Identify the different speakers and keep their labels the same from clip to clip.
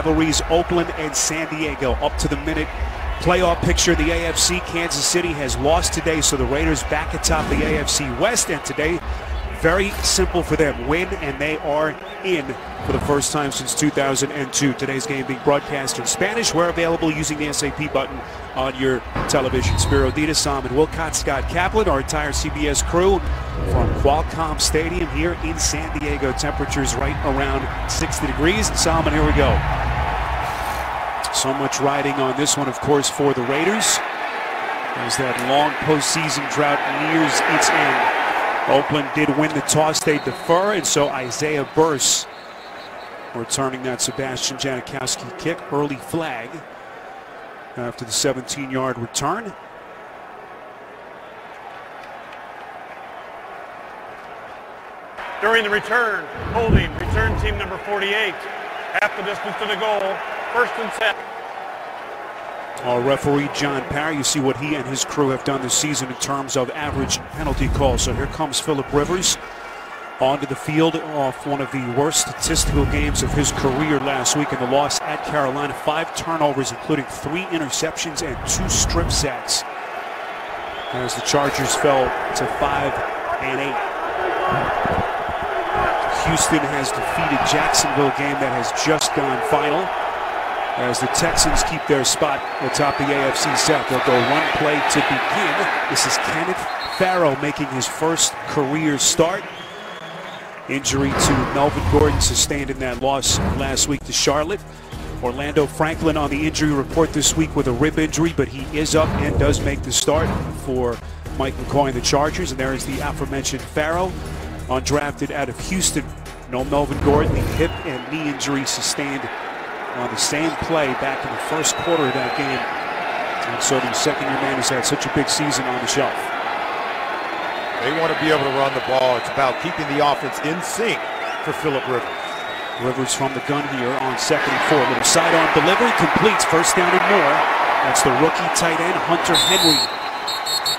Speaker 1: rivalries, Oakland and San Diego. Up to the minute playoff picture in the AFC. Kansas City has lost today, so the Raiders back atop the AFC West. And today, very simple for them. Win, and they are in for the first time since 2002. Today's game being broadcast in Spanish. We're available using the SAP button on your television. Spiro Dedes, Simon Wilcott, Scott Kaplan, our entire CBS crew from Qualcomm Stadium here in San Diego. Temperatures right around 60 degrees. And Simon, here we go. So much riding on this one, of course, for the Raiders as that long postseason drought nears its end. Oakland did win the toss, they defer, and so Isaiah Burse returning that Sebastian Janikowski kick. Early flag after the 17-yard return.
Speaker 2: During the return, holding, return team number 48. Half the distance to the goal, 1st and 10.
Speaker 1: Our referee, John Parry, you see what he and his crew have done this season in terms of average penalty calls. So here comes Philip Rivers onto the field off one of the worst statistical games of his career last week in the loss at Carolina. 5 turnovers, including 3 interceptions and 2 strip sacks, as the Chargers fell to 5-8. Houston has defeated Jacksonville, a game that has just gone final, as the Texans keep their spot atop the AFC South. They'll go one play to begin. This is Kenneth Farrow making his first career start. Injury to Melvin Gordon sustained in that loss last week to Charlotte. Orlando Franklin on the injury report this week with a rib injury, but he is up and does make the start for Mike McCoy and the Chargers. And there is the aforementioned Farrow, undrafted out of Houston. No Melvin Gordon, the hip and knee injury sustained on the same play back in the first quarter of that game. And so the second-year man has had such a big season on the shelf.
Speaker 3: They want to be able to run the ball. It's about keeping the offense in sync for Philip Rivers.
Speaker 1: Rivers from the gun here on 2nd and 4. Little sidearm delivery, completes, 1st down and more. That's the rookie tight end, Hunter Henry.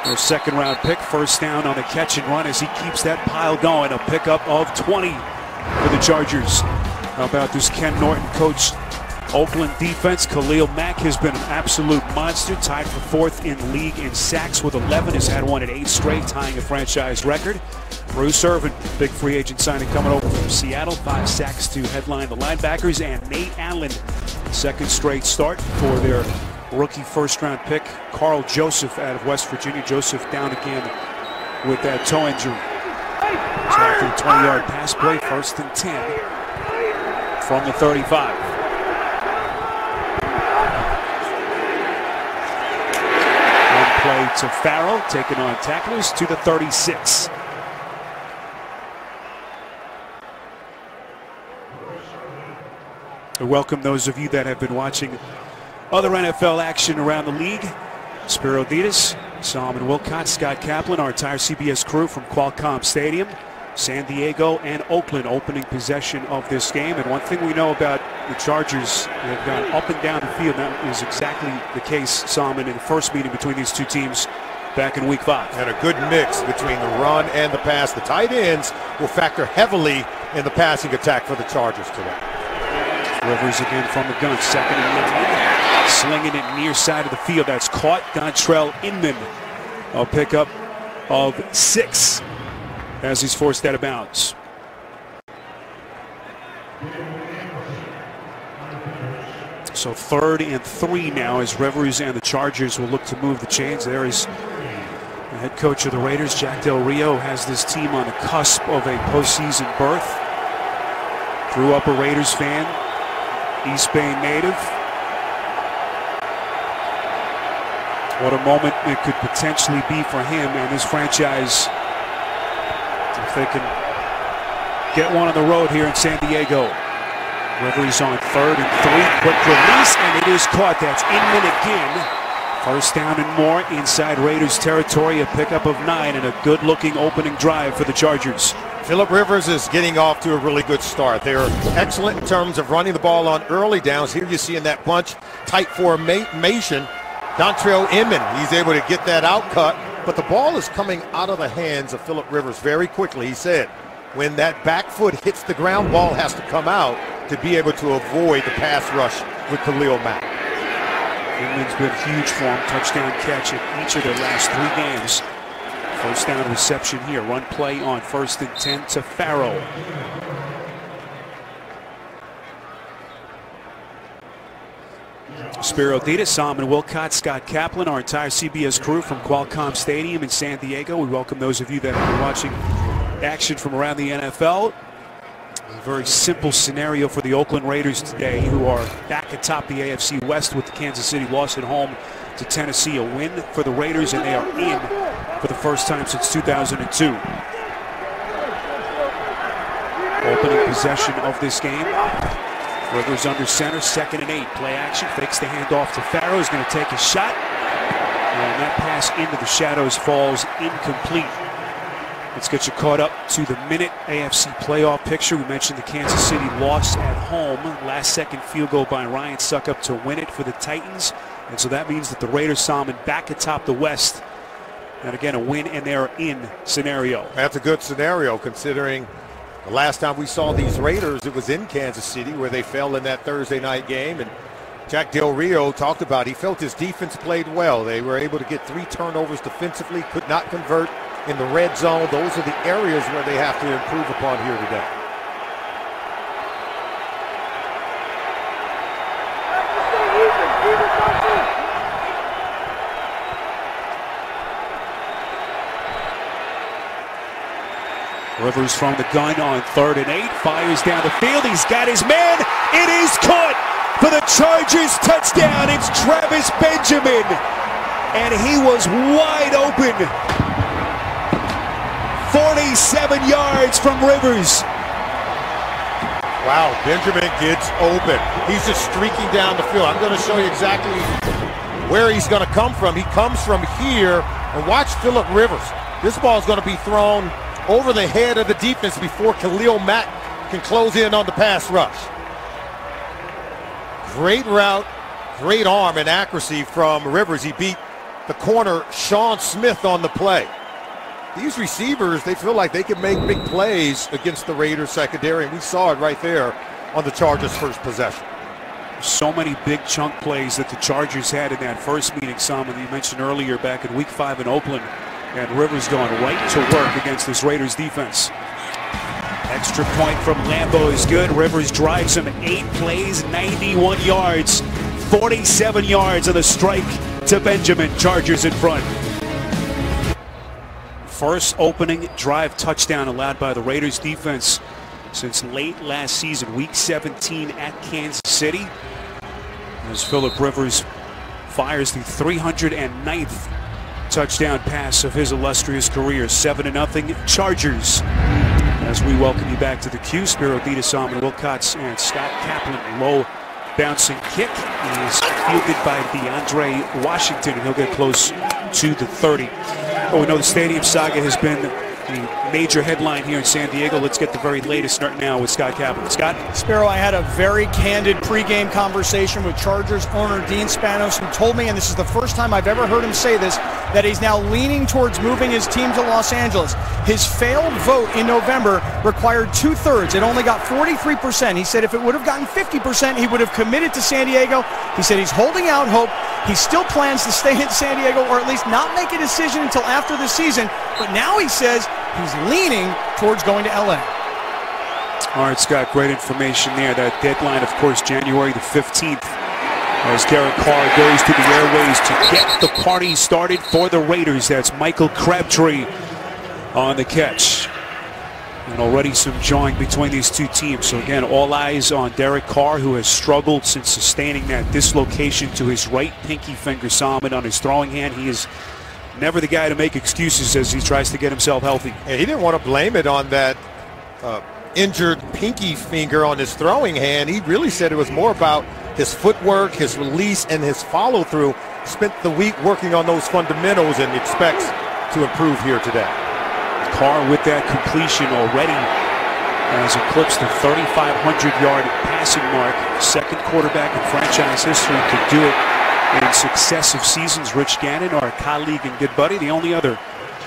Speaker 1: Their 2nd-round pick, 1st down on the catch and run as he keeps that pile going. A pickup of 20 for the Chargers. How about this Ken Norton coach Oakland defense? Khalil Mack has been an absolute monster, tied for 4th in league in sacks with 11, has had one at 8 straight, tying a franchise record. Bruce Irvin, big free agent signing coming over from Seattle, 5 sacks to headline the linebackers. And Nate Allen, 2nd straight start for their rookie 1st-round pick, Carl Joseph out of West Virginia. Joseph down again with that toe injury. So after the 20-yard pass play, 1st and 10 from the 35. Play to Farrell, taking on tacklers to the 36. I welcome those of you that have been watching other NFL action around the league. Spiro Dedes, Simon Wilcott, Scott Kaplan, our entire CBS crew from Qualcomm Stadium. San Diego and Oakland opening possession of this game. And one thing we know about the Chargers, they've gone up and down the field. That was exactly the case, Simon, in the first meeting between these two teams back in Week 5.
Speaker 3: And a good mix between the run and the pass. The tight ends will factor heavily in the passing attack for the Chargers today.
Speaker 1: Rivers again from the gun, 2nd and 9. Slinging it near side of the field. That's caught. Dontrell Inman, a pickup of 6. As he's forced out of bounds. So 3rd and 3 now as Rivers and the Chargers will look to move the chains. There is the head coach of the Raiders, Jack Del Rio, has this team on the cusp of a postseason berth. Grew up a Raiders fan, East Bay native. What a moment it could potentially be for him and his franchise if they can get one on the road here in San Diego. Rivers on 3rd and 3. Quick release, and it is caught. That's Inman again. 1st down and more inside Raiders territory. A pickup of 9 and a good-looking opening drive for the Chargers.
Speaker 3: Philip Rivers is getting off to a really good start. They are excellent in terms of running the ball on early downs. Here you see in that bunch tight formation, Dontrell Inman, he's able to get that out cut. But the ball is coming out of the hands of Philip Rivers very quickly. He said when that back foot hits the ground, ball has to come out. to be able to avoid the pass rush with Khalil Mack.
Speaker 1: Inman's been huge for him. Touchdown catch in each of their last 3 games. First down reception here. Run play on 1st and 10 to Farrell. Spiro Dedes, Solomon Wilcott, Scott Kaplan, our entire CBS crew from Qualcomm Stadium in San Diego. We welcome those of you that have been watching action from around the NFL. A very simple scenario for the Oakland Raiders today, who are back atop the AFC West with the Kansas City loss at home to Tennessee. A win for the Raiders, and they are in for the first time since 2002. Opening possession of this game. Rivers under center, 2nd and 8. Play action, fakes the handoff to Farrell. He's going to take a shot. And that pass into the shadows falls incomplete. Let's get you caught up to the minute AFC playoff picture. We mentioned the Kansas City loss at home. Last-second field goal by Ryan Succop to win it for the Titans. And so that means that the Raiders, Solomon, back atop the West. And again, a win and they're in scenario.
Speaker 3: That's a good scenario considering the last time we saw these Raiders, it was in Kansas City where they fell in that Thursday night game. And Jack Del Rio talked about he felt his defense played well. They were able to get 3 turnovers defensively, could not convert in the red zone. Those are the areas where they have to improve upon here today.
Speaker 1: Rivers from the gun on 3rd and 8, fires down the field. He's got his man. It is caught for the Chargers touchdown. It's Travis Benjamin, and he was wide open. 47 yards from Rivers.
Speaker 3: Wow, Benjamin gets open. He's just streaking down the field. I'm going to show you exactly where he's going to come from. He comes from here, and watch Phillip Rivers. This ball is going to be thrown over the head of the defense before Khalil Mack can close in on the pass rush. Great route, great arm and accuracy from Rivers. He beat the corner Sean Smith on the play. These receivers, they feel like they can make big plays against the Raiders secondary, and we saw it right there on the Chargers' first possession.
Speaker 1: So many big chunk plays that the Chargers had in that first meeting, Solomon, you mentioned earlier back in Week 5 in Oakland. And Rivers going right to work against this Raiders defense. Extra point from Lambeau is good. Rivers drives him 8 plays, 91 yards, 47 yards on the strike to Benjamin. Chargers in front. First opening drive touchdown allowed by the Raiders defense since late last season, Week 17 at Kansas City. As Phillip Rivers fires the 309th touchdown pass of his illustrious career. 7-0 Chargers. As we welcome you back to the Q, Spiro Dedes, Solomon Wilcott, and Scott Kaplan. Low bouncing kick is fielded by DeAndre Washington, and he'll get close to the 30. Oh, we know the stadium saga has been the major headline here in San Diego. Let's get the very latest now with Scott Kaplan. Scott?
Speaker 4: Spiro, I had a very candid pregame conversation with Chargers owner Dean Spanos, who told me, and this is the first time I've ever heard him say this, that he's now leaning towards moving his team to Los Angeles. His failed vote in November required 2/3. It only got 43%. He said if it would have gotten 50%, he would have committed to San Diego. He said he's holding out hope. He still plans to stay in San Diego, or at least not make a decision until after the season. But now he says he's leaning towards going to LA.
Speaker 1: All right, Scott, great information there. That deadline, of course, January the 15th, as Derek Carr goes to the airways to get the party started for the Raiders. That's Michael Crabtree on the catch. And already some jawing between these two teams. So again, all eyes on Derek Carr, who has struggled since sustaining that dislocation to his right pinky finger, Solomon, on his throwing hand. He is never the guy to make excuses as he tries to get himself healthy.
Speaker 3: And he didn't want to blame it on that injured pinky finger on his throwing hand. He really said it was more about his footwork, his release, and his follow-through. Spent the week working on those fundamentals and expects to improve here today.
Speaker 1: Carr with that completion already has eclipsed the 3,500-yard passing mark. Second quarterback in franchise history to do it in successive seasons. Rich Gannon, our colleague and good buddy, the only other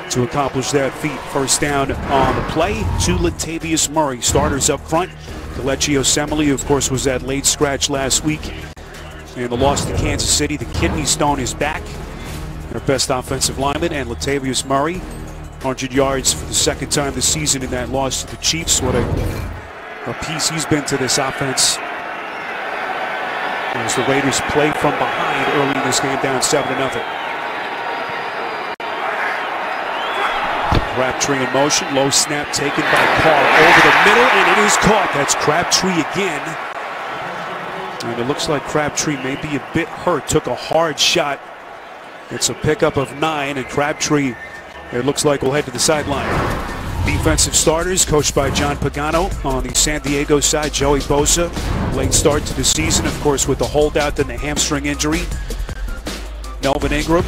Speaker 1: to accomplish that feat. First down on the play to Latavius Murray. Starters up front. Kelechi Osemele, of course, was that late scratch last week. And the loss to Kansas City, the kidney stone is back. Their best offensive lineman, and Latavius Murray, 100 yards for the second time this season in that loss to the Chiefs. What a piece he's been to this offense as the Raiders play from behind early in this game, down 7-0. Crabtree in motion, low snap taken by Carr over the middle, and it is caught. That's Crabtree again. And it looks like Crabtree may be a bit hurt, took a hard shot. It's a pickup of 9, and Crabtree, it looks like, will head to the sideline. Defensive starters coached by John Pagano. On the San Diego side, Joey Bosa, late start to the season, of course, with the holdout and the hamstring injury. Melvin Ingram,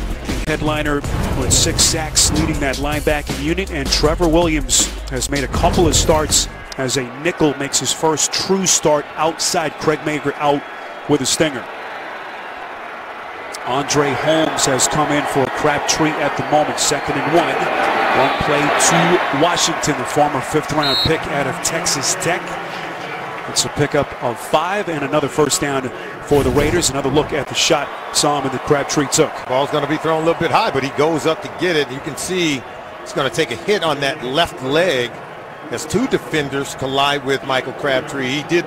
Speaker 1: headliner with 6 sacks, leading that linebacking unit. And Trevor Williams has made a couple of starts as a nickel, makes his first true start outside Craig Mager out with a stinger. Andre Holmes has come in for Crabtree at the moment, 2nd and 1. One play to Washington, the former 5th-round pick out of Texas Tech. It's a pickup of 5 and another first down for the Raiders. Another look at the shot Solomon that Crabtree took.
Speaker 3: Ball's going to be thrown a little bit high, but he goes up to get it. You can see he's going to take a hit on that left leg as 2 defenders collide with Michael Crabtree. He did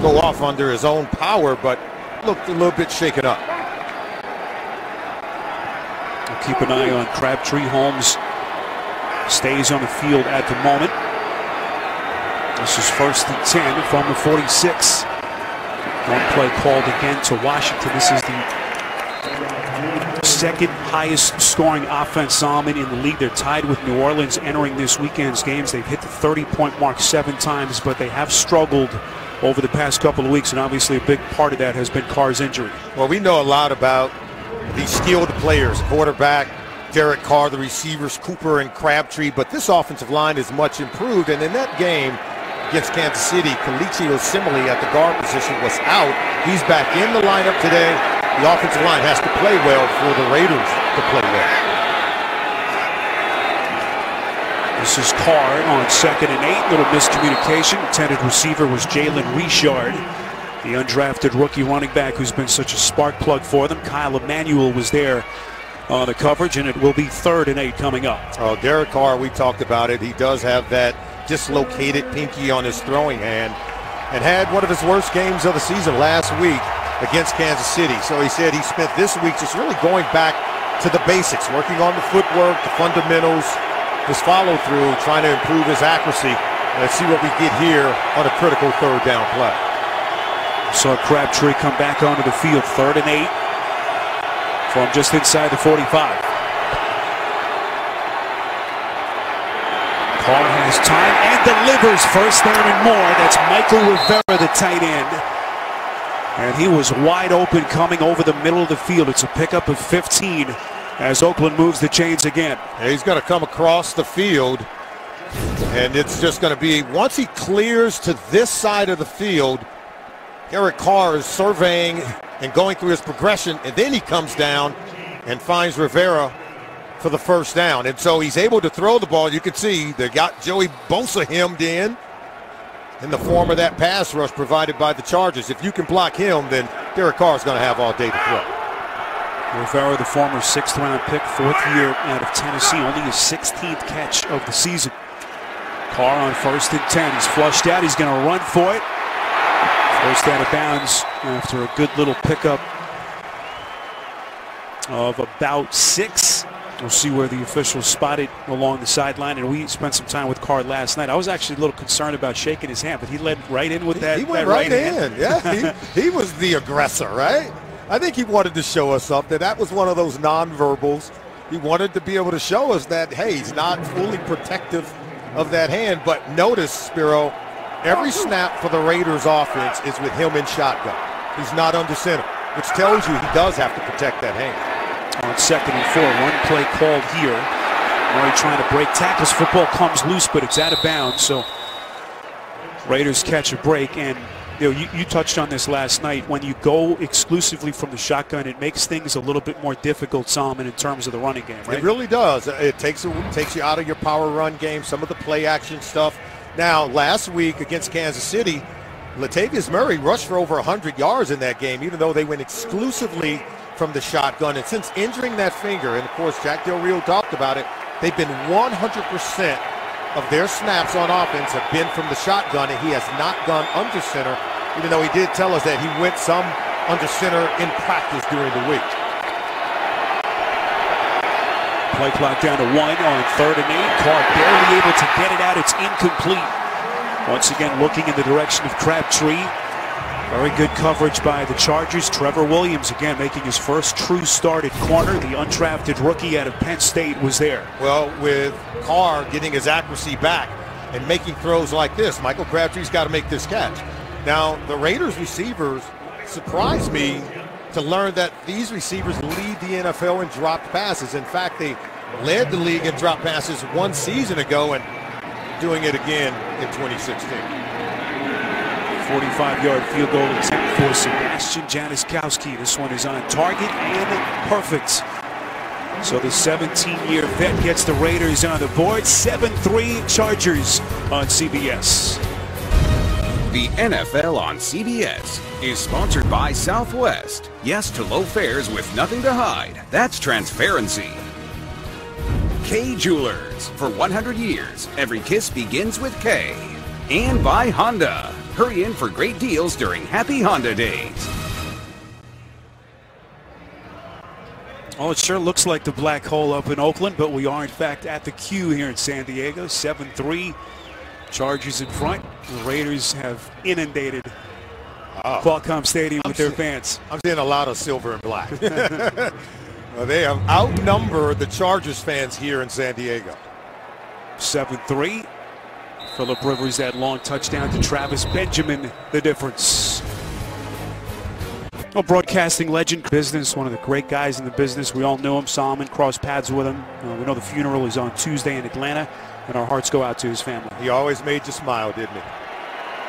Speaker 3: go off under his own power, but looked a little bit shaken up.
Speaker 1: We'll keep an eye on Crabtree. Holmes stays on the field at the moment. This is 1st and 10 from the 46. One play called again to Washington. This is the 2nd highest scoring offense, Solomon, in the league. They're tied with New Orleans entering this weekend's games. They've hit the 30-point mark 7 times, but they have struggled over the past couple of weeks, and obviously a big part of that has been Carr's injury.
Speaker 3: Well, we know a lot about these skilled players, quarterback, Derek Carr, the receivers, Cooper and Crabtree, but this offensive line is much improved, and in that game against Kansas City, Kelechi Osemele at the guard position was out. He's back in the lineup today. The offensive line has to play well for the Raiders to play well.
Speaker 1: This is Carr on 2nd and 8. Little miscommunication. Intended receiver was Jalen Richard, the undrafted rookie running back who's been such a spark plug for them. Kyle Emanuel was there on the coverage, and it will be 3rd and 8 coming up.
Speaker 3: Oh, Derek Carr, we talked about it. He does have that dislocated pinky on his throwing hand and had one of his worst games of the season last week against Kansas City. So he said he spent this week just really going back to the basics, working on the footwork, the fundamentals, his follow-through, trying to improve his accuracy. Let's see what we get here on a critical 3rd down play.
Speaker 1: Saw Crabtree come back onto the field, 3rd and 8 from just inside the 45. Carr has time and delivers, 1st down and more. That's Michael Rivera, the tight end. And he was wide open coming over the middle of the field. It's a pickup of 15 as Oakland moves the chains again.
Speaker 3: Yeah, he's going to come across the field, and it's just going to be, once he clears to this side of the field, Derek Carr is surveying and going through his progression, and then he comes down and finds Rivera for the 1st down. And so he's able to throw the ball. You can see they got Joey Bosa hemmed in the form of that pass rush provided by the Chargers. If you can block him, then Derek Carr is going to have all day to throw.
Speaker 1: Rivera, the former 6th-round pick, 4th year out of Tennessee, only his 16th catch of the season. Carr on 1st and 10. He's flushed out. He's going to run for it. 1st out of bounds after a good little pickup of about 6. We'll see where the officials spotted along the sideline, and we spent some time with Carr last night. I was actually a little concerned about shaking his hand, but he led right in with that.
Speaker 3: He went
Speaker 1: that
Speaker 3: right in.
Speaker 1: hand.
Speaker 3: Yeah, he was the aggressor, right? I think he wanted to show us something. That was one of those nonverbals. He wanted to be able to show us that, hey, he's not fully protective of that hand. But notice, Spiro, every snap for the Raiders offense is with him in shotgun. He's not under center, which tells you he does have to protect that hand.
Speaker 1: On 2nd and 4, one play called here. Murray trying to break tackles. Football comes loose, but it's out of bounds. So Raiders catch a break. And you touched on this last night. When you go exclusively from the shotgun, it makes things a little bit more difficult, Solomon, in terms of the running game, right?
Speaker 3: It really does. It takes you out of your power run game, some of the play action stuff. Now, last week against Kansas City, Latavius Murray rushed for over 100 yards in that game, even though they went exclusively from the shotgun. And since injuring that finger, and of course Jack Del Rio talked about it, they've been 100% of their snaps on offense have been from the shotgun, and he has not gone under center, even though he did tell us that he went some under center in practice during the week.
Speaker 1: Play clock down to 1 on 3rd and 8. Carr barely able to get it out. It's incomplete. Once again, looking in the direction of Crabtree. Very good coverage by the Chargers. Trevor Williams, again, making his first true start at corner. The undrafted rookie out of Penn State was there.
Speaker 3: Well, with Carr getting his accuracy back and making throws like this, Michael Crabtree's got to make this catch. Now, the Raiders receivers surprised me to learn that these receivers lead the NFL in dropped passes. In fact, they led the league in dropped passes 1 season ago and doing it again in 2016.
Speaker 1: 45-yard field goal attempt for Sebastian Janikowski. This one is on target and perfect. So the 17-year vet gets the Raiders on the board. 7-3 Chargers on CBS.
Speaker 5: The NFL on CBS is sponsored by Southwest. Yes to low fares with nothing to hide. That's transparency. K Jewelers. For 100 years, every kiss begins with K. And by Honda. Hurry in for great deals during Happy Honda Days.
Speaker 1: Oh, it sure looks like the black hole up in Oakland, but we are, in fact, at the Q here in San Diego. 7-3. Chargers in front. The Raiders have inundated Qualcomm Stadium with their fans.
Speaker 3: I'm seeing a lot of silver and black. Well, they have outnumbered the Chargers fans here in San Diego.
Speaker 1: 7-3. Phillip Rivers, that long touchdown to Travis Benjamin, the difference. A broadcasting legend, business, one of the great guys in the business. We all knew him, saw him, and crossed paths with him. We know the funeral is on Tuesday in Atlanta, and our hearts go out to his family.
Speaker 3: He always made you smile, didn't he?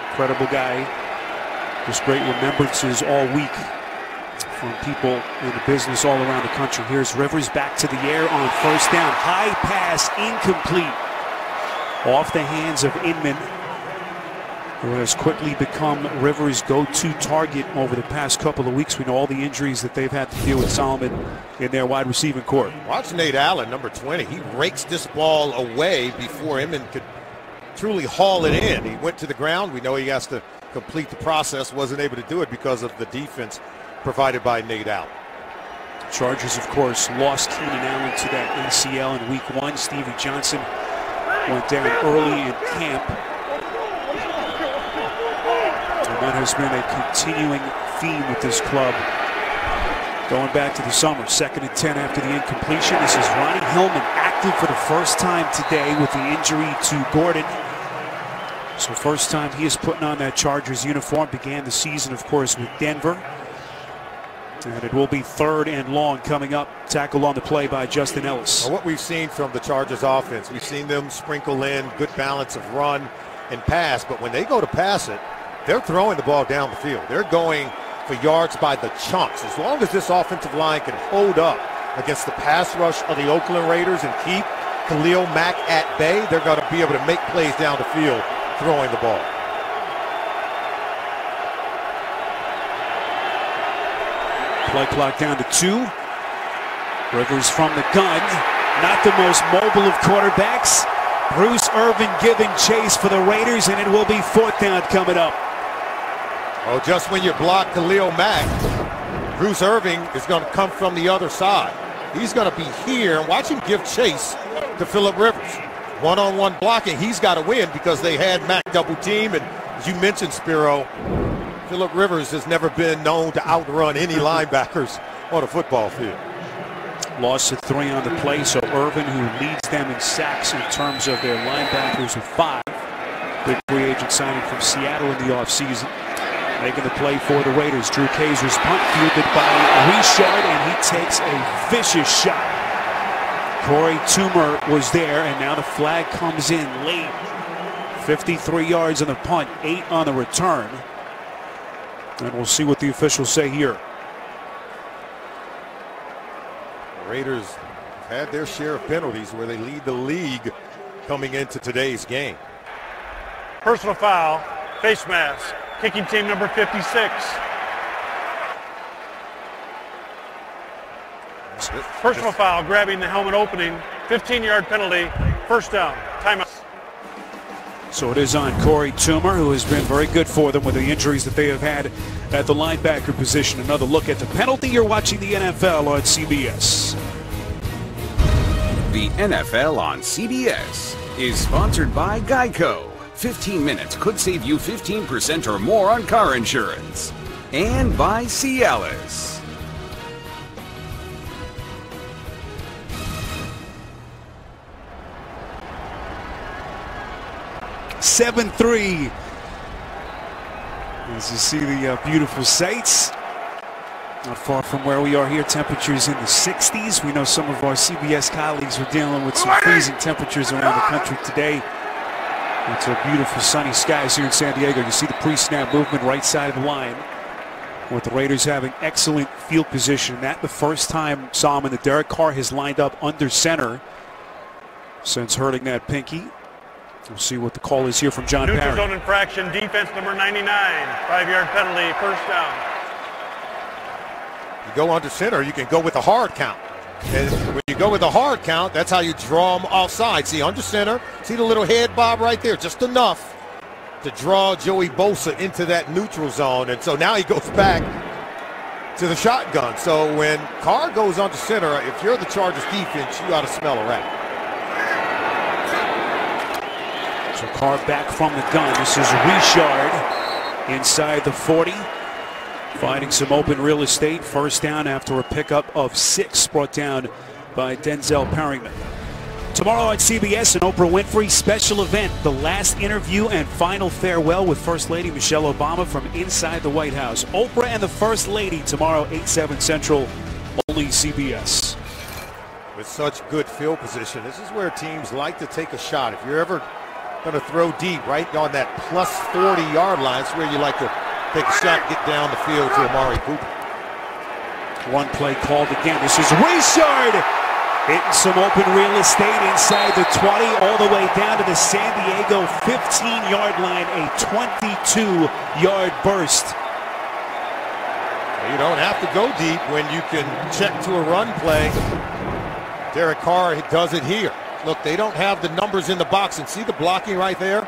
Speaker 1: Incredible guy. Just great remembrances all week from people in the business all around the country. Here's Rivers back to the air on 1st down. High pass, incomplete. Off the hands of Inman, who has quickly become Rivers' go-to target over the past couple of weeks. We know all the injuries that they've had to deal with Solomon in their wide receiving corps.
Speaker 3: Watch Nate Allen, number 20. He rakes this ball away before Inman could truly haul it in. He went to the ground. We know he has to complete the process. Wasn't able to do it because of the defense provided by Nate Allen.
Speaker 1: Chargers, of course, lost Keenan Allen to that ACL in week 1. Stevie Johnson went down early in camp. And that has been a continuing theme with this club going back to the summer. 2nd and 10 after the incompletion. This is Ronnie Hillman, active for the first time today with the injury to Gordon. So first time he is putting on that Chargers uniform. Began the season, of course, with Denver. And it will be 3rd and long coming up. Tackle on the play by Justin Ellis.
Speaker 3: Well, what we've seen from the Chargers offense, we've seen them sprinkle in good balance of run and pass. But when they go to pass it, they're throwing the ball down the field. They're going for yards by the chunks. As long as this offensive line can hold up against the pass rush of the Oakland Raiders and keep Khalil Mack at bay, they're going to be able to make plays down the field throwing the ball.
Speaker 1: Play clock down to 2. Rivers from the gun. Not the most mobile of quarterbacks. Bruce Irvin giving chase for the Raiders, and it will be 4th down coming up.
Speaker 3: Oh, just when you block Khalil Mack, Bruce Irvin is going to come from the other side. He's going to be here. Watch him give chase to Phillip Rivers. One-on-one blocking. He's got to win because they had Mack double team. And as you mentioned, Spiro, Phillip Rivers has never been known to outrun any linebackers on a football field.
Speaker 1: Loss of 3 on the play, so Irvin, who leads them in sacks in terms of their linebackers with 5. Big free agent signing from Seattle in the offseason. Making the play for the Raiders. Drew Kazer's punt fielded by Richard, and he takes a vicious shot. Corey Toomer was there, and now the flag comes in late. 53 yards on the punt, 8 on the return. And we'll see what the officials say here.
Speaker 3: The Raiders have had their share of penalties where they lead the league coming into today's game.
Speaker 2: Personal foul, face mask kicking team number 56. Personal foul, grabbing the helmet opening, 15-yard penalty, first down, timeout.
Speaker 1: So it is on Corey Toomer, who has been very good for them with the injuries that they have had at the linebacker position. Another look at the penalty. You're watching the NFL on CBS.
Speaker 5: The NFL on CBS is sponsored by Geico. 15 minutes could save you 15% or more on car insurance. And by Cialis.
Speaker 1: 7-3. As you see the beautiful sights. Not far from where we are here, temperatures in the 60s. We know some of our CBS colleagues are dealing with some freezing temperatures around the country today. It's a beautiful sunny skies here in San Diego. You see the pre-snap movement right side of the line, with the Raiders having excellent field position. That the first time Solomon that Derek Carr has lined up under center since hurting that pinky. We'll see what the call is here from John Parry.
Speaker 2: Neutral zone infraction, defense number 99, 5-yard penalty, first down.
Speaker 3: You go under center, you can go with a hard count. And when you go with a hard count, that's how you draw them offside. See, under center, see the little head bob right there, just enough to draw Joey Bosa into that neutral zone. And so now he goes back to the shotgun. So when Carr goes under center, if you're the Chargers defense, you ought to smell a rat.
Speaker 1: So Carr back from the gun. This is Richard inside the 40. Finding some open real estate. First down after a pickup of 6 brought down by Denzel Perryman. Tomorrow on CBS, an Oprah Winfrey special event. The last interview and final farewell with First Lady Michelle Obama from inside the White House. Oprah and the First Lady tomorrow, 8/7 Central, only CBS.
Speaker 3: With such good field position, this is where teams like to take a shot. If you're ever going to throw deep right on that plus 40-yard line, it's where you like to take a shot, get down the field to Amari Cooper.
Speaker 1: One play called again. This is Richard hitting some open real estate inside the 20, all the way down to the San Diego 15-yard line, a 22-yard burst.
Speaker 3: You don't have to go deep when you can check to a run play. Derek Carr does it here. Look, they don't have the numbers in the box, and see the blocking right there?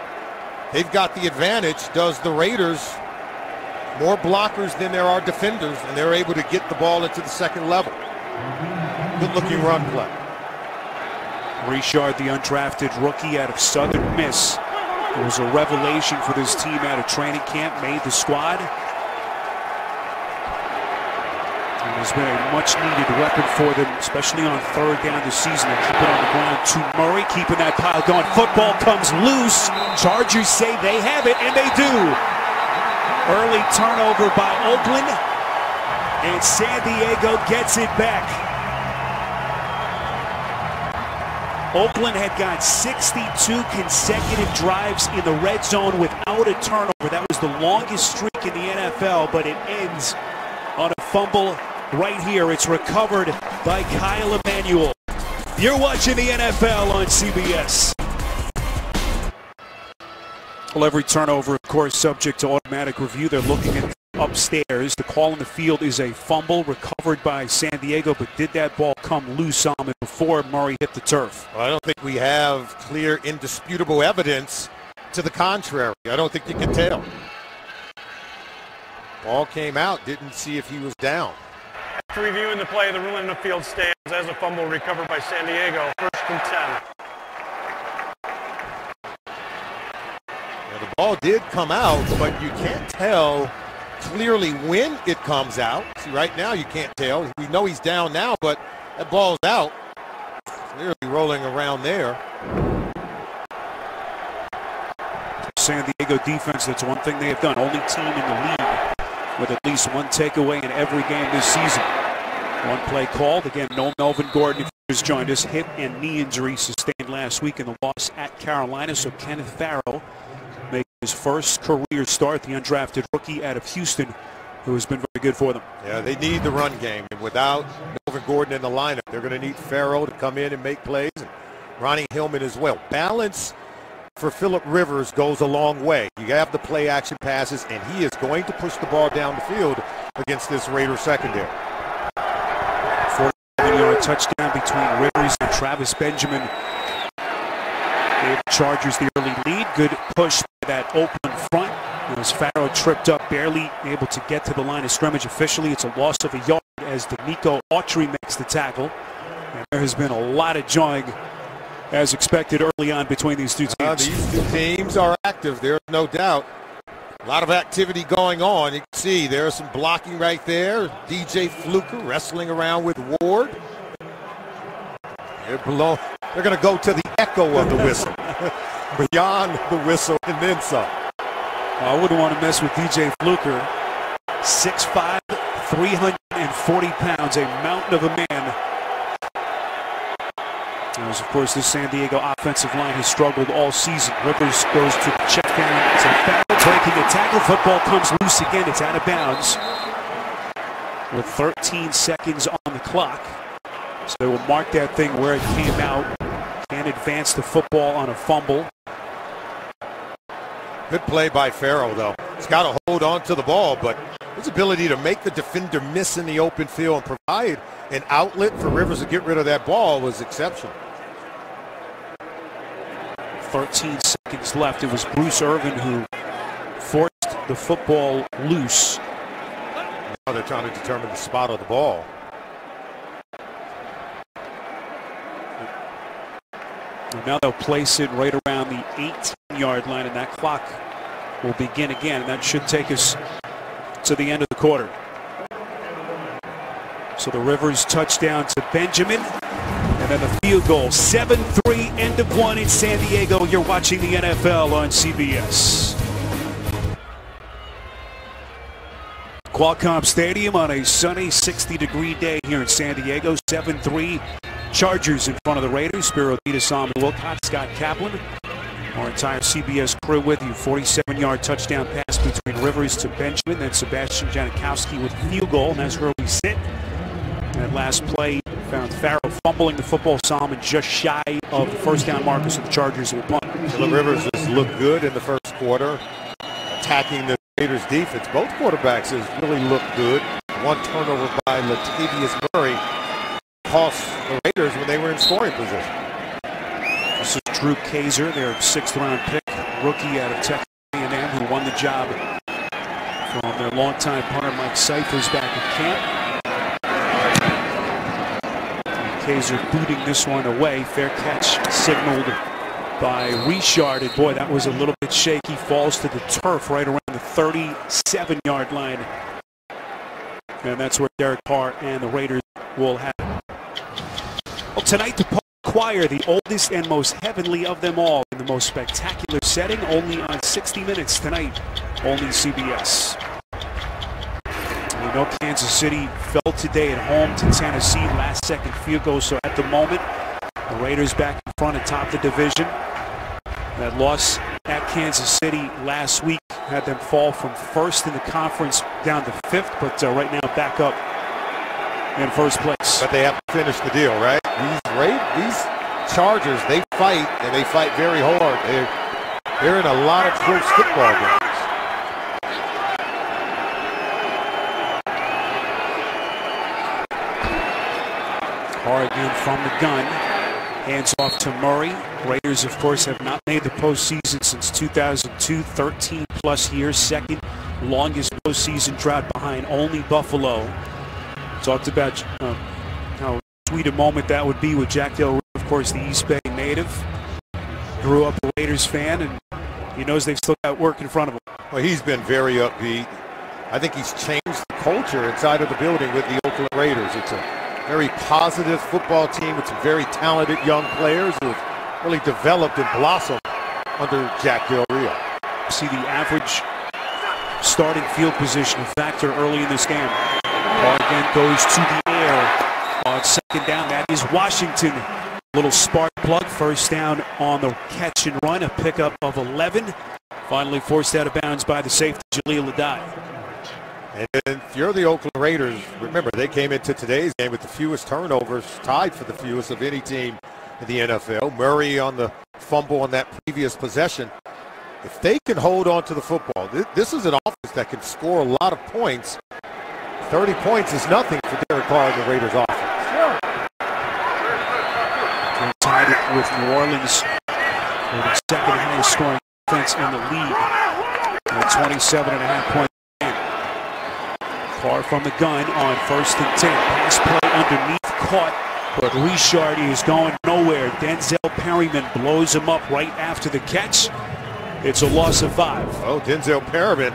Speaker 3: They've got the advantage. Does the Raiders more blockers than there are defenders, and they're able to get the ball into the second level. Good-looking run play.
Speaker 1: Richard, the undrafted rookie out of Southern Miss. It was a revelation for this team out of training camp, made the squad. And has been a much-needed weapon for them, especially on third down this season. They keep it on the ground to Murray, keeping that pile going. Football comes loose. Chargers say they have it, and they do. Early turnover by Oakland, and San Diego gets it back. Oakland had got 62 consecutive drives in the red zone without a turnover. That was the longest streak in the NFL, but it ends on a fumble right here. It's recovered by Kyle Emanuel. You're watching the NFL on CBS. Well, every turnover, of course, subject to automatic review. They're looking at upstairs. The call in the field is a fumble recovered by San Diego, but did that ball come loose on him before Murray hit the turf?
Speaker 3: Well, I don't think we have clear, indisputable evidence to the contrary. I don't think you can tell. Ball came out, didn't see if he was down.
Speaker 2: After reviewing the play, the ruling in the field stands as a fumble recovered by San Diego. 1st and 10.
Speaker 3: The ball did come out, but you can't tell clearly when it comes out. See, right now you can't tell. We know he's down now, but that ball's out. Clearly rolling around there.
Speaker 1: San Diego defense, that's one thing they have done. Only team in the league with at least one takeaway in every game this season. One play called. Again, no Melvin Gordon has joined us. Hip and knee injury sustained last week in the loss at Carolina. So Kenneth Farrell making his first career start, the undrafted rookie out of Houston, who has been very good for them.
Speaker 3: Yeah, they need the run game. And without Melvin Gordon in the lineup, they're going to need Farrell to come in and make plays, and Ronnie Hillman as well. Balance for Phillip Rivers goes a long way. You have the play action passes, and he is going to push the ball down the field against this Raiders secondary.
Speaker 1: 47-yard touchdown between Rivers and Travis Benjamin. Gave the Chargers the early lead. Good push by that Oakland front. As Farrow tripped up, barely able to get to the line of scrimmage officially. It's a loss of a yard as D'Amico Autry makes the tackle. And there has been a lot of jawing, as expected early on, between these two teams.
Speaker 3: These two teams are active, there's no doubt. A lot of activity going on. You can see there's some blocking right there. DJ Fluker wrestling around with Ward. They're going to go to the echo of the whistle. Beyond the whistle and then some.
Speaker 1: I wouldn't want to mess with DJ Fluker. 6'5", 340 pounds, a mountain of a man. As, of course, the San Diego offensive line has struggled all season. Rivers goes to the check down. It's a foul, breaking a tackle. Football comes loose again. It's out of bounds with 13 seconds on the clock. So they will mark that thing where it came out. Can't advance the football on a fumble.
Speaker 3: Good play by Farrow, though. He's got to hold on to the ball, but his ability to make the defender miss in the open field and provide an outlet for Rivers to get rid of that ball was exceptional.
Speaker 1: 13 seconds left. It was Bruce Irvin who forced the football loose.
Speaker 3: Now they're trying to determine the spot of the ball.
Speaker 1: And now they'll place it right around the 18-yard line, and that clock will begin again. And that should take us to the end of the quarter. So the Rivers touchdown to Benjamin, and then the field goal. 7-3, end of one in San Diego. You're watching the NFL on CBS. Qualcomm Stadium on a sunny 60-degree day here in San Diego. 7-3. Chargers in front of the Raiders. Spiro Dita, Solomon Wilcott, Scott Kaplan. Our entire CBS crew with you. 47-yard touchdown pass between Rivers to Benjamin. Then Sebastian Janikowski with the field goal. And that's where we sit. That last play found Farrow fumbling the football. Solomon just shy of the first down marker, so the Chargers will punt.
Speaker 3: Phillip Rivers has looked good in the first quarter, attacking the Raiders defense. Both quarterbacks has really looked good. One turnover by Latavius Murray cost the Raiders when they were in scoring position.
Speaker 1: This is Drew Kaiser, their 6th-round pick, rookie out of Texas A&M, who won the job from their longtime punter Mike Cyphers back at camp. And Kaiser booting this one away. Fair catch signaled by Richard. And boy, that was a little bit shaky. Falls to the turf right around the 37-yard line. And that's where Derek Carr and the Raiders will have it. Well, tonight, the Pope Choir, the oldest and most heavenly of them all, in the most spectacular setting, only on 60 Minutes tonight, only CBS. We know Kansas City fell today at home to Tennessee, last-second field goal, so at the moment, the Raiders back in front atop the division. That loss at Kansas City last week had them fall from first in the conference down to 5th, but right now back up in first place.
Speaker 3: But they have to finish the deal, right? These Chargers, they fight, and they fight very hard. They're in a lot of close football games.
Speaker 1: Carr again from the gun. Hands off to Murray. Raiders, of course, have not made the postseason since 2002, 13-plus years. Second longest postseason drought behind only Buffalo. Talked about how sweet a moment that would be with Jack Del Rio, of course, the East Bay native. Grew up a Raiders fan, and he knows they've still got work in front of him.
Speaker 3: Well, he's been very upbeat. I think he's changed the culture inside of the building with the Oakland Raiders. It's a very positive football team with some very talented young players who have really developed and blossomed under Jack Del Rio.
Speaker 1: See the average starting field position factor early in this game. Carr again goes to the air on second down. That is Washington. Little spark plug, first down on the catch and run, a pickup of 11. Finally forced out of bounds by the safety, Jaleel Adai.
Speaker 3: And if you're the Oakland Raiders, remember, they came into today's game with the fewest turnovers, tied for the fewest of any team in the NFL. Murray on the fumble on that previous possession. If they can hold on to the football, this is an offense that can score a lot of points. 30 points is nothing for Derek Carr and the Raiders offense.
Speaker 1: They're tied with New Orleans for the second highest scoring offense in the league. At 27.5 points. Carr from the gun on 1st and 10. Pass play underneath, caught, but Richard is going nowhere. Denzel Perryman blows him up right after the catch. It's a loss of 5.
Speaker 3: Oh, Denzel Perryman.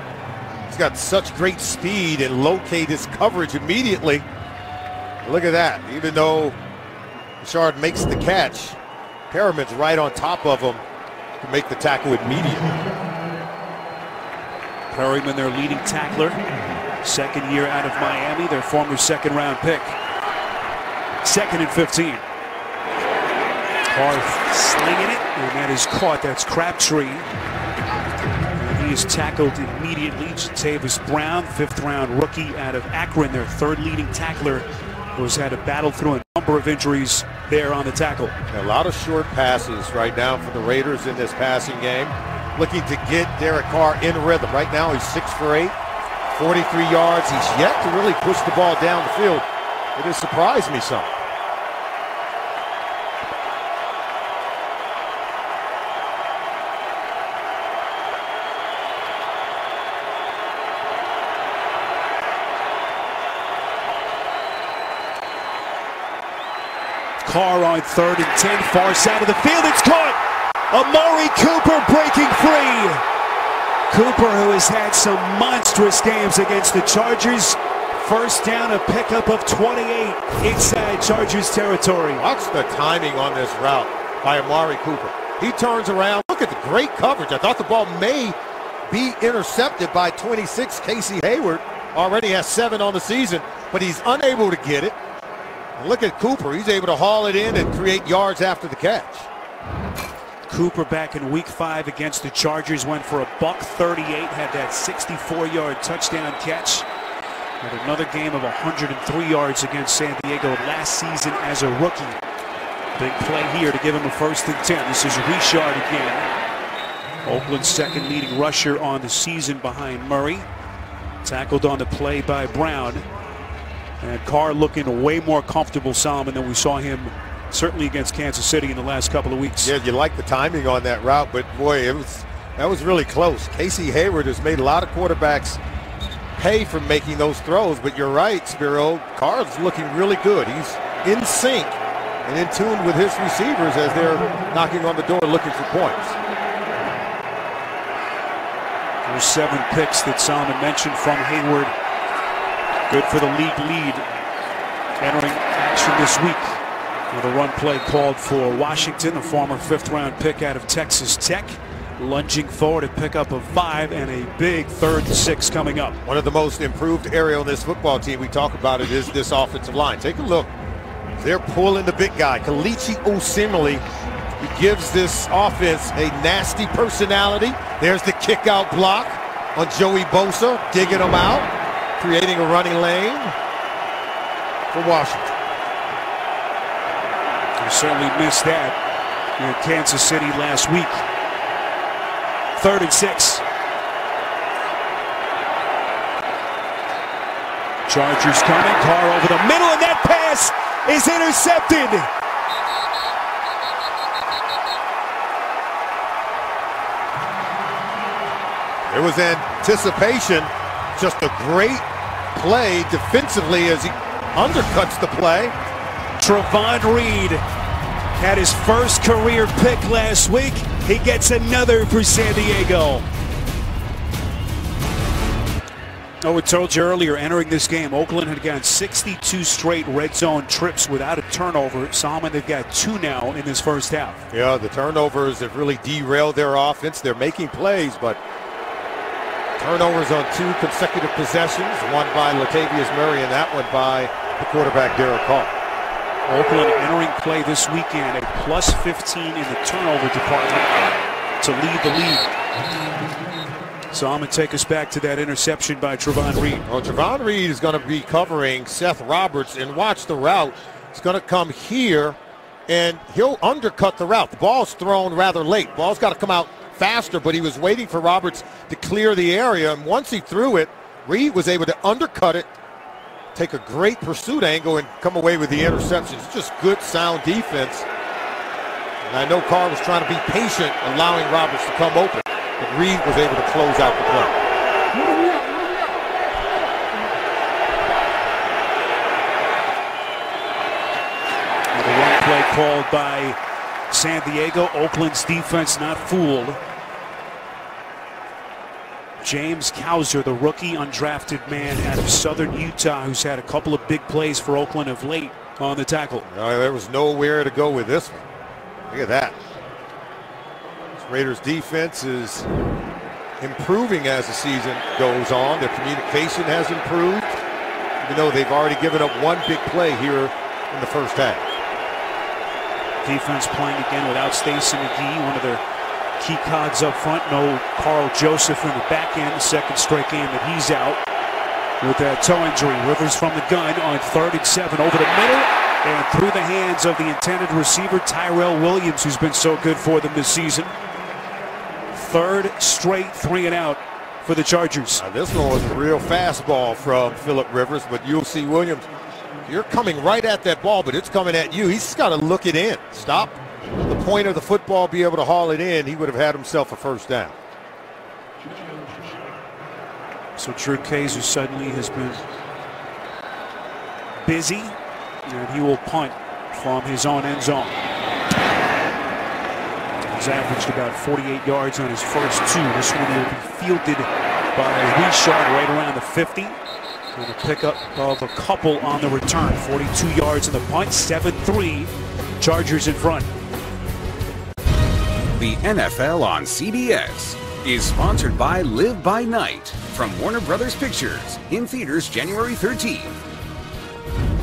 Speaker 3: He's got such great speed and locate his coverage immediately. Look at that. Even though Richard makes the catch, Perriman's right on top of him to make the tackle immediately.
Speaker 1: Perryman, their leading tackler. Second year out of Miami, their former second-round pick. 2nd and 15. Carr slinging it, and that is caught. That's Crabtree. And he is tackled immediately. Jatavis Brown, 5th-round rookie out of Akron, their 3rd leading tackler, who's had to battle through a number of injuries there on the tackle.
Speaker 3: A lot of short passes right now for the Raiders in this passing game. Looking to get Derek Carr in rhythm. Right now he's 6 for 8, 43 yards. He's yet to really push the ball down the field. It has surprised me some.
Speaker 1: Carr on 3rd and 10, far side of the field. It's caught. Amari Cooper breaking free. Cooper, who has had some monstrous games against the Chargers. First down, a pickup of 28 inside Chargers territory.
Speaker 3: Watch the timing on this route by Amari Cooper. He turns around. Look at the great coverage. I thought the ball may be intercepted by 26. Casey Hayward already has 7 on the season, but he's unable to get it. And look at Cooper. He's able to haul it in and create yards after the catch.
Speaker 1: Cooper back in week 5 against the Chargers went for a $138, had that 64-yard touchdown catch. Had another game of 103 yards against San Diego last season as a rookie. Big play here to give him a 1st and 10. This is Richard again. Oakland's 2nd leading rusher on the season behind Murray. Tackled on the play by Brown. And Carr looking way more comfortable, Solomon, than we saw him certainly against Kansas City in the last couple of weeks.
Speaker 3: Yeah, you like the timing on that route, but boy, that was really close. Casey Hayward has made a lot of quarterbacks pay for making those throws, but you're right, Spiro. Carr's looking really good. He's in sync and in tune with his receivers as they're knocking on the door looking for points.
Speaker 1: There's 7 picks that Solomon mentioned from Hayward. Good for the league lead. Entering action this week. The run play called for Washington, a former 5th-round pick out of Texas Tech. Lunging forward, a pickup of 5 and a big 3rd and 6 coming up.
Speaker 3: One of the most improved area on this football team, we talk about it, is this offensive line. Take a look. They're pulling the big guy, Kelechi Osemele. He gives this offense a nasty personality. There's the kick out block on Joey Bosa, digging him out, creating a running lane for Washington.
Speaker 1: You certainly missed that in Kansas City last week. 3rd and 6. Chargers coming. Carr over the middle, and that pass is intercepted.
Speaker 3: There was anticipation. Just a great play defensively as he undercuts the play.
Speaker 1: Travon Reed had his first career pick last week. He gets another for San Diego. Oh, we told you earlier, entering this game, Oakland had gone 62 straight red zone trips without a turnover. Solomon, they've got 2 now in this first half.
Speaker 3: Yeah, the turnovers have really derailed their offense. They're making plays, but turnovers on 2 consecutive possessions, one by Latavius Murray and that one by the quarterback, Derek Carr.
Speaker 1: Oakland entering play this weekend, a plus 15 in the turnover department to lead the league. So I'm going to take us back to that interception by Travon Reed.
Speaker 3: Well, Travon Reed is going to be covering Seth Roberts, and watch the route. It's going to come here and he'll undercut the route. The ball's thrown rather late. Ball's got to come out faster, but he was waiting for Roberts to clear the area, and once he threw it, Reed was able to undercut it, take a great pursuit angle, and come away with the interception. It's just good, sound defense. And I know Carr was trying to be patient, allowing Roberts to come open, but Reed was able to close out the play.
Speaker 1: The run play called by San Diego. Oakland's defense not fooled. James Cowser, the rookie undrafted man out of Southern Utah, who's had a couple of big plays for Oakland of late on the tackle.
Speaker 3: There was nowhere to go with this one. Look at that. This Raiders defense is improving as the season goes on. Their communication has improved, even though they've already given up one big play here in the first half.
Speaker 1: Defense playing again without Stacey McGee, one of their key cogs up front. No Carl Joseph in the back end, the second straight game that he's out with that toe injury. Rivers from the gun on 3rd and 7 over the middle and through the hands of the intended receiver Tyrell Williams, who's been so good for them this season. Third straight 3 and out for the Chargers.
Speaker 3: This one was a real fastball from Phillip Rivers, but you'll see Williams, you're coming right at that ball, but it's coming at you. He's just got to look it in. Stop the point of the football, be able to haul it in. He would have had himself a first down.
Speaker 1: So Drew Case, who suddenly has been busy, and he will punt from his own end zone. He's averaged about 48 yards on his first 2. This one will be fielded by Richard right around the 50. And a pickup of a couple on the return. 42 yards in the punt, 7-3. Chargers in front.
Speaker 5: The NFL on CBS is sponsored by Live by Night from Warner Brothers Pictures, in theaters January 13th.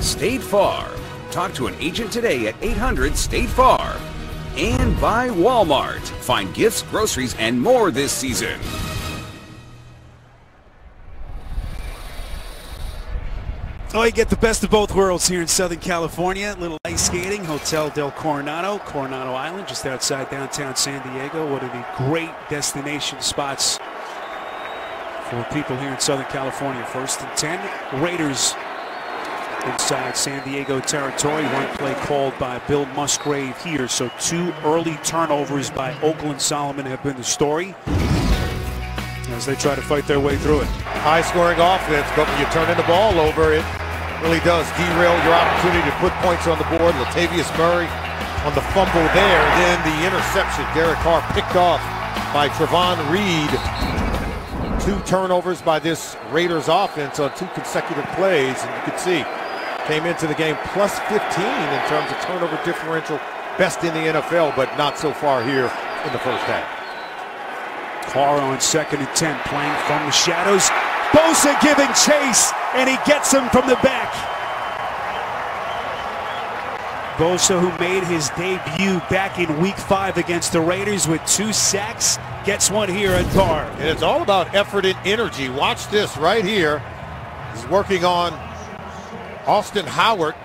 Speaker 5: State Farm. Talk to an agent today at 800-STATE-FARM. And by Walmart. Find gifts, groceries, and more this season.
Speaker 1: Oh, you get the best of both worlds here in Southern California. A little ice skating, Hotel del Coronado, Coronado Island, just outside downtown San Diego. One of the great destination spots for people here in Southern California. 1st and 10, Raiders inside San Diego territory. One play called by Bill Musgrave here. So 2 early turnovers by Oakland Solomon have been the story as they try to fight their way through it.
Speaker 3: High-scoring offense, but when you turn the ball over, it really does derail your opportunity to put points on the board. Latavius Murray on the fumble there, then the interception. Derek Carr picked off by Trevon Reed. 2 turnovers by this Raiders offense on 2 consecutive plays, and you could see came into the game plus 15 in terms of turnover differential, best in the NFL, but not so far here in the first half.
Speaker 1: Carr on 2nd and 10, playing from the shadows. Bosa giving chase, and he gets him from the back. Bosa, who made his debut back in Week 5 against the Raiders with 2 sacks, gets one here at Carr.
Speaker 3: And it's all about effort and energy. Watch this right here. He's working on Austin Howard,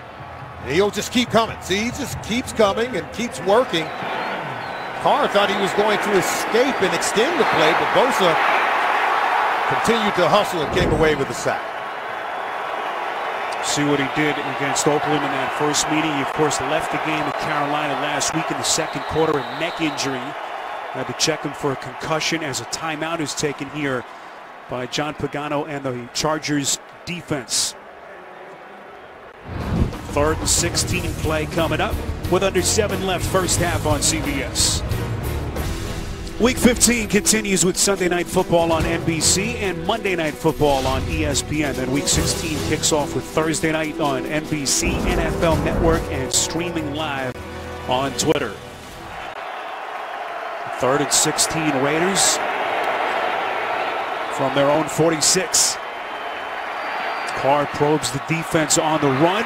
Speaker 3: and he'll just keep coming. See, he just keeps coming and keeps working. Carr thought he was going to escape and extend the play, but Bosa continued to hustle and came away with the sack.
Speaker 1: See what he did against Oakland in that first meeting. He, of course, left the game at Carolina last week in the 2nd quarter, a neck injury. Had to check him for a concussion as a timeout is taken here by John Pagano and the Chargers defense. 3rd and 16 play coming up with under 7 left, first half on CBS. Week 15 continues with Sunday Night Football on NBC and Monday Night Football on ESPN. Then Week 16 kicks off with Thursday night on NBC, NFL Network, and streaming live on Twitter. 3rd and 16 Raiders from their own 46. Carr probes the defense on the run,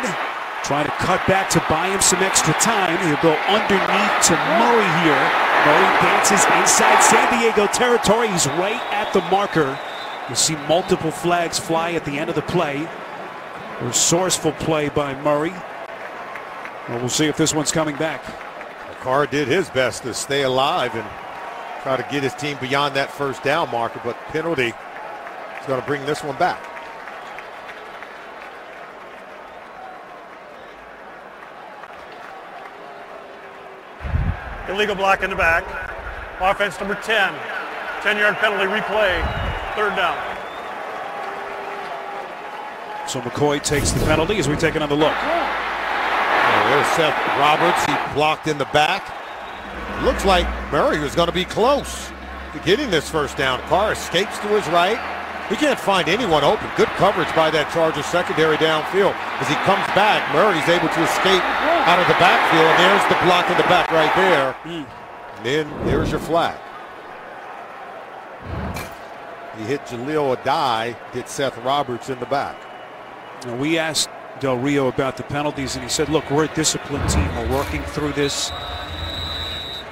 Speaker 1: trying to cut back to buy him some extra time. He'll go underneath to Murray here. Murray dances inside San Diego territory. He's right at the marker. You see multiple flags fly at the end of the play. Resourceful play by Murray. Well, we'll see if this one's coming back.
Speaker 3: Carr did his best to stay alive and try to get his team beyond that first down marker, but penalty is going to bring this one back.
Speaker 2: Illegal block in the back. Offense number 10. 10-yard penalty replay. Third down.
Speaker 1: So McCoy takes the penalty as we take another look.
Speaker 3: There's Seth Roberts. He blocked in the back. Looks like Murray was going to be close to getting this first down. Carr escapes to his right. He can't find anyone open. Good coverage by that Chargers secondary downfield. As he comes back, Murray's able to escape out of the backfield. And there's the block in the back right there. And then there's your flag. He hit Jaleel Adai, hit Seth Roberts in the back.
Speaker 1: Now, we asked Del Rio about the penalties, and he said, look, we're a disciplined team. We're working through this.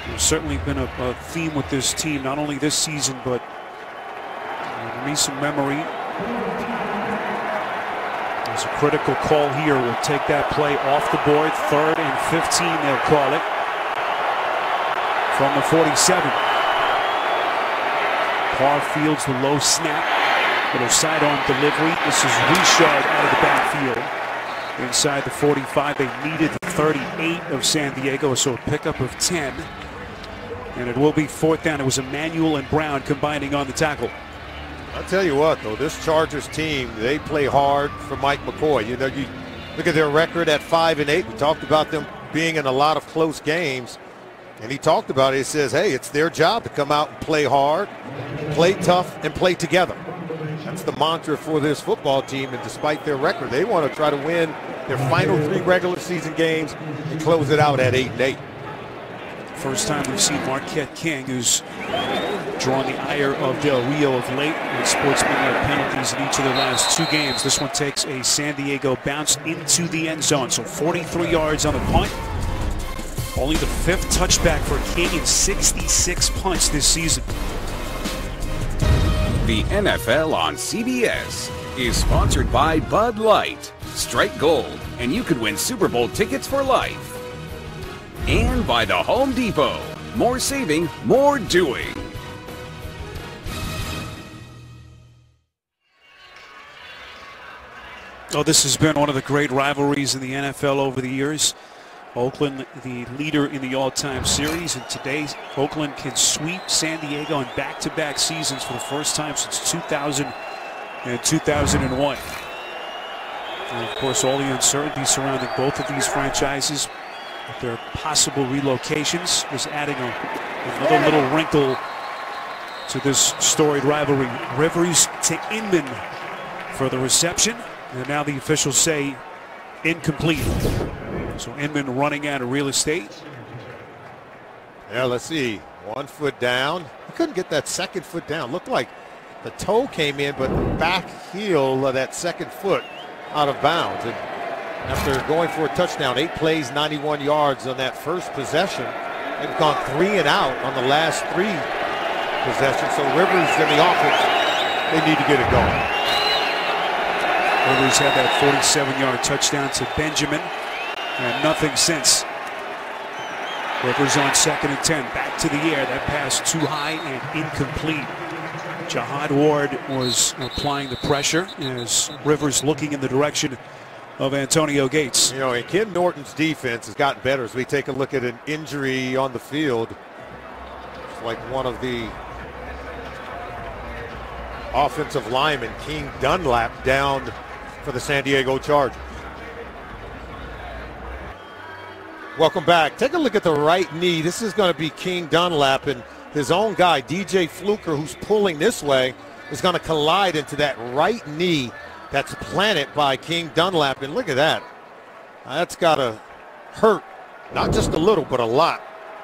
Speaker 1: There's certainly been a theme with this team, not only this season, but in recent memory. There's a critical call here. We'll take that play off the board. 3rd and 15, they'll call it. From the 47. Carr fields the low snap. Little sidearm delivery. This is Richard out of the backfield. Inside the 45, they needed the 38 of San Diego, so a pickup of 10. And it will be 4th down. It was Emmanuel and Brown combining on the tackle.
Speaker 3: I'll tell you what, though, this Chargers team, they play hard for Mike McCoy. You know, you look at their record at 5-8. We talked about them being in a lot of close games. And he talked about it. He says, hey, it's their job to come out and play hard, play tough, and play together. That's the mantra for this football team, and despite their record, they want to try to win their final 3 regular season games and close it out at 8-8.
Speaker 1: First time we've seen Marquette King, who's drawn the ire of Del Rio of late with sportsmanlike penalties in each of the last 2 games. This one takes a San Diego bounce into the end zone, so 43 yards on the punt. Only the 5th touchback for King in 66 punts this season.
Speaker 5: The NFL on CBS is sponsored by Bud Light. Strike gold, and you could win Super Bowl tickets for life. And by the Home Depot. More saving, more doing.
Speaker 1: Oh, this has been one of the great rivalries in the NFL over the years. Oakland, the leader in the all-time series, and today Oakland can sweep San Diego in back-to-back seasons for the first time since 2000 and 2001. And of course, all the uncertainty surrounding both of these franchises with their possible relocations is adding another little wrinkle to this storied rivalry. Rivers to Inman for the reception, and now the officials say incomplete. So Inman running out of real estate.
Speaker 3: Yeah, let's see. 1 foot down. He couldn't get that 2nd foot down. Looked like the toe came in, but the back heel of that 2nd foot out of bounds. And after going for a touchdown, 8 plays, 91 yards on that first possession. They've gone 3 and out on the last 3 possessions. So Rivers and the offense, they need to get it going.
Speaker 1: Rivers had that 47-yard touchdown to Benjamin. And nothing since. Rivers on 2nd and 10. Back to the air. That pass too high and incomplete. Jihad Ward was applying the pressure as Rivers looking in the direction of Antonio Gates.
Speaker 3: You know, and Ken Norton's defense has gotten better as we take a look at an injury on the field. It's like one of the offensive linemen, King Dunlap, down for the San Diego Chargers. Welcome back. Take a look at the right knee. This is going to be King Dunlap, and his own guy, DJ Fluker, who's pulling this way, is going to collide into that right knee that's planted by King Dunlap. And look at that. That's got to hurt, not just a little, but a lot.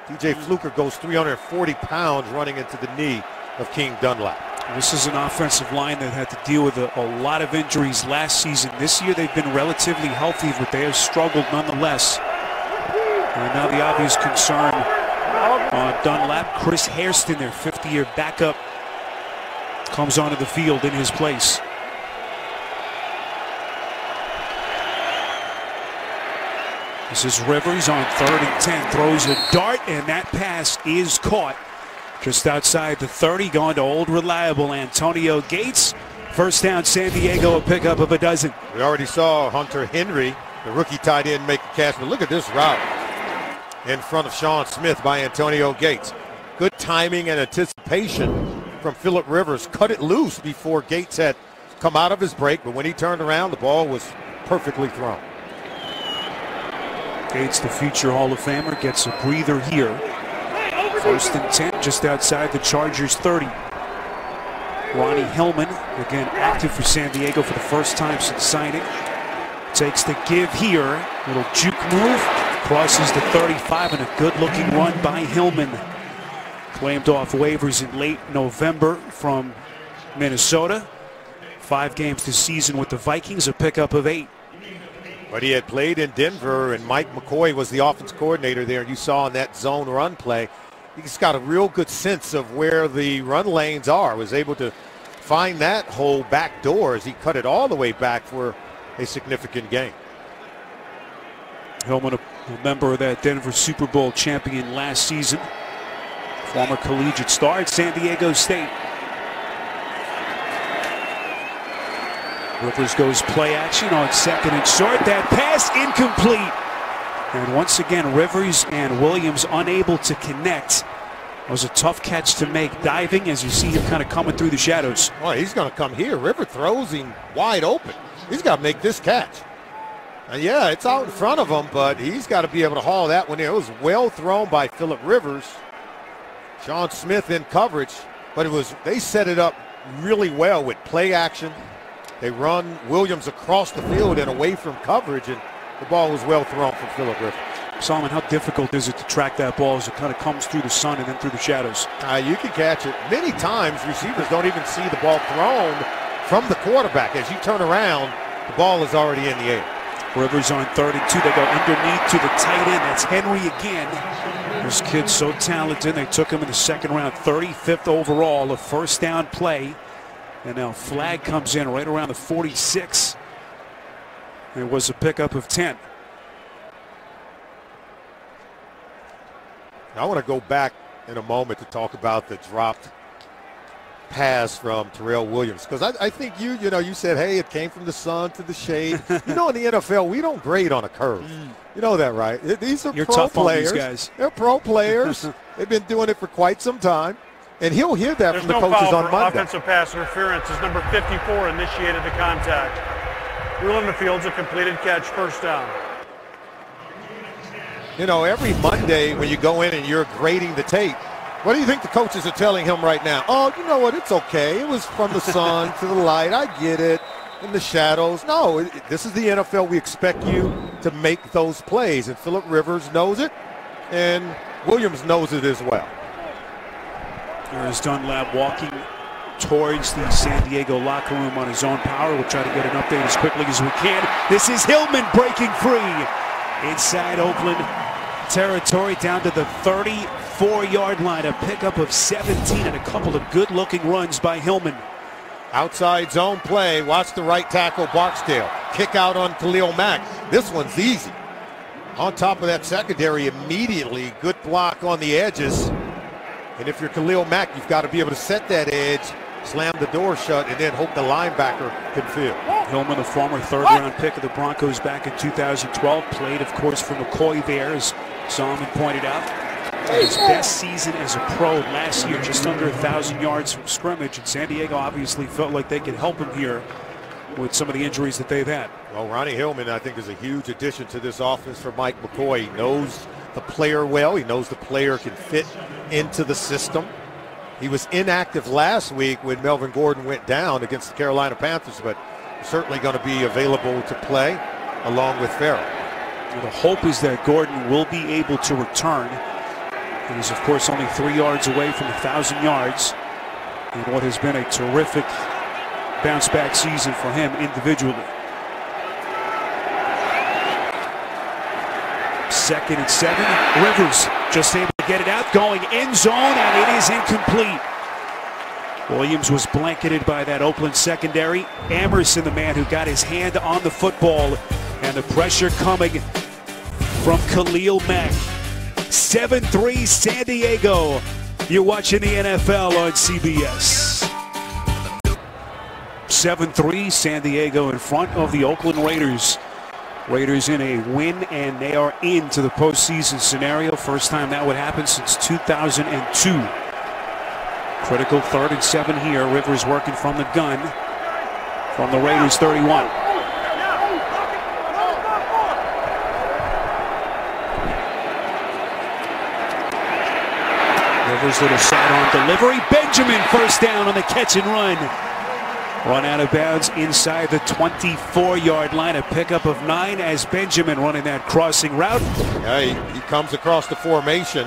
Speaker 3: DJ Fluker goes 340 pounds running into the knee of King Dunlap.
Speaker 1: This is an offensive line that had to deal with a lot of injuries last season. This year they've been relatively healthy, but they have struggled nonetheless. And now the obvious concern on Dunlap. Chris Hairston, their 50-year backup, comes onto the field in his place. This is Rivers on 3rd and 10. Throws a dart, and that pass is caught just outside the 30. Going to old reliable Antonio Gates. First down, San Diego, a pickup of a dozen.
Speaker 3: We already saw Hunter Henry, the rookie tight end, make a catch. But look at this route in front of Sean Smith by Antonio Gates. Good timing and anticipation from Phillip Rivers. Cut it loose before Gates had come out of his break. But when he turned around, the ball was perfectly thrown.
Speaker 1: Gates, the future Hall of Famer, gets a breather here. 1st and 10, just outside the Chargers 30. Ronnie Hillman, again active for San Diego for the first time since signing. Takes the give here. Little juke move. Crosses the 35, and a good-looking run by Hillman. Claimed off waivers in late November from Minnesota. 5 games this season with the Vikings, a pickup of 8.
Speaker 3: But he had played in Denver, and Mike McCoy was the offense coordinator there. And you saw in that zone run play, he's got a real good sense of where the run lanes are. Was able to find that whole back door as he cut it all the way back for a significant gain.
Speaker 1: Hillman, a member of that Denver Super Bowl champion last season. Former collegiate star at San Diego State. Rivers goes play action on 2nd and short. That pass incomplete. And once again, Rivers and Williams unable to connect. It was a tough catch to make, diving as you see him kind of coming through the shadows.
Speaker 3: Well, he's going to come here. Rivers throws him wide open. He's got to make this catch. And yeah, it's out in front of him, but he's got to be able to haul that one in. It was well thrown by Phillip Rivers. Sean Smith in coverage, but they set it up really well with play action. They run Williams across the field and away from coverage, and the ball was well thrown from Phillip Rivers.
Speaker 1: Solomon, how difficult is it to track that ball as it kind of comes through the sun and then through the shadows?
Speaker 3: You can catch it. Many times receivers don't even see the ball thrown from the quarterback. As you turn around, the ball is already in the air.
Speaker 1: Rivers on 3rd and 2. They go underneath to the tight end. That's Henry again. This kid's so talented. They took him in the 2nd round, 35th overall, a first down play. And now flag comes in right around the 46. It was a pickup of 10.
Speaker 3: I want to go back in a moment to talk about the dropped pass from Terrell Williams, because I think you said, hey, it came from the sun to the shade. In the NFL, we don't grade on a curve. You know that, right? These are
Speaker 1: You're
Speaker 3: pro
Speaker 1: tough
Speaker 3: players.
Speaker 1: On these guys.
Speaker 3: They're pro players. They've been doing it for quite some time. And he'll hear that from the coaches on Monday.
Speaker 2: Offensive pass interference as number 54 initiated the contact. Rule in the field's a completed catch, first down.
Speaker 3: Every Monday when you go in and you're grading the tape, what do you think the coaches are telling him right now? Oh, you know what? It's okay. It was from the sun to the light. I get it. In the shadows. No, this is the NFL. We expect you to make those plays. And Phillip Rivers knows it, and Williams knows it as well.
Speaker 1: Here's Dunlap walking towards the San Diego locker room on his own power. We'll try to get an update as quickly as we can. This is Hillman breaking free inside Oakland territory down to the 34-yard line. A pickup of 17 and a couple of good-looking runs by Hillman.
Speaker 3: Outside zone play. Watch the right tackle, Barksdale. Kick out on Khalil Mack. This one's easy. On top of that secondary immediately. Good block on the edges. And if you're Khalil Mack, you've got to be able to set that edge, slam the door shut, and then hope the linebacker can field.
Speaker 1: Hillman, a former 3rd-round pick of the Broncos back in 2012, played, of course, for McCoy there, as Solomon pointed out. His best season as a pro last year, just under 1,000 yards from scrimmage, and San Diego obviously felt like they could help him here with some of the injuries that they've had.
Speaker 3: Well, Ronnie Hillman, I think, is a huge addition to this offense for Mike McCoy. He knows the player well. He knows the player can fit into the system. He was inactive last week when Melvin Gordon went down against the Carolina Panthers, but certainly going to be available to play along with Farrell.
Speaker 1: The hope is that Gordon will be able to return. He's, of course, only 3 yards away from 1,000 yards in what has been a terrific bounce-back season for him individually. 2nd and 7. Rivers just able to get it out, going end zone, and it is incomplete. Williams was blanketed by that Oakland secondary. Emerson, the man who got his hand on the football, and the pressure coming from Khalil Mack. 7-3 San Diego. You're watching the NFL on CBS. 7-3 San Diego in front of the Oakland Raiders. Raiders in a win, and they are into the postseason scenario. First time that would happen since 2002. Critical 3rd and 7 here. Rivers working from the gun from the Raiders 31. Rivers little sidearm delivery. Benjamin first down on the catch and run. Run out of bounds inside the 24-yard line. A pickup of 9 as Benjamin running that crossing route.
Speaker 3: Yeah, he comes across the formation.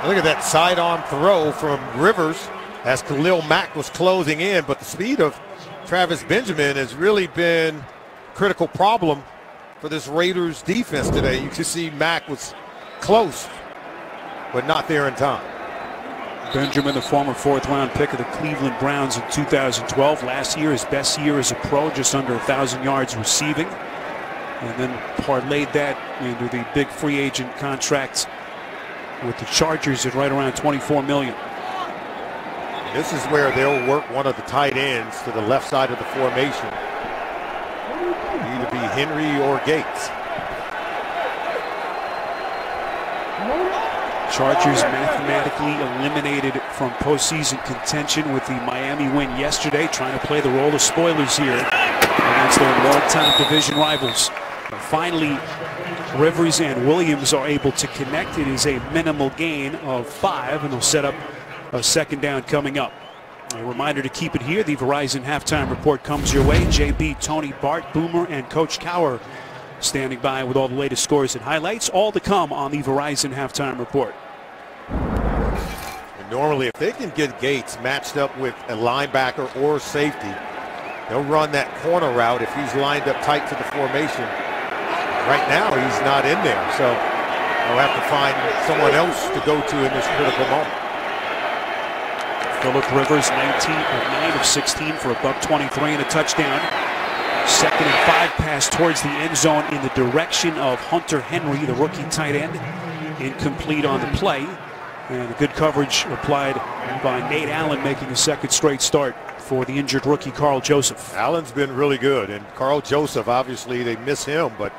Speaker 3: Look at that sidearm throw from Rivers as Khalil Mack was closing in. But the speed of Travis Benjamin has really been a critical problem for this Raiders defense today. You can see Mack was close, but not there in time.
Speaker 1: Benjamin, the former 4th-round pick of the Cleveland Browns in 2012. Last year, his best year as a pro, just under 1,000 yards receiving. And then parlayed that into the big free agent contract with the Chargers at right around $24 million.
Speaker 3: This is where they'll work one of the tight ends to the left side of the formation. Either be Henry or Gates.
Speaker 1: Chargers mathematically eliminated from postseason contention with the Miami win yesterday, trying to play the role of spoilers here against their longtime division rivals. But finally, Rivers and Williams are able to connect. It is a minimal gain of 5, and they'll set up a 2nd down coming up. A reminder to keep it here. The Verizon halftime report comes your way. JB, Tony, Bart, Boomer, and Coach Cower standing by with all the latest scores and highlights. All to come on the Verizon halftime report.
Speaker 3: And normally, if they can get Gates matched up with a linebacker or safety, they'll run that corner route if he's lined up tight to the formation. Right now, he's not in there, so they'll have to find someone else to go to in this critical moment.
Speaker 1: Phillip Rivers, 9 of 16 for a $123 and a touchdown. 2nd and 5 pass towards the end zone in the direction of Hunter Henry, the rookie tight end. Incomplete on the play. And good coverage applied by Nate Allen, making a 2nd straight start for the injured rookie Carl Joseph.
Speaker 3: Allen's been really good, and Carl Joseph, obviously they miss him, but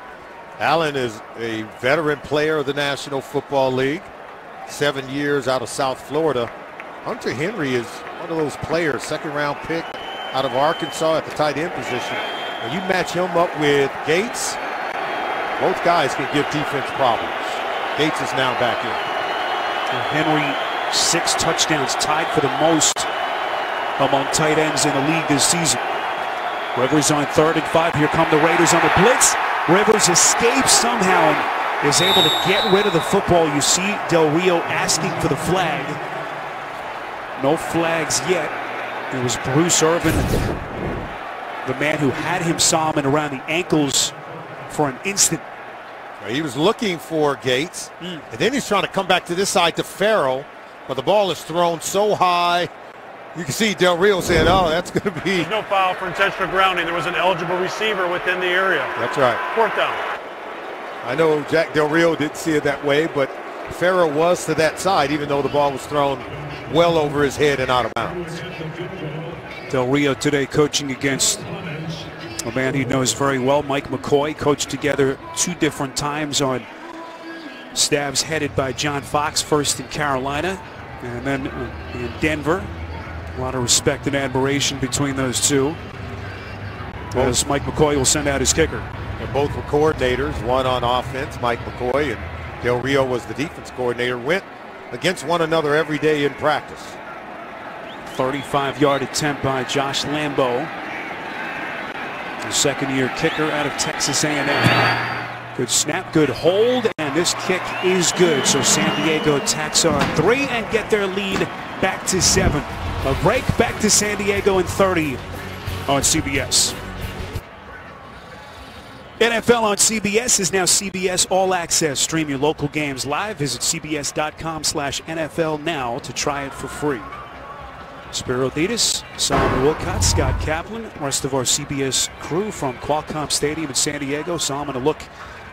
Speaker 3: Allen is a veteran player of the National Football League, 7 years out of South Florida. Hunter Henry is one of those players, 2nd-round pick out of Arkansas at the tight end position. When you match him up with Gates, both guys can give defense problems. Gates is now back in.
Speaker 1: Henry, 6 touchdowns, tied for the most among tight ends in the league this season. Rivers on 3rd and 5. Here come the Raiders on the blitz. Rivers escapes somehow and is able to get rid of the football. You see Del Rio asking for the flag. No flags yet. It was Bruce Irvin, the man who had him Solomon around the ankles for an instant.
Speaker 3: He was looking for Gates, and then he's trying to come back to this side to Farrell, but the ball is thrown so high. You can see Del Rio saying, oh, that's going to be...
Speaker 2: There's no foul for intentional grounding. There was an eligible receiver within the area.
Speaker 3: That's right.
Speaker 2: 4th down.
Speaker 3: I know Jack Del Rio didn't see it that way, but Farrell was to that side, even though the ball was thrown well over his head and out of bounds.
Speaker 1: Del Rio today coaching against a man he knows very well, Mike McCoy. Coached together 2 different times on staffs headed by John Fox, first in Carolina and then in Denver. A lot of respect and admiration between those two, as Mike McCoy will send out his kicker.
Speaker 3: And both were coordinators, one on offense, Mike McCoy, and Del Rio was the defense coordinator. Went against one another every day in practice.
Speaker 1: 35-yard attempt by Josh Lambo, the 2nd-year kicker out of Texas A&M. Good snap, good hold, and this kick is good. So San Diego tacks on 3 and get their lead back to 7. A break, back to San Diego in 30 on CBS. NFL on CBS is now CBS All Access. Stream your local games live. Visit cbs.com/NFL now to try it for free. Spiro Dedes, Solomon Wilcott, Scott Kaplan, rest of our CBS crew from Qualcomm Stadium in San Diego. Solomon, a look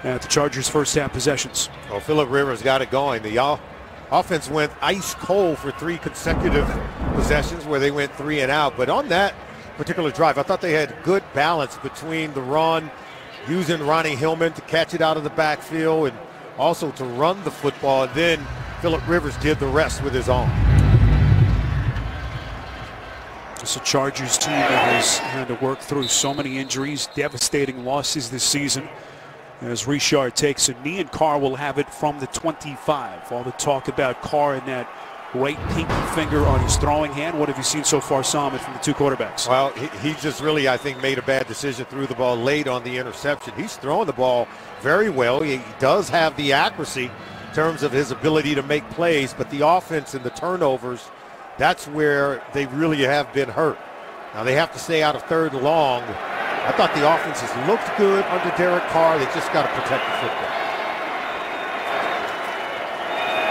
Speaker 1: at the Chargers' first half possessions.
Speaker 3: Well, Phillip Rivers got it going. The offense went ice cold for 3 consecutive possessions where they went 3 and out. But on that particular drive, I thought they had good balance between the run, using Ronnie Hillman to catch it out of the backfield, and also to run the football. And then Phillip Rivers did the rest with his arm.
Speaker 1: It's a Chargers team that has had to work through so many injuries, devastating losses this season. As Richard takes a knee, and Carr will have it from the 25. All the talk about Carr and that right pinky finger on his throwing hand. What have you seen so far, Salmon, from the 2 quarterbacks?
Speaker 3: Well, he just really, I think, made a bad decision, threw the ball late on the interception. He's throwing the ball very well. He does have the accuracy in terms of his ability to make plays, but the offense and the turnovers, that's where they really have been hurt. Now they have to stay out of 3rd and long. I thought the offense has looked good under Derek Carr. They just got to protect the football.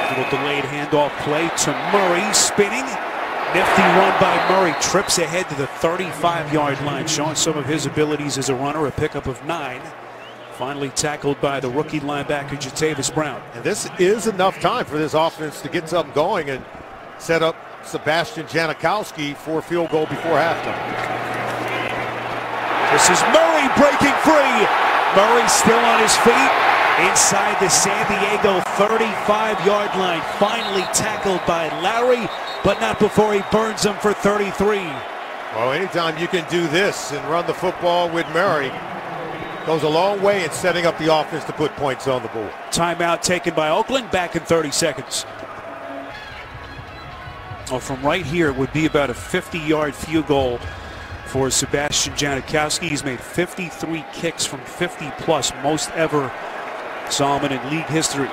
Speaker 1: Little delayed handoff play to Murray, spinning. Nifty run by Murray, trips ahead to the 35-yard line, showing some of his abilities as a runner, a pickup of 9. Finally tackled by the rookie linebacker, Jatavis Brown.
Speaker 3: And this is enough time for this offense to get something going and set up Sebastian Janikowski for a field goal before halftime.
Speaker 1: This is Murray breaking free. Murray still on his feet inside the San Diego 35-yard line. Finally tackled by Larry, but not before he burns him for 33.
Speaker 3: Well, anytime you can do this and run the football with Murray, goes a long way in setting up the offense to put points on the board.
Speaker 1: Timeout taken by Oakland, back in 30 seconds. Well, from right here, it would be about a 50-yard field goal for Sebastian Janikowski. He's made 53 kicks from 50-plus, most ever, Solomon, in league history.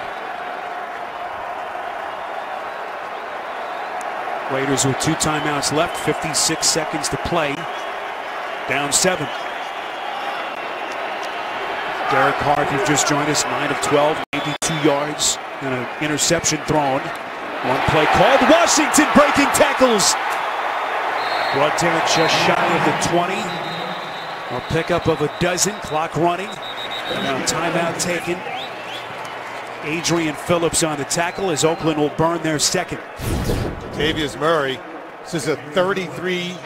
Speaker 1: Raiders with 2 timeouts left, 56 seconds to play. Down 7. Derek Carr, if you've just joined us, 9 of 12, 82 yards, and an interception thrown. 1 play called. Washington breaking tackles. Brought down just shy of the 20. A pickup of a dozen. Clock running. Now timeout taken. Adrian Phillips on the tackle as Oakland will burn their second.
Speaker 3: Tavius Murray. This is a 33.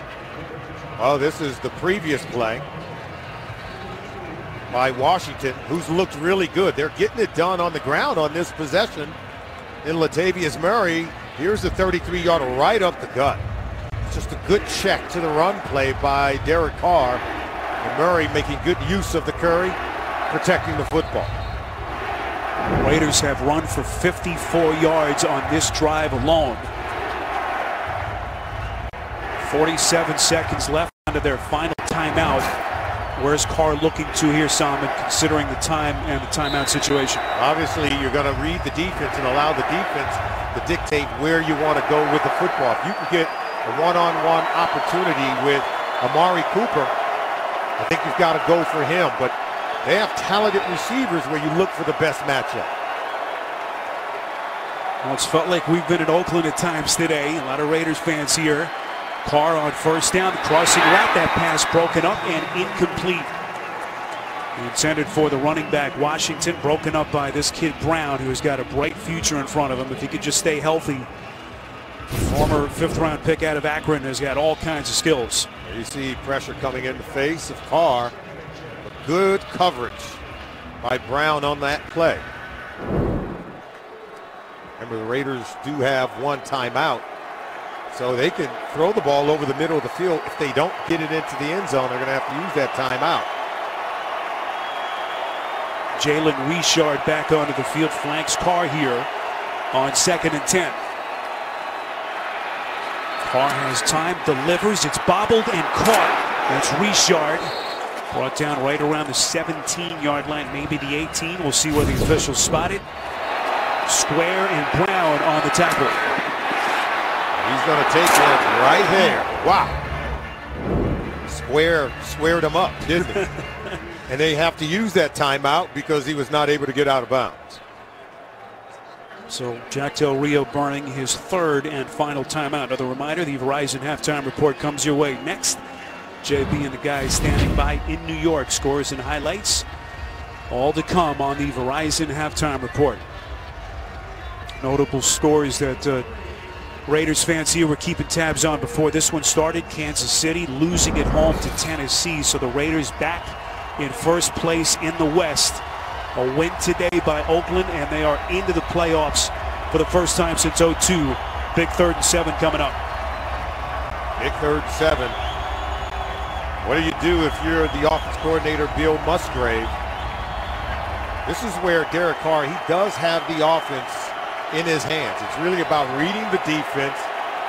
Speaker 3: Oh, this is the previous play by Washington, who's looked really good. They're getting it done on the ground on this possession. And Latavius Murray, here's the 33-yarder right up the gut. Just a good check to the run play by Derek Carr. And Murray making good use of the curry, protecting the football.
Speaker 1: Raiders have run for 54 yards on this drive alone. 47 seconds left onto their final timeout. Where's Carr looking to here, Salmon, considering the time and the timeout situation?
Speaker 3: Obviously, you're going to read the defense and allow the defense to dictate where you want to go with the football. If you can get a one-on-one opportunity with Amari Cooper, I think you've got to go for him. But they have talented receivers where you look for the best matchup.
Speaker 1: Well, it's felt like we've been in Oakland at times today. A lot of Raiders fans here. Carr on first down, crossing route. That pass broken up and incomplete. Intended for the running back, Washington, broken up by this kid Brown, who has got a bright future in front of him if he could just stay healthy. Former 5th-round pick out of Akron, has got all kinds of skills.
Speaker 3: You see pressure coming in the face of Carr. But good coverage by Brown on that play. Remember, the Raiders do have 1 timeout. So they can throw the ball over the middle of the field. If they don't get it into the end zone, they're going to have to use that timeout.
Speaker 1: Jalen Richard back onto the field, flanks Carr here on 2nd and 10. Carr has time, delivers, it's bobbled and caught. That's Richard. Brought down right around the 17-yard line, maybe the 18. We'll see where the officials spot it. Square and Brown on the tackle.
Speaker 3: He's going to take one right there. Wow. Squared him up, didn't he? And they have to use that timeout because he was not able to get out of bounds.
Speaker 1: So Jack Del Rio burning his 3rd and final timeout. Another reminder, the Verizon halftime report comes your way next. JB and the guys standing by in New York. Scores and highlights All to come on the Verizon halftime report. Notable scores that Raiders fans here were keeping tabs on before this one started. Kansas City losing at home to Tennessee, so the Raiders back in first place in the West. A win today by Oakland, and they are into the playoffs for the first time since '02. Big 3rd and 7 coming up.
Speaker 3: Big 3rd and 7. What do you do if you're the offense coordinator, Bill Musgrave? This is where Derek Carr, he does have the offense in his hands. It's really about reading the defense,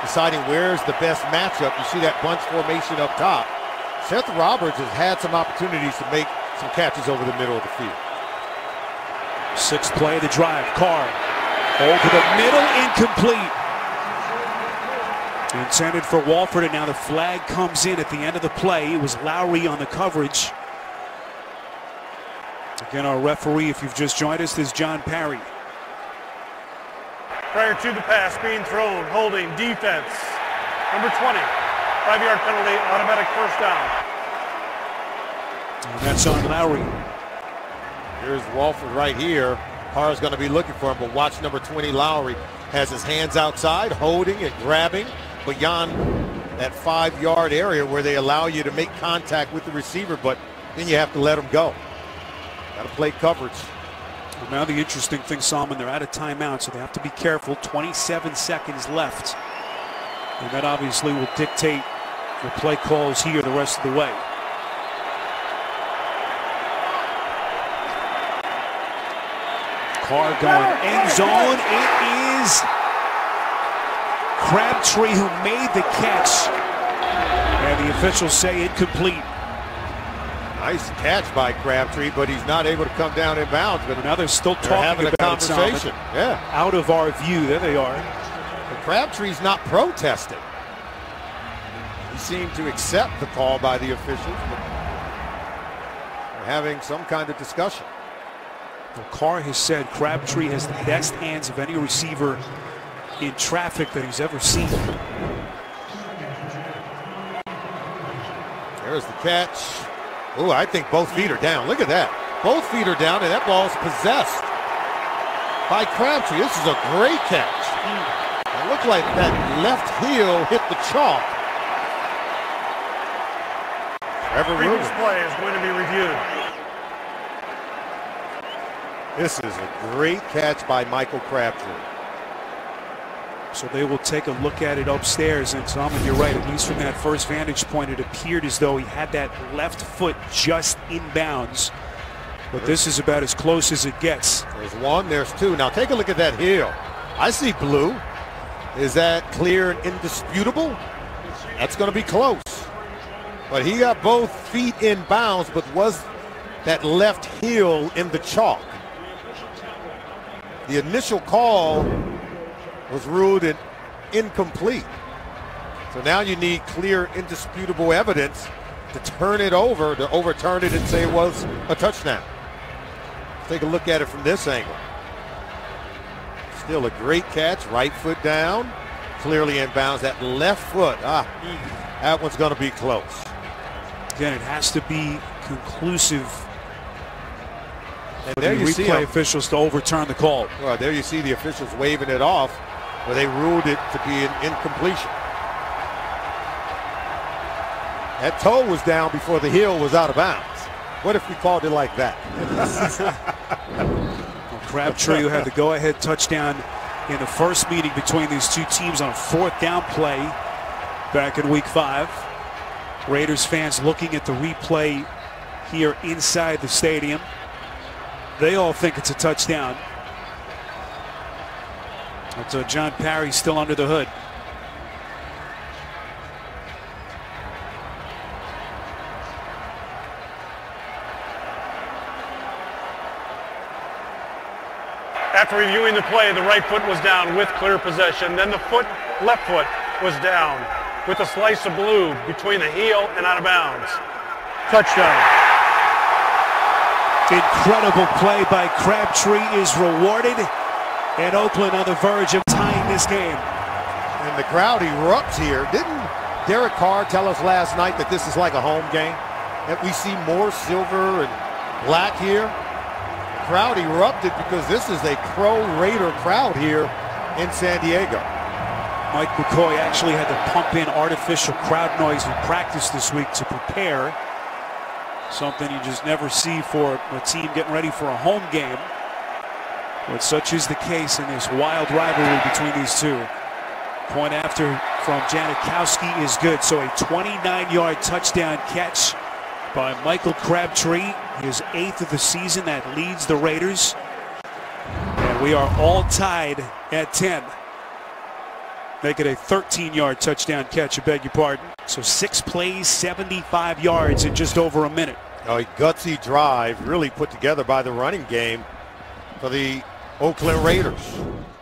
Speaker 3: deciding where's the best matchup. You see that bunch formation up top. Seth Roberts has had some opportunities to make some catches over the middle of the field.
Speaker 1: 6th play of the drive. Carr over the middle, incomplete. Intended for Walford, and now the flag comes in at the end of the play. It was Lowry on the coverage. Again, our referee, if you've just joined us, is John Parry.
Speaker 2: Prior to the pass being thrown, holding, defense. Number 20, 5-yard penalty, automatic first down.
Speaker 1: And that's on Lowry.
Speaker 3: Here's Walford right here. Carr's going to be looking for him, but watch number 20, Lowry, has his hands outside, holding and grabbing beyond that 5-yard area where they allow you to make contact with the receiver, but then you have to let him go. Got to play coverage.
Speaker 1: Well, now the interesting thing, Solomon, they're out of timeout, so they have to be careful. 27 seconds left. And that obviously will dictate the play calls here the rest of the way. Carr going end zone. It is Crabtree who made the catch. And the officials say incomplete.
Speaker 3: Nice catch by Crabtree, but he's not able to come down in bounds. But
Speaker 1: now they're still talking
Speaker 3: having a conversation.
Speaker 1: Yeah, out of our view. There they are.
Speaker 3: But Crabtree's not protesting. He seemed to accept the call by the officials, but they're having some kind of discussion.
Speaker 1: Well, Carr has said Crabtree has the best hands of any receiver in traffic that he's ever seen.
Speaker 3: There's the catch. Oh, I think both feet are down. Look at that. Both feet are down, and that ball's possessed by Crabtree. This is a great catch. It looked like that left heel hit the chalk.
Speaker 2: Previous play is going to be reviewed.
Speaker 3: This is a great catch by Michael Crabtree.
Speaker 1: So they will take a look at it upstairs, and Solomon, you're right, at least from that first vantage point, it appeared as though he had that left foot just inbounds. But this is about as close as it gets.
Speaker 3: There's one, there's two. Now take a look at that heel. I see blue. Is that clear and indisputable? That's going to be close. But he got both feet in bounds, but was that left heel in the chalk? The initial call was ruled incomplete. So now you need clear, indisputable evidence to turn it over, to overturn it and say it was a touchdown. Take a look at it from this angle. Still a great catch, right foot down, clearly in bounds. That left foot, that one's going to be close.
Speaker 1: Again, it has to be conclusive.
Speaker 3: And
Speaker 1: for
Speaker 3: there
Speaker 1: the
Speaker 3: you see
Speaker 1: replay officials to overturn the call.
Speaker 3: Well, there you see the officials waving it off, where they ruled it to be an incompletion. That toe was down before the heel was out of bounds. What if we called it like that?
Speaker 1: Well, Crabtree, who had the go-ahead touchdown in the first meeting between these two teams on a 4th down play back in Week 5. Raiders fans looking at the replay here inside the stadium. They all think it's a touchdown. But John Parry still under the hood.
Speaker 2: After reviewing the play, the right foot was down with clear possession. Then the left foot was down with a slice of blue between the heel and out of bounds. Touchdown.
Speaker 1: Incredible play by Crabtree is rewarded, and Oakland on the verge of tying this game.
Speaker 3: And the crowd erupts here. Didn't Derek Carr tell us last night that this is like a home game? That we see more silver and black here? crowd erupted because this is a pro-Raider crowd here in San Diego.
Speaker 1: Mike McCoy actually had to pump in artificial crowd noise in practice this week to prepare. Something you just never see for a team getting ready for a home game. But such is the case in this wild rivalry between these two. Point after from Janikowski is good. So a 29-yard touchdown catch by Michael Crabtree, his 8th of the season. That leads the Raiders. And we are all tied at 10. Make it a 13-yard touchdown catch, I beg your pardon. So 6 plays, 75 yards in just over a minute.
Speaker 3: A gutsy drive really put together by the running game for the Oakland Raiders.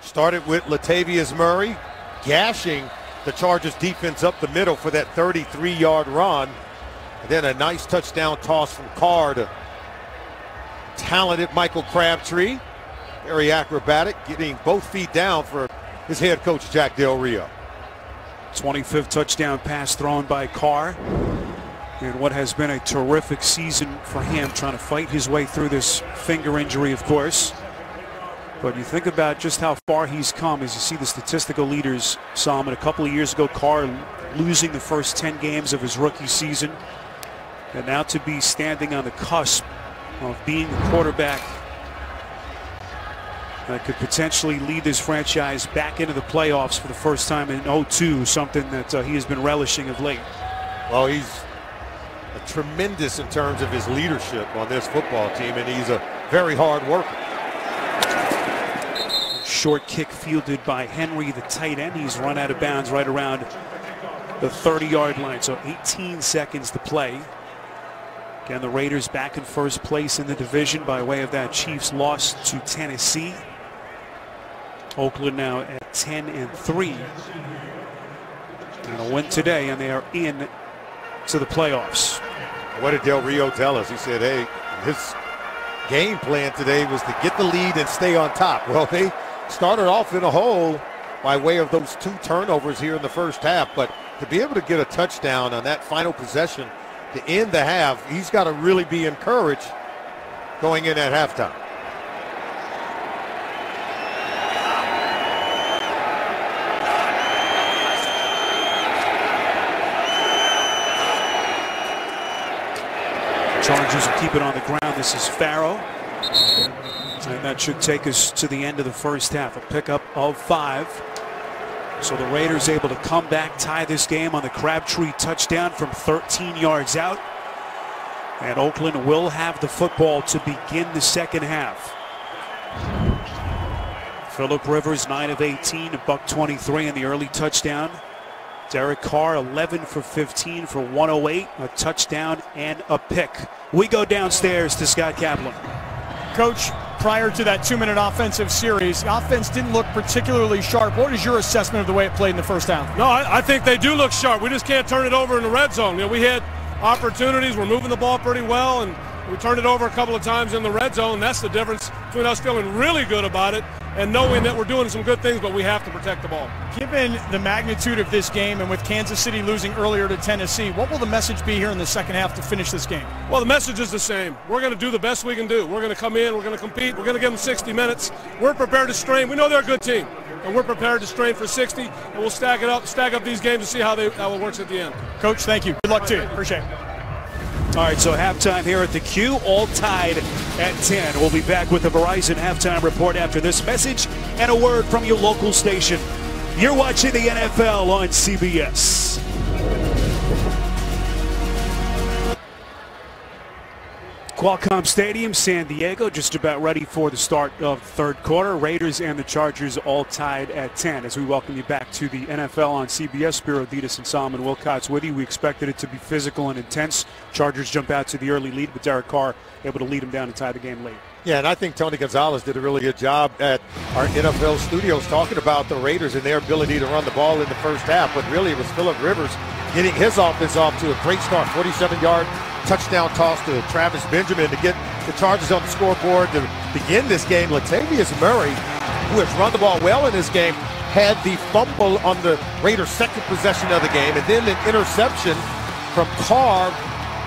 Speaker 3: Started with Latavius Murray gashing the Chargers defense up the middle for that 33-yard run. And then a nice touchdown toss from Carr to talented Michael Crabtree. Very acrobatic, getting both feet down for his head coach, Jack Del Rio.
Speaker 1: 25th touchdown pass thrown by Carr. And what has been a terrific season for him, trying to fight his way through this finger injury, of course. But you think about just how far he's come as you see the statistical leaders, Salmon. A couple of years ago, Carr losing the first 10 games of his rookie season. And now to be standing on the cusp of being the quarterback that could potentially lead this franchise back into the playoffs for the first time in 2002, something that he has been relishing of late.
Speaker 3: Well, he's tremendous in terms of his leadership on this football team, and he's a very hard worker.
Speaker 1: Short kick fielded by Henry, the tight end. He's run out of bounds right around the 30-yard line, so 18 seconds to play. Again, the Raiders back in first place in the division by way of that Chiefs loss to Tennessee. Oakland now at 10-3. And a win today, and they are in to the playoffs.
Speaker 3: What did Del Rio tell us? He said, hey, his game plan today was to get the lead and stay on top. Well, they started off in a hole by way of those 2 turnovers here in the first half, but to be able to get a touchdown on that final possession to end the half, he's got to really be encouraged going in at halftime.
Speaker 1: Chargers will keep it on the ground. This is Farrow. And that should take us to the end of the first half. A pickup of 5. So the Raiders able to come back, tie this game on the Crabtree touchdown from 13 yards out. And Oakland will have the football to begin the second half. Phillip Rivers, 9 of 18, a $123 in the early touchdown. Derek Carr, 11 for 15 for 108, a touchdown and a pick. We go downstairs to Scott Kaplan.
Speaker 4: Coach, prior to that 2-minute offensive series, the offense didn't look particularly sharp. What is your assessment of the way it played in the first half?
Speaker 2: No, I think they do look sharp. We just can't turn it over in the red zone. You know, we had opportunities. We're moving the ball pretty well, and we turned it over a couple of times in the red zone. That's the difference between us feeling really good about it and knowing that we're doing some good things, but we have to protect the ball.
Speaker 4: Given the magnitude of this game and with Kansas City losing earlier to Tennessee, what will the message be here in the second half to finish this game?
Speaker 2: Well, the message is the same. We're going to do the best we can do. We're going to come in, we're going to compete, we're going to give them 60 minutes. We're prepared to strain. We know they're a good team, and we're prepared to strain for 60, and we'll stack up these games and see how it works at the end.
Speaker 4: Coach, thank you. Good luck to you. Appreciate it.
Speaker 1: All right, so halftime here at the Q, all tied at 10. We'll be back with the Verizon halftime report after this message and a word from your local station. You're watching the NFL on CBS. Qualcomm Stadium, San Diego, just about ready for the start of the third quarter. Raiders and the Chargers all tied at 10. As we welcome you back to the NFL on CBS, Spiro Dedes and Solomon Wilcots with you. We expected it to be physical and intense. Chargers jump out to the early lead, but Derek Carr able to lead them down and tie the game late.
Speaker 3: Yeah, and I think Tony Gonzalez did a really good job at our NFL studios talking about the Raiders and their ability to run the ball in the first half, but really it was Phillip Rivers getting his offense off to a great start, 47-yard touchdown toss to Travis Benjamin to get the Chargers on the scoreboard to begin this game. Latavius Murray, who has run the ball well in this game, had the fumble on the Raiders' second possession of the game, and then an interception from Carr.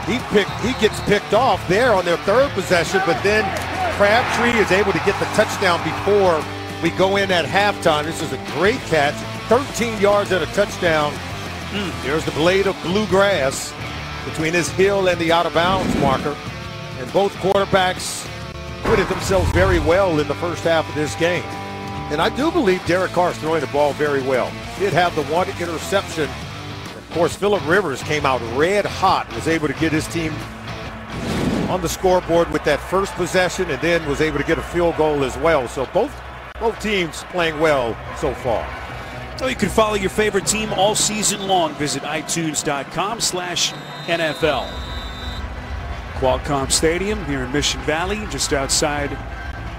Speaker 3: He gets picked off there on their third possession, but then Crabtree is able to get the touchdown before we go in at halftime. This is a great catch. 13 yards and a touchdown. There's the blade of bluegrass between his heel and the out-of-bounds marker. And both quarterbacks acquitted themselves very well in the first half of this game. And I do believe Derek Carr is throwing the ball very well. He did have the one interception. Of course, Phillip Rivers came out red hot, was able to get his team on the scoreboard with that first possession, and then was able to get a field goal as well. So both teams playing well so far.
Speaker 1: So you can follow your favorite team all season long. Visit itunes.com/NFL. Qualcomm Stadium here in Mission Valley, just outside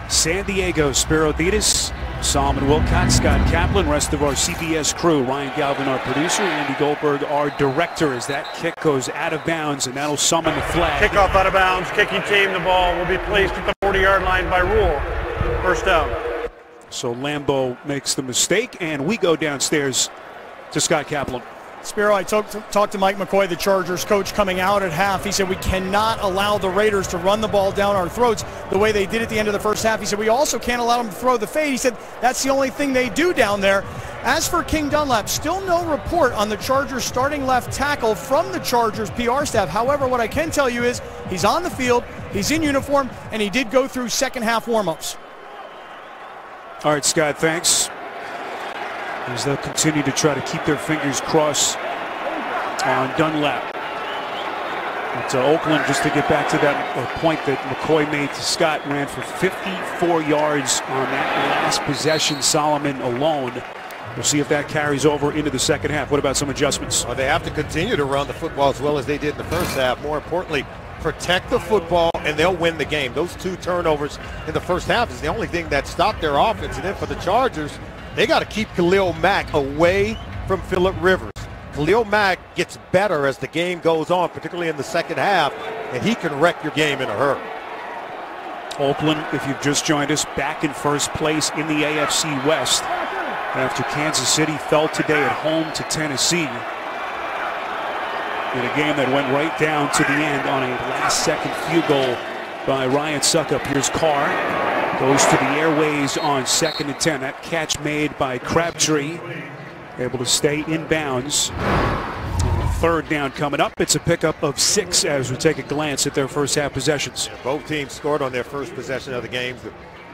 Speaker 1: San Diego. Spiro Dedes, Solomon Wilcott, Scott Kaplan, rest of our CBS crew, Ryan Galvin, our producer, Andy Goldberg, our director, as that kick goes out of bounds, and that'll summon the flag.
Speaker 2: Kickoff out of bounds, kicking team, the ball will be placed at the 40-yard line by rule. First down.
Speaker 1: So Lambeau makes the mistake, and we go downstairs to Scott Kaplan.
Speaker 4: Spiro, I talked to Mike McCoy, the Chargers coach, coming out at half. He said we cannot allow the Raiders to run the ball down our throats the way they did at the end of the first half. He said we also can't allow them to throw the fade. He said that's the only thing they do down there. As for King Dunlap, still no report on the Chargers starting left tackle from the Chargers PR staff. However, what I can tell you is he's on the field, he's in uniform, and he did go through second half warm-ups.
Speaker 1: All right, Scott, thanks. As they'll continue to try to keep their fingers crossed on Dunlap. But Oakland, just to get back to that point that McCoy made to Scott, ran for 54 yards on that last possession, Solomon alone. We'll see if that carries over into the second half. What about some adjustments?
Speaker 3: Well, they have to continue to run the football as well as they did in the first half. More importantly, protect the football, and they'll win the game. Those two turnovers in the first half is the only thing that stopped their offense. And then for the Chargers, they got to keep Khalil Mack away from Phillip Rivers. Khalil Mack gets better as the game goes on, particularly in the second half, and he can wreck your game in a hurry.
Speaker 1: Oakland, if you've just joined us, back in first place in the AFC West after Kansas City fell today at home to Tennessee in a game that went right down to the end on a last-second field goal by Ryan Suckup. Here's Carr. Goes to the airways on 2nd and 10. That catch made by Crabtree. Able to stay in bounds. Third down coming up. It's a pickup of 6 as we take a glance at their first half possessions.
Speaker 3: Yeah, both teams scored on their first possession of the game. The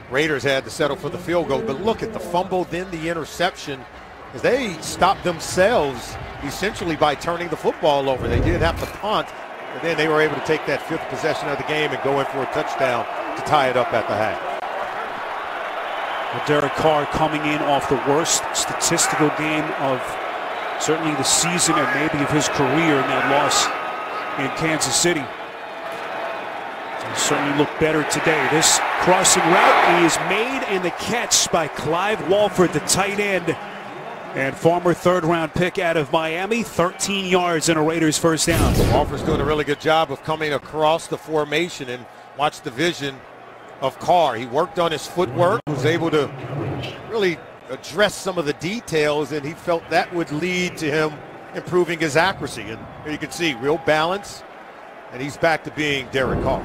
Speaker 3: Raiders had to settle for the field goal. But look at the fumble, then the interception. As they stopped themselves essentially by turning the football over. They did have to punt, and then they were able to take that 5th possession of the game and go in for a touchdown to tie it up at the half.
Speaker 1: Well, Derek Carr coming in off the worst statistical game of certainly the season and maybe of his career in that loss in Kansas City. He certainly looked better today. This crossing route is made, and the catch by Clive Walford, the tight end and former third-round pick out of Miami. 13 yards and a Raiders first down.
Speaker 3: Walford's doing a really good job of coming across the formation, and watch the vision of Carr. He worked on his footwork, was able to really address some of the details, and he felt that would lead to him improving his accuracy. And here you can see real balance, and he's back to being Derek Carr.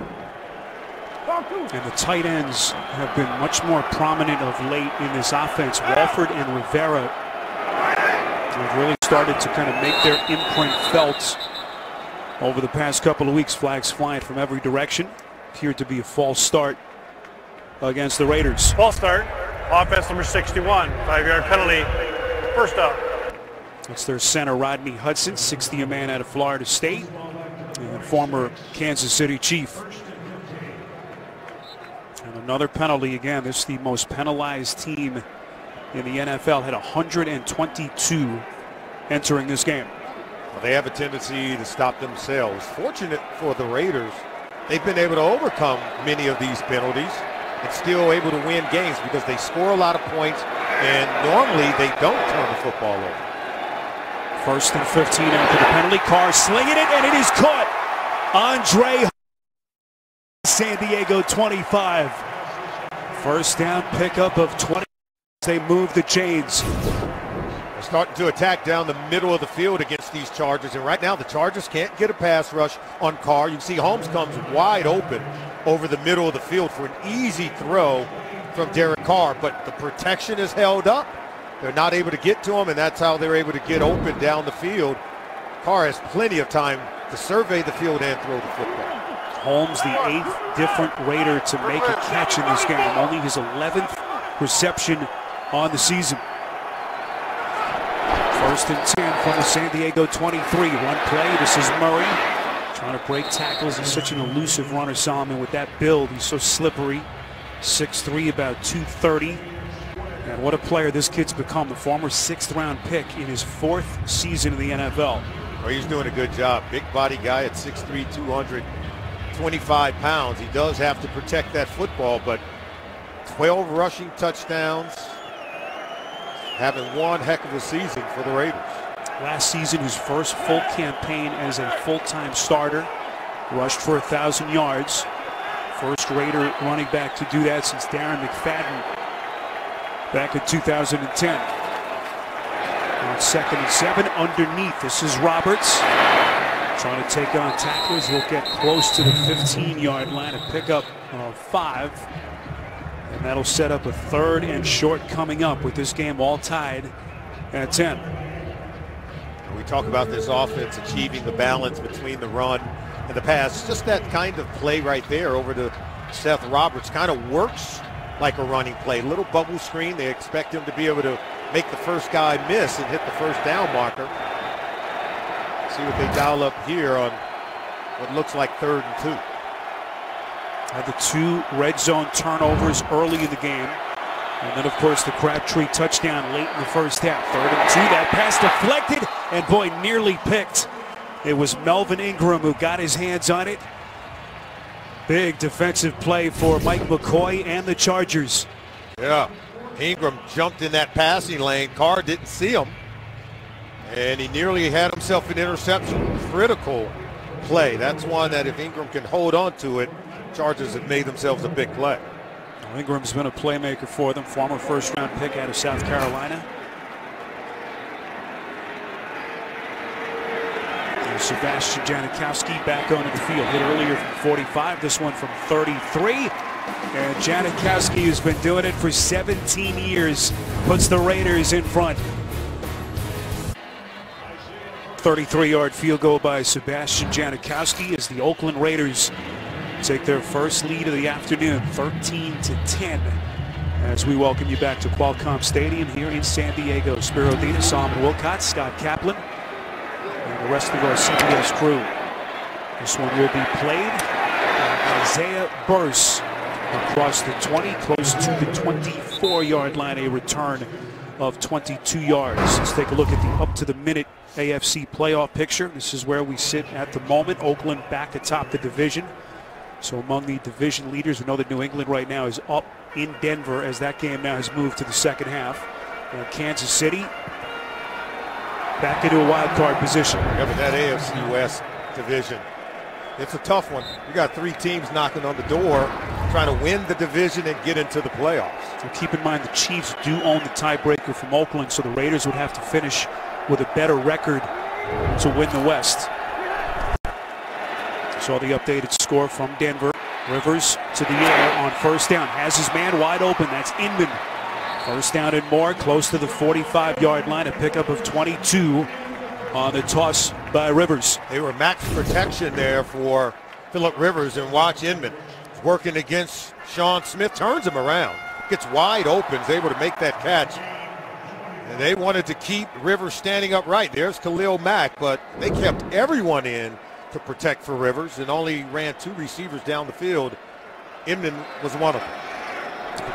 Speaker 1: And the tight ends have been much more prominent of late in this offense. Walford and Rivera have really started to kind of make their imprint felt over the past couple of weeks. Flags flying from every direction. Appeared to be a false start against the Raiders.
Speaker 2: False start. Offense number 61. 5-yard penalty. First up.
Speaker 1: That's their center, Rodney Hudson, 60th man out of Florida State, and former Kansas City Chief. And another penalty again. This is the most penalized team in the NFL. Had 122 entering this game.
Speaker 3: Well, they have a tendency to stop themselves. Fortunate for the Raiders, they've been able to overcome many of these penalties and still able to win games because they score a lot of points, and normally they don't turn the football over.
Speaker 1: 1st and 15 after the penalty. Carr slinging it, and it is caught. Andre, San Diego 25. First down pickup of 20. They move the chains.
Speaker 3: They're starting to attack down the middle of the field against these Chargers, and right now the Chargers can't get a pass rush on Carr. You can see Holmes comes wide open, over the middle of the field for an easy throw from Derek Carr, but the protection is held up. They're not able to get to him, and that's how they're able to get open down the field. Carr has plenty of time to survey the field and throw the football.
Speaker 1: Holmes, the 8th different Raider to make a catch in this game, only his 11th reception on the season. 1st and 10 from the San Diego 23. Run play. This is Murray trying to break tackles. He's such an elusive runner, Solomon. With that build, he's so slippery. 6'3", about 230. And what a player this kid's become. The former 6th-round pick in his 4th season in the NFL.
Speaker 3: Well, he's doing a good job. Big body guy at 6'3", 225 pounds. He does have to protect that football, but 12 rushing touchdowns. Having one heck of a season for the Raiders.
Speaker 1: Last season, his first full campaign as a full-time starter. Rushed for 1,000 yards. First Raider running back to do that since Darren McFadden back in 2010. On 2nd and 7, underneath. This is Roberts trying to take on tacklers. He'll get close to the 15-yard line and pick up 5. And that'll set up a 3rd and short coming up with this game all tied at 10.
Speaker 3: We talk about this offense achieving the balance between the run and the pass. Just that kind of play right there over to Seth Roberts kind of works like a running play. Little bubble screen. They expect him to be able to make the first guy miss and hit the first down marker. See what they dial up here on what looks like 3rd and 2.
Speaker 1: Had the 2 red zone turnovers early in the game. And then, of course, the Crabtree touchdown late in the first half. 3rd and 2. That pass deflected and, boy, nearly picked. It was Melvin Ingram who got his hands on it. Big defensive play for Mike McCoy and the Chargers.
Speaker 3: Yeah, Ingram jumped in that passing lane. Carr didn't see him. And he nearly had himself an interception. Critical play. That's one that if Ingram can hold on to it, Chargers have made themselves a big play.
Speaker 1: Ingram's been a playmaker for them, former 1st-round pick out of South Carolina. And Sebastian Janikowski back onto the field. Hit earlier from 45, this one from 33. And Janikowski, who's been doing it for 17 years, puts the Raiders in front. 33-yard field goal by Sebastian Janikowski as the Oakland Raiders take their first lead of the afternoon, 13-10, as we welcome you back to Qualcomm Stadium here in San Diego. Spiro Dedes, Solomon Wilcott, Scott Kaplan, and the rest of our CBS crew. This one will be played by Isaiah Burse across the 20, close to the 24-yard line, a return of 22 yards. Let's take a look at the up-to-the-minute AFC playoff picture. This is where we sit at the moment. Oakland back atop the division. So among the division leaders, we know that New England right now is up in Denver as that game now has moved to the second half. And Kansas City back into a wild card position.
Speaker 3: Yeah, but that AFC West division, it's a tough one. You got 3 teams knocking on the door trying to win the division and get into the playoffs.
Speaker 1: So keep in mind the Chiefs do own the tiebreaker from Oakland, so the Raiders would have to finish with a better record to win the West. Saw the updated score from Denver. Rivers to the air on 1st down. Has his man wide open. That's Inman. 1st down and more. Close to the 45-yard line. A pickup of 22 on the toss by Rivers.
Speaker 3: They were max protection there for Phillip Rivers, and watch Inman working against Sean Smith. Turns him around. Gets wide open. Is able to make that catch. And they wanted to keep Rivers standing upright. There's Khalil Mack, but they kept everyone in to protect for Rivers and only ran 2 receivers down the field. Inman was one of them.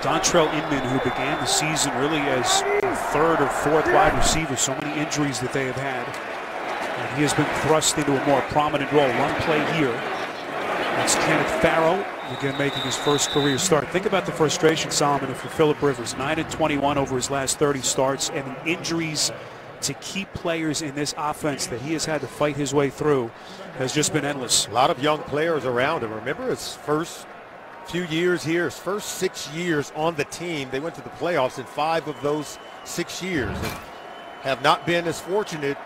Speaker 1: Dontrell Inman, who began the season really as a 3rd or 4th wide receiver, so many injuries that they have had. And he has been thrust into a more prominent role. Run play here. That's Kenneth Farrow, again making his first career start. Think about the frustration, Solomon, for Phillip Rivers. 9-21 over his last 30 starts, and the injuries to keep players in this offense that he has had to fight his way through has just been endless.
Speaker 3: A lot of young players around him. Remember his first few years here, his first 6 years on the team. They went to the playoffs in 5 of those 6 years and have not been as fortunate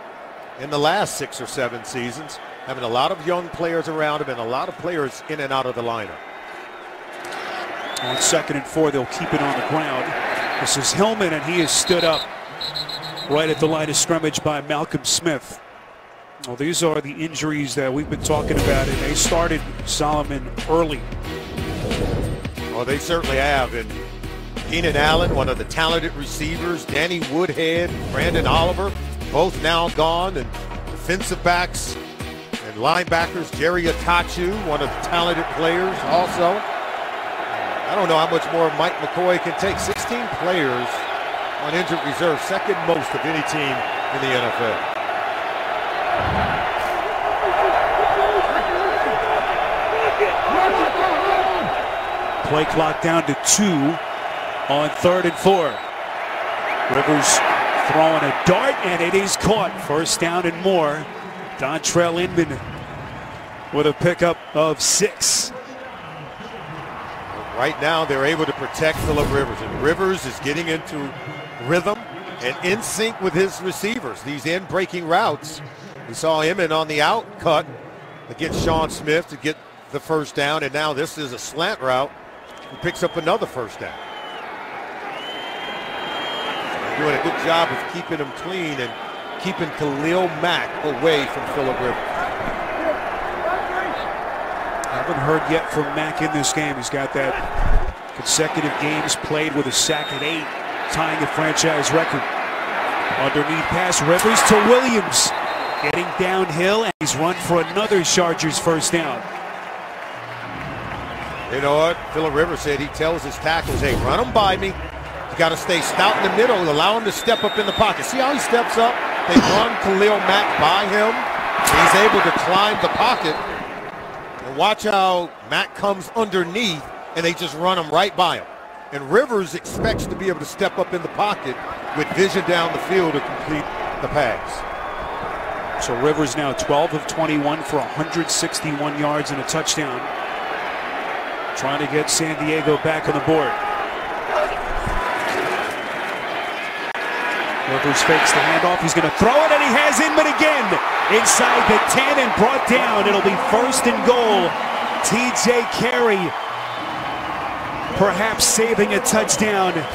Speaker 3: in the last 6 or 7 seasons. Having a lot of young players around him and a lot of players in and out of the lineup.
Speaker 1: On 2nd and 4, they'll keep it on the ground. This is Hillman, and he is stood up right at the line of scrimmage by Malcolm Smith. Well, these are the injuries that we've been talking about, and they started Solomon early.
Speaker 3: Well, they certainly have. And Keenan Allen, one of the talented receivers, Danny Woodhead, Brandon Oliver, both now gone, and defensive backs and linebackers, Jerry Atachu, one of the talented players also. I don't know how much more Mike McCoy can take. 16 players on injured reserve, second most of any team in the NFL.
Speaker 1: Play clock down to 2 on 3rd and 4. Rivers throwing a dart, and it is caught. First down and more. Dontrell Inman with a pickup of 6.
Speaker 3: Right now, they're able to protect Phillip Rivers, and Rivers is getting into rhythm and in sync with his receivers. These in-breaking routes. We saw Inman on the out cut against Sean Smith to get the first down, and now this is a slant route. He picks up another first down. Doing a good job of keeping him clean and keeping Khalil Mack away from Phillip Rivers.
Speaker 1: Haven't heard yet from Mack in this game. He's got that consecutive games played with a sack at 8, tying the franchise record. Underneath pass, Rivers to Williams. Getting downhill, and he's run for another Chargers first down.
Speaker 3: You know what? Phillip Rivers said he tells his tackles, hey, run them by me. You got to stay stout in the middle, allow him to step up in the pocket. See how he steps up? They run Khalil Mack by him. He's able to climb the pocket. And watch how Mack comes underneath, and they just run him right by him. And Rivers expects to be able to step up in the pocket with vision down the field to complete the pass.
Speaker 1: So Rivers now 12 of 21 for 161 yards and a touchdown. Trying to get San Diego back on the board. Rivers fakes the handoff. He's going to throw it, and he has Inman again. Inside the 10 and brought down. It'll be 1st and goal. TJ Carey perhaps saving a touchdown.
Speaker 3: And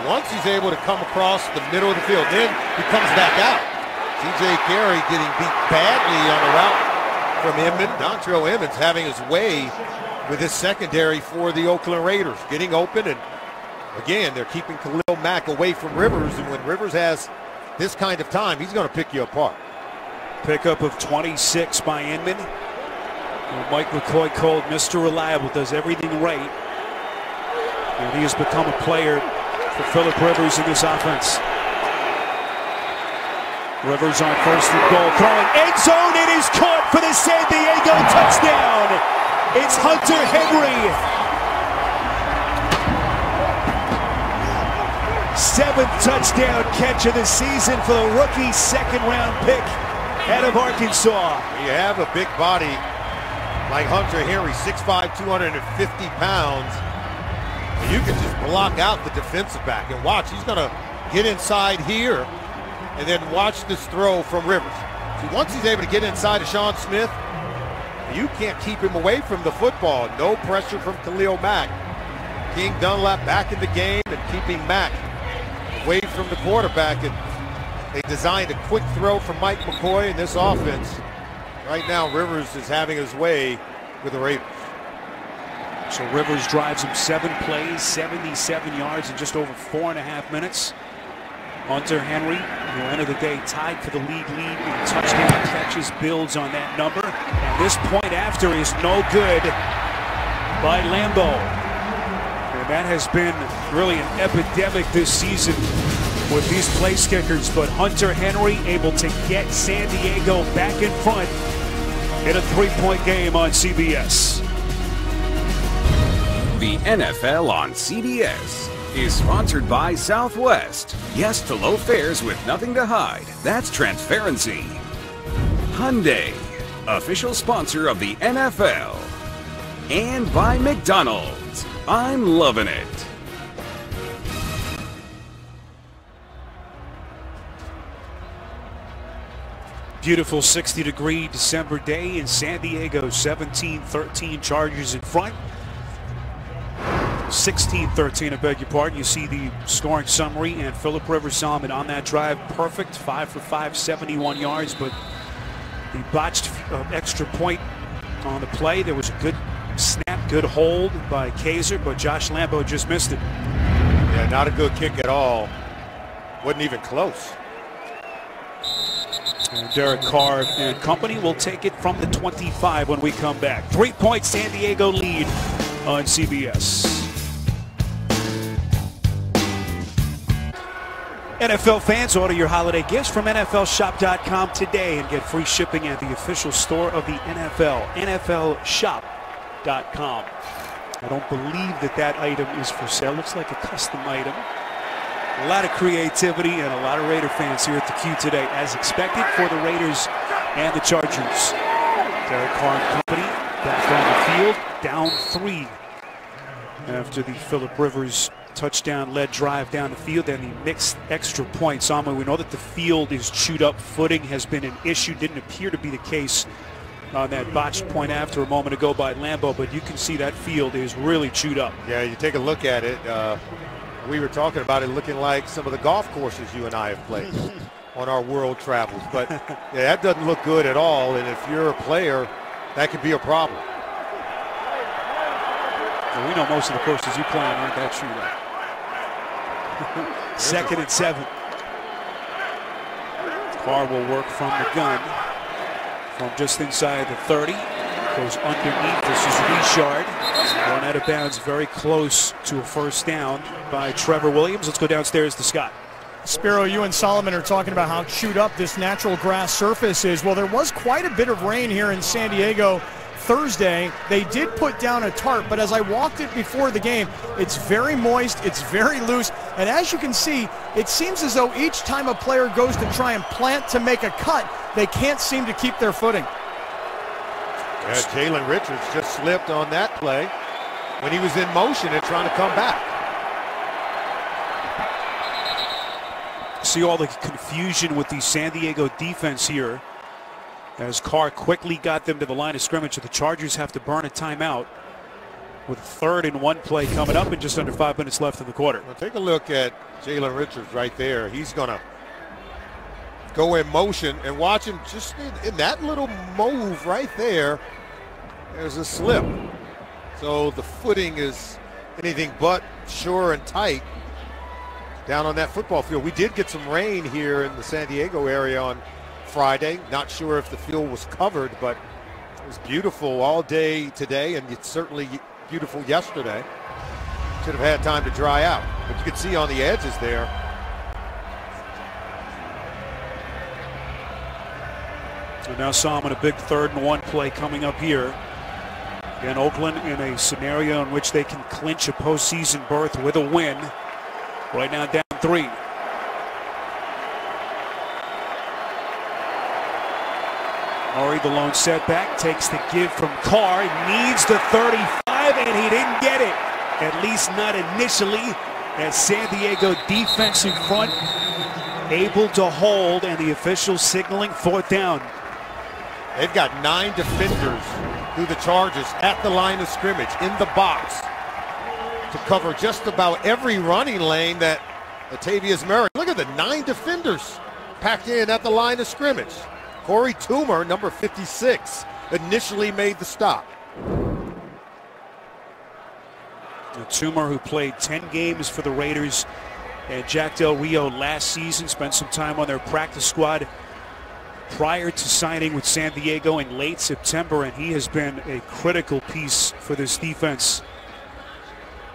Speaker 3: once he's able to come across the middle of the field, then he comes back out. TJ Carey getting beat badly on the route from Inman. Dontrell Inman's having his way with his secondary for the Oakland Raiders. Getting open, and again, they're keeping Khalil Mack away from Rivers, and when Rivers has this kind of time, he's going to pick you apart.
Speaker 1: Pickup of 26 by Inman. And Mike McCoy called Mr. Reliable, does everything right. And he has become a player for Phillip Rivers in this offense. Rivers on 1st and goal, throwing end zone. It is caught for the San Diego touchdown. It's Hunter Henry. 7th touchdown catch of the season for the rookie 2nd-round pick out of Arkansas.
Speaker 3: You have a big body like Hunter Henry, 6'5", 250 pounds. And you can just block out the defensive back. And watch, he's going to get inside here. And then watch this throw from Rivers. See, once he's able to get inside of Sean Smith, you can't keep him away from the football. No pressure from Khalil Mack. King Dunlap back in the game and keeping Mack away from the quarterback. And they designed a quick throw from Mike McCoy in this offense. Right now, Rivers is having his way with the Raiders.
Speaker 1: So Rivers drives him 7 plays, 77 yards in just over 4.5 minutes. Hunter Henry will enter the day tied for the league lead in touchdown catches, builds on that number. And this point after is no good by Lambeau. And that has been really an epidemic this season with these place kickers. But Hunter Henry able to get San Diego back in front in a 3-point game on CBS.
Speaker 5: The NFL on CBS is sponsored by Southwest. Yes to low fares with nothing to hide. That's transparency. Hyundai, official sponsor of the NFL. And by McDonald's. I'm loving it.
Speaker 1: Beautiful 60-degree December day in San Diego. 17-13 Chargers in front. 16-13, I beg your pardon. You see the scoring summary, and Philip Rivers Solomon on that drive, perfect, 5 for 5, 71 yards, but the botched extra point on the play. There was a good snap, good hold by Kaiser, but Josh Lambo just missed it.
Speaker 3: Yeah, not a good kick at all. Wasn't even close.
Speaker 1: And Derek Carr and company will take it from the 25 when we come back. 3-point San Diego lead on CBS. NFL fans, order your holiday gifts from NFLShop.com today and get free shipping at the official store of the NFL, NFLShop.com. I don't believe that item is for sale. Looks like a custom item. A lot of creativity and a lot of Raider fans here at the Q today, as expected for the Raiders and the Chargers. Derek Carr and company back on the field, down 3 after the Philip Rivers touchdown-led drive down the field and the mixed extra point. Sama, we know that the field is chewed up. Footing has been an issue. Didn't appear to be the case on that botched point after a moment ago by Lambo, but you can see that field is really chewed up.
Speaker 3: Yeah, you take a look at it. We were talking about it looking like some of the golf courses you and I have played on our world travels. But yeah, that doesn't look good at all. And if you're a player, that could be a problem.
Speaker 1: Well, we know most of the courses you play on aren't that chewed up. 2nd and 7. Carr will work from the gun from just inside the 30. Goes underneath. This is Richard. Run out of bounds very close to a first down by Trevor Williams. Let's go downstairs to Scott.
Speaker 4: Spiro, you and Solomon are talking about how chewed up this natural grass surface is. Well, there was quite a bit of rain here in San Diego Thursday. They did put down a tarp, but as I walked it before the game, it's very moist, it's very loose, and as you can see, it seems as though each time a player goes to try and plant to make a cut, they can't seem to keep their footing.
Speaker 3: Yeah, Jalen Richards just slipped on that play when he was in motion and trying to come back.
Speaker 1: See all the confusion with the San Diego defense here as Carr quickly got them to the line of scrimmage, so the Chargers have to burn a timeout with 3rd and 1 play coming up and just under 5 minutes left in the quarter.
Speaker 3: Well, take a look at Jalen Richards right there. He's going to go in motion and watch him just in that little move right there. There's a slip. So the footing is anything but sure and tight down on that football field. We did get some rain here in the San Diego area on Friday. Not sure if the field was covered, but it was beautiful all day today, and it's certainly beautiful yesterday. Should have had time to dry out. But you can see on the edges there.
Speaker 1: And now Solomon, a big 3rd and 1 play coming up here. Again, Oakland in a scenario in which they can clinch a postseason berth with a win. Right now down 3. Murray, the lone setback, takes the give from Carr, needs the 35, and he didn't get it. At least not initially, as San Diego defensive front able to hold, and the officials signaling 4th down.
Speaker 3: They've got 9 defenders through the Chargers at the line of scrimmage in the box to cover just about every running lane that Latavius Murray. Look at the 9 defenders packed in at the line of scrimmage. Corey Toomer, number 56, initially made the stop.
Speaker 1: Toomer, who played 10 games for the Raiders and Jack Del Rio last season, spent some time on their practice squad prior to signing with San Diego in late September, and he has been a critical piece for this defense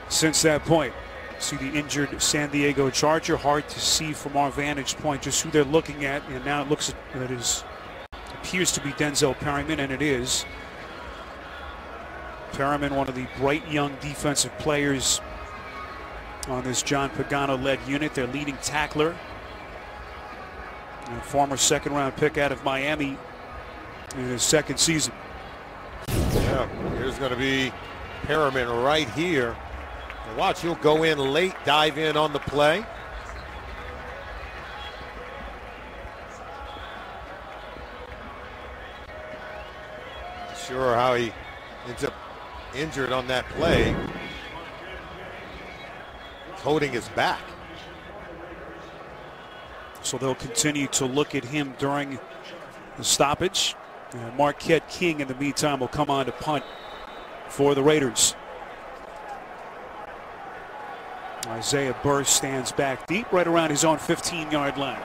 Speaker 1: since that point. See the injured San Diego Charger. Hard to see from our vantage point just who they're looking at, and now it looks that it appears to be Denzel Perryman, and it is. Perryman, one of the bright young defensive players on this John Pagano-led unit, their leading tackler. And former 2nd-round pick out of Miami in his 2nd season.
Speaker 3: Yeah, here's going to be Perryman right here. And watch, he'll go in late, dive in on the play. Sure how he ends up injured on that play. holding his back.
Speaker 1: So they'll continue to look at him during the stoppage. And Marquette King, in the meantime, will come on to punt for the Raiders. Isaiah Burr stands back deep right around his own 15-yard line.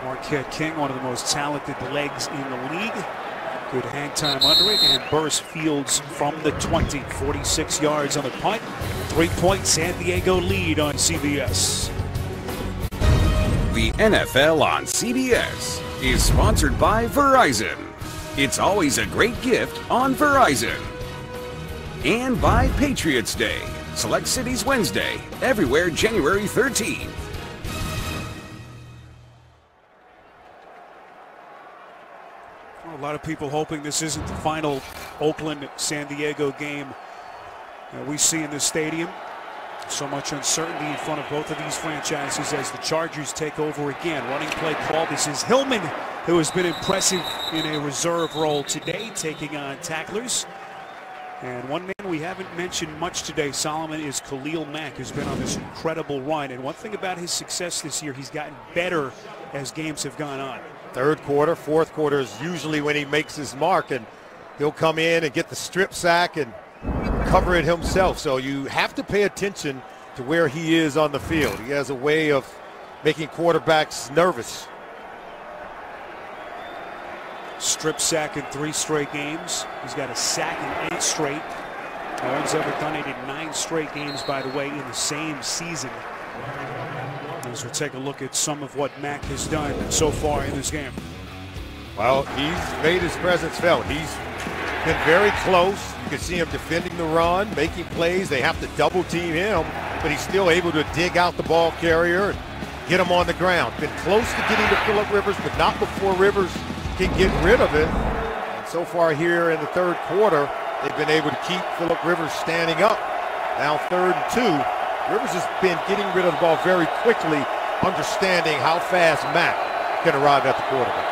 Speaker 1: Marquette King, one of the most talented legs in the league. Good hang time under it, and Burris fields from the 20, 46 yards on the punt. 3-point San Diego lead on CBS.
Speaker 5: The NFL on CBS is sponsored by Verizon. It's always a great gift on Verizon. And by Patriots Day. Select Cities Wednesday, everywhere January 13th.
Speaker 1: A lot of people hoping this isn't the final Oakland-San Diego game we see in this stadium. So much uncertainty in front of both of these franchises as the Chargers take over again. Running play call. This is Hillman, who has been impressive in a reserve role today, taking on tacklers. And one man we haven't mentioned much today, Solomon, is Khalil Mack, who's been on this incredible run. And one thing about his success this year, he's gotten better as games have gone on.
Speaker 3: Third quarter, fourth quarter is usually when he makes his mark, and he'll come in and get the strip sack and cover it himself. So you have to pay attention to where he is on the field. He has a way of making quarterbacks nervous.
Speaker 1: Strip sack in 3 straight games. He's got a sack in 8 straight. No one's ever done it in 9 straight games, by the way, in the same season. As we take a look at some of what Mack has done so far in this game.
Speaker 3: Well, he's made his presence felt. He's been very close. You can see him defending the run, making plays. They have to double team him, but he's still able to dig out the ball carrier and get him on the ground. Been close to getting to Phillip Rivers, but not before Rivers can get rid of it. And so far here in the third quarter, they've been able to keep Phillip Rivers standing up. Now 3rd and 2. Rivers has been getting rid of the ball very quickly, understanding how fast Mack can arrive at the quarterback.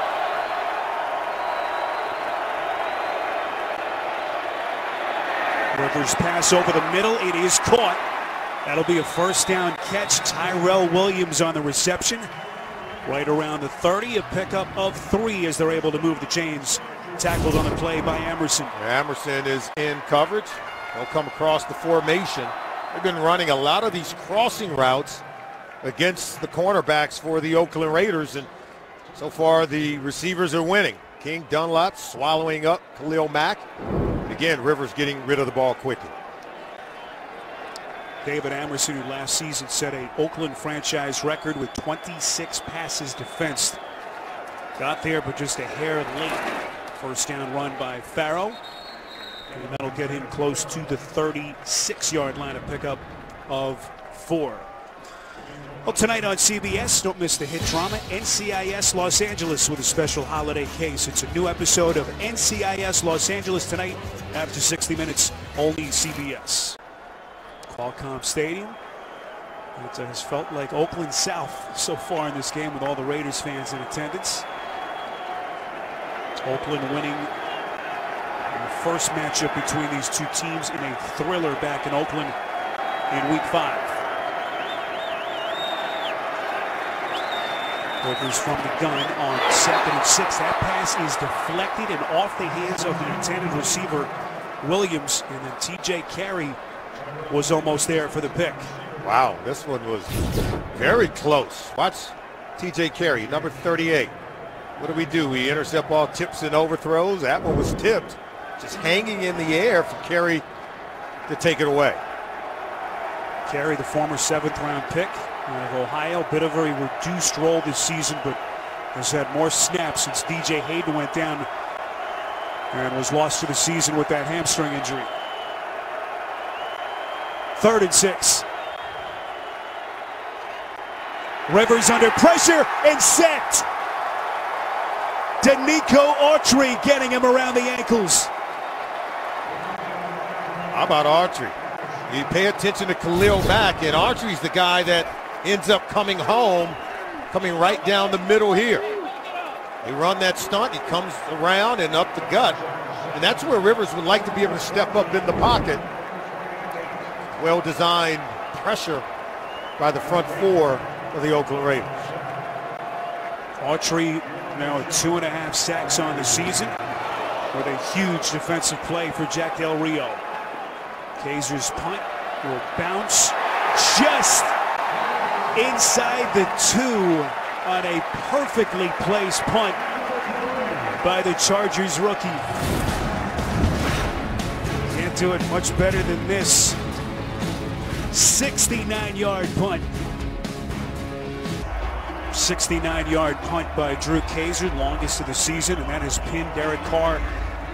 Speaker 1: Rivers pass over the middle. It is caught. That'll be a first down catch. Tyrell Williams on the reception. Right around the 30, a pickup of 3 as they're able to move the chains. Tackled on the play by Emerson.
Speaker 3: Emerson is in coverage. They'll come across the formation. They've been running a lot of these crossing routes against the cornerbacks for the Oakland Raiders, and so far the receivers are winning. King Dunlap swallowing up Khalil Mack. Again, Rivers getting rid of the ball quickly.
Speaker 1: David Emerson, who last season set a Oakland franchise record with 26 passes defensed. Got there, but just a hair late. First down run by Farrow. And that'll get him close to the 36-yard line, a pickup of 4. Well, tonight on CBS, don't miss the hit drama, NCIS Los Angeles, with a special holiday case. It's a new episode of NCIS Los Angeles tonight after 60 minutes, only CBS. Qualcomm Stadium. It has felt like Oakland South so far in this game with all the Raiders fans in attendance. Oakland winning the first matchup between these two teams in a thriller back in Oakland in Week 5. Rivers from the gun on 2nd and 6. That pass is deflected and off the hands of the intended receiver, Williams, and then TJ Carey was almost there for the pick.
Speaker 3: Wow, this one was very close. Watch TJ Carey, number 38. What do? We intercept all tips and overthrows. That one was tipped, just hanging in the air for Carey to take it away.
Speaker 1: Carey, the former 7th-round pick of Ohio, bit of a reduced role this season, but has had more snaps since DJ Hayden went down and was lost to the season with that hamstring injury. 3rd and 6. Rivers under pressure and set. Danico Autry getting him around the ankles.
Speaker 3: How about Autry? You pay attention to Khalil Mack, and Autry's the guy that ends up coming home, coming right down the middle here. They run that stunt, he comes around and up the gut. And that's where Rivers would like to be able to step up in the pocket. Well-designed pressure by the front four of the Oakland Raiders.
Speaker 1: Autry now at 2.5 sacks on the season with a huge defensive play for Jack Del Rio. Kaiser's punt will bounce just inside the 2 on a perfectly placed punt by the Chargers rookie. Can't do it much better than this. 69-yard punt. 69-yard punt by Drew Kaiser, longest of the season, and that has pinned Derek Carr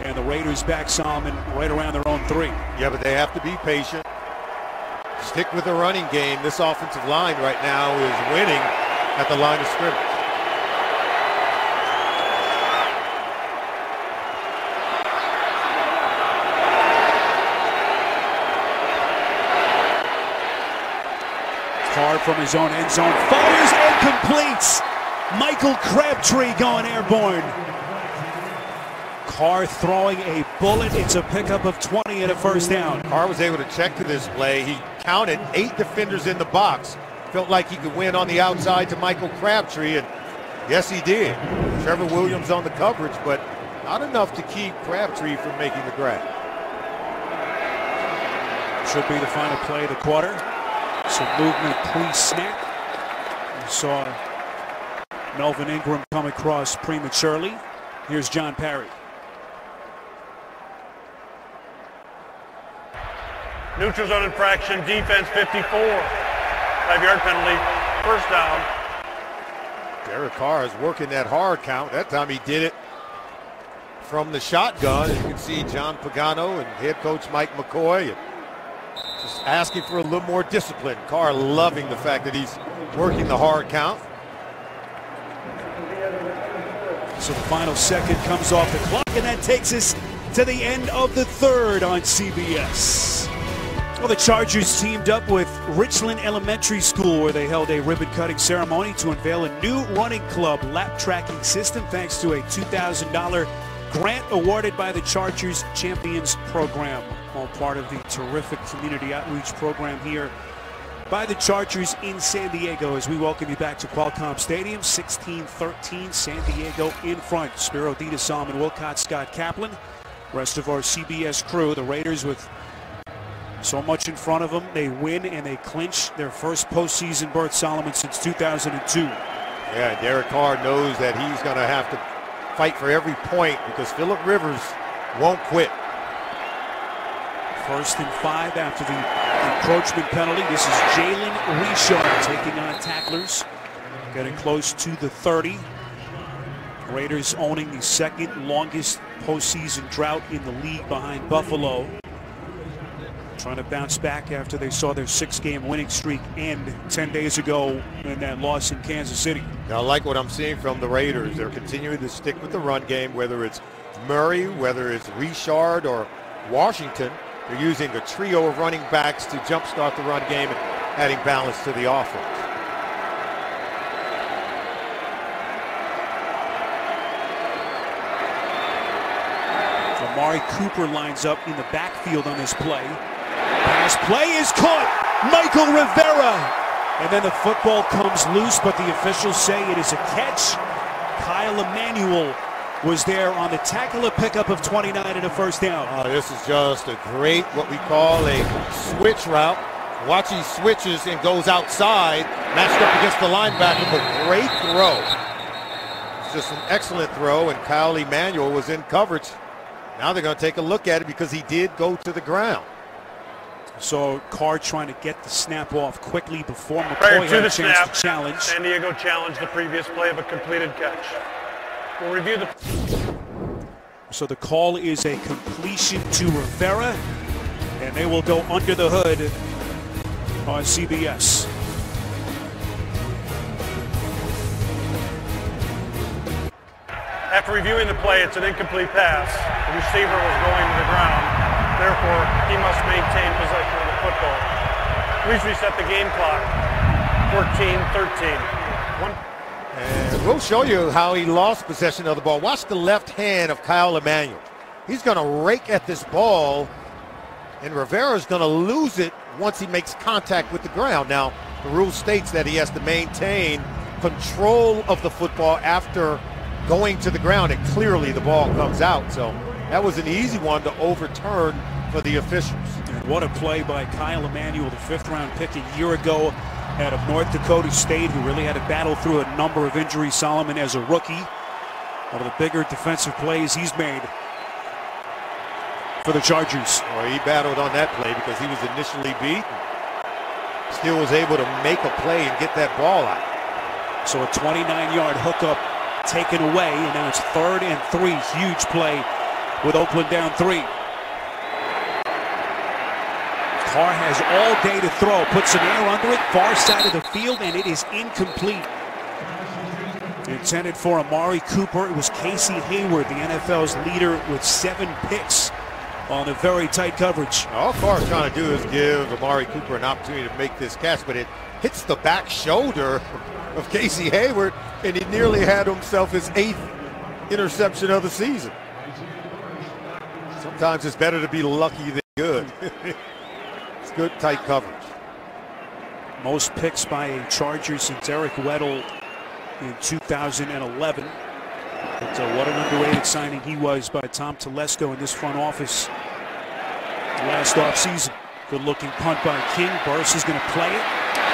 Speaker 1: and the Raiders back Solomon right around their own 3.
Speaker 3: Yeah, but they have to be patient. Stick with the running game. This offensive line right now is winning at the line of scrimmage.
Speaker 1: Carr from his own end zone fires and completes. Michael Crabtree going airborne. Carr throwing a bullet. It's a pickup of 20 and a first down.
Speaker 3: Carr was able to check to this play. He counted 8 defenders in the box. Felt like he could win on the outside to Michael Crabtree, and yes, he did. Trevor Williams on the coverage, but not enough to keep Crabtree from making the grab.
Speaker 1: Should be the final play of the quarter. Some movement pre-snap. We saw Melvin Ingram come across prematurely. Here's John Parry.
Speaker 2: Neutral zone infraction, defense 54. 5-yard penalty, first down.
Speaker 3: Derek Carr is working that hard count. That time he did it from the shotgun. As you can see, John Pagano and head coach Mike McCoy just asking for a little more discipline. Carr loving the fact that he's working the hard count.
Speaker 1: So the final second comes off the clock, and that takes us to the end of the third on CBS. Well, the Chargers teamed up with Richland Elementary School, where they held a ribbon-cutting ceremony to unveil a new running club lap tracking system thanks to a $2,000 grant awarded by the Chargers Champions Program, all part of the terrific community outreach program here by the Chargers in San Diego. As we welcome you back to Qualcomm Stadium, 16-13, San Diego in front. Spiro Dita, Solomon Wilcott, Scott Kaplan, rest of our CBS crew. The Raiders with so much in front of them, they win and they clinch their first postseason berth, Solomon, since 2002.
Speaker 3: Yeah, Derek Carr knows that he's going to have to fight for every point because Phillip Rivers won't quit.
Speaker 1: 1st and 5 after the encroachment penalty. This is Jalen Richard taking on tacklers, getting close to the 30. Raiders owning the second longest postseason drought in the league behind Buffalo. Trying to bounce back after they saw their 6-game winning streak end 10 days ago in that loss in Kansas City.
Speaker 3: Now, I like what I'm seeing from the Raiders. They're continuing to stick with the run game, whether it's Murray, whether it's Richard or Washington. They're using a trio of running backs to jumpstart the run game and adding balance to the offense.
Speaker 1: Amari Cooper lines up in the backfield on this play. Pass play is caught. Michael Rivera. And then the football comes loose, but the officials say it is a catch. Kyle Emanuel was there on the tackle, a pickup of 29 and a first down.
Speaker 3: This is just a great, what we call a switch route. Watch, he switches and goes outside, matched up against the linebacker, but great throw. It's just an excellent throw, and Kyle Emanuel was in coverage. Now they're going to take a look at it because he did go to the ground.
Speaker 1: So Carr trying to get the snap off quickly before McCoy had a chance to challenge.
Speaker 2: San Diego challenged the previous play of a completed catch. We'll review the...
Speaker 1: So the call is a completion to Rivera, and they will go under the hood on CBS.
Speaker 2: After reviewing the play, it's an incomplete pass. The receiver was going to the ground. Therefore, he must maintain possession of the football. Please reset the game clock. 14-13.
Speaker 3: And we'll show you how he lost possession of the ball. Watch the left hand of Kyle Emanuel. He's going to rake at this ball, and Rivera's going to lose it once he makes contact with the ground. Now, the rule states that he has to maintain control of the football after going to the ground, and clearly the ball comes out. So that was an easy one to overturn for the officials.
Speaker 1: And what a play by Kyle Emanuel, the 5th-round pick a year ago out of North Dakota State, who really had to battle through a number of injuries, Solomon, as a rookie. One of the bigger defensive plays he's made for the Chargers.
Speaker 3: Well, he battled on that play because he was initially beat. Still was able to make a play and get that ball out.
Speaker 1: So a 29-yard hookup taken away, and now it's 3rd and 3. Huge play with Oakland down 3. Carr has all day to throw, puts some air under it, far side of the field, and it is incomplete. Intended for Amari Cooper. It was Casey Hayward, the NFL's leader, with 7 picks on a very tight coverage.
Speaker 3: All Carr's trying to do is give Amari Cooper an opportunity to make this catch, but it hits the back shoulder of Casey Hayward, and he nearly had himself his 8th interception of the season. Sometimes it's better to be lucky than good. It's good, tight coverage.
Speaker 1: Most picks by a Charger since Eric Weddle in 2011. But what an underrated signing he was by Tom Telesco in this front office last offseason. Good-looking punt by King. Burris is going to play it.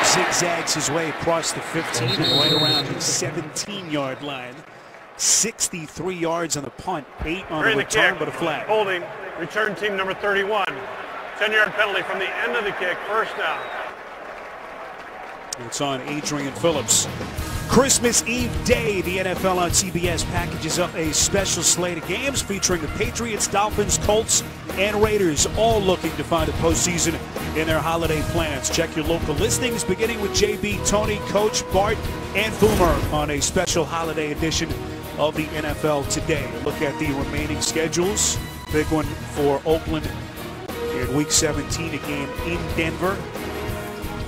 Speaker 1: Zigzags his way across the 15 and right around the 17-yard line. 63 yards on the punt, 8 on the return, but a flag.
Speaker 2: Holding, return team number 31. 10-yard penalty from the end of the kick, 1st down.
Speaker 1: It's on Adrian Phillips. Christmas Eve Day, the NFL on CBS packages up a special slate of games featuring the Patriots, Dolphins, Colts, and Raiders, all looking to find a postseason in their holiday plans. Check your local listings, beginning with JB, Tony, Coach, Bart, and Boomer on a special holiday edition of the NFL Today. Look at the remaining schedules. Big one for Oakland in Week 17, a game in Denver.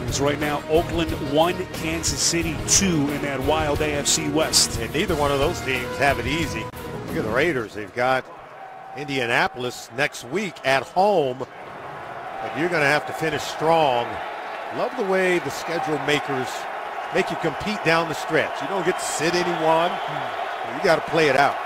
Speaker 1: It's right now Oakland 1, Kansas City 2 in that wild AFC West.
Speaker 3: And neither one of those teams have it easy. Look at the Raiders. They've got Indianapolis next week at home. But you're going to have to finish strong. Love the way the schedule makers make you compete down the stretch. You don't get to sit anyone. You got to play it out.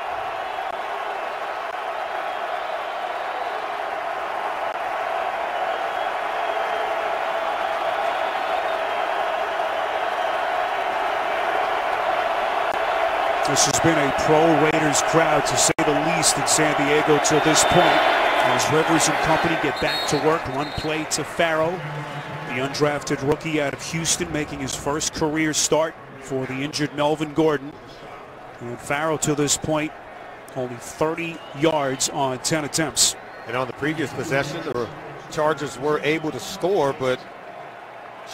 Speaker 1: This has been a pro-Raiders crowd, to say the least, in San Diego till this point. As Rivers and company get back to work, one play to Farrow, the undrafted rookie out of Houston, making his first career start for the injured Melvin Gordon. And Farrow, till this point, only 30 yards on 10 attempts.
Speaker 3: And on the previous possession, the Chargers were able to score, but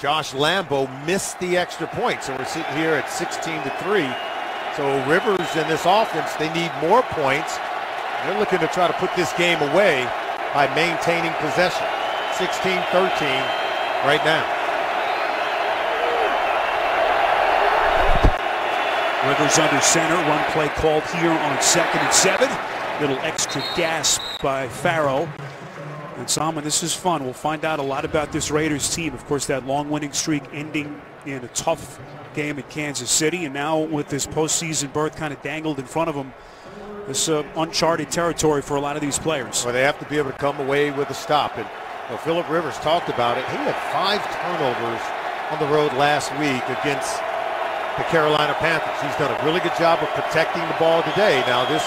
Speaker 3: Josh Lambo missed the extra point. So we're sitting here at 16-3. So Rivers and this offense, they need more points. They're looking to try to put this game away by maintaining possession. 16-13 right now.
Speaker 1: Rivers under center. Run play called here on 2nd and 7. Little extra gasp by Farrow. And Salmon, this is fun. We'll find out a lot about this Raiders team. Of course, that long winning streak ending in a tough game at Kansas City, and now with this postseason berth kind of dangled in front of them, this uncharted territory for a lot of these players.
Speaker 3: Well, they have to be able to come away with a stop. And Philip Rivers talked about it. He had 5 turnovers on the road last week against the Carolina Panthers. He's done a really good job of protecting the ball today. Now this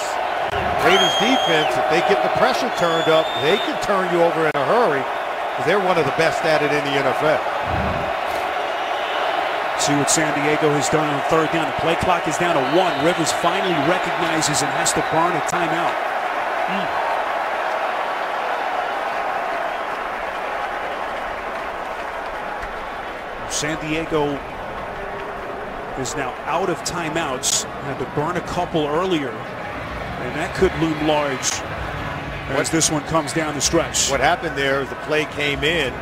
Speaker 3: Raiders defense, if they get the pressure turned up, they can turn you over in a hurry, because they're one of the best at it in the NFL.
Speaker 1: See what San Diego has done on 3rd down. The play clock is down to 1. Rivers finally recognizes and has to burn a timeout. San Diego is now out of timeouts. Had to burn a couple earlier, and that could loom large as this one comes down the stretch.
Speaker 3: What happened there is the play came in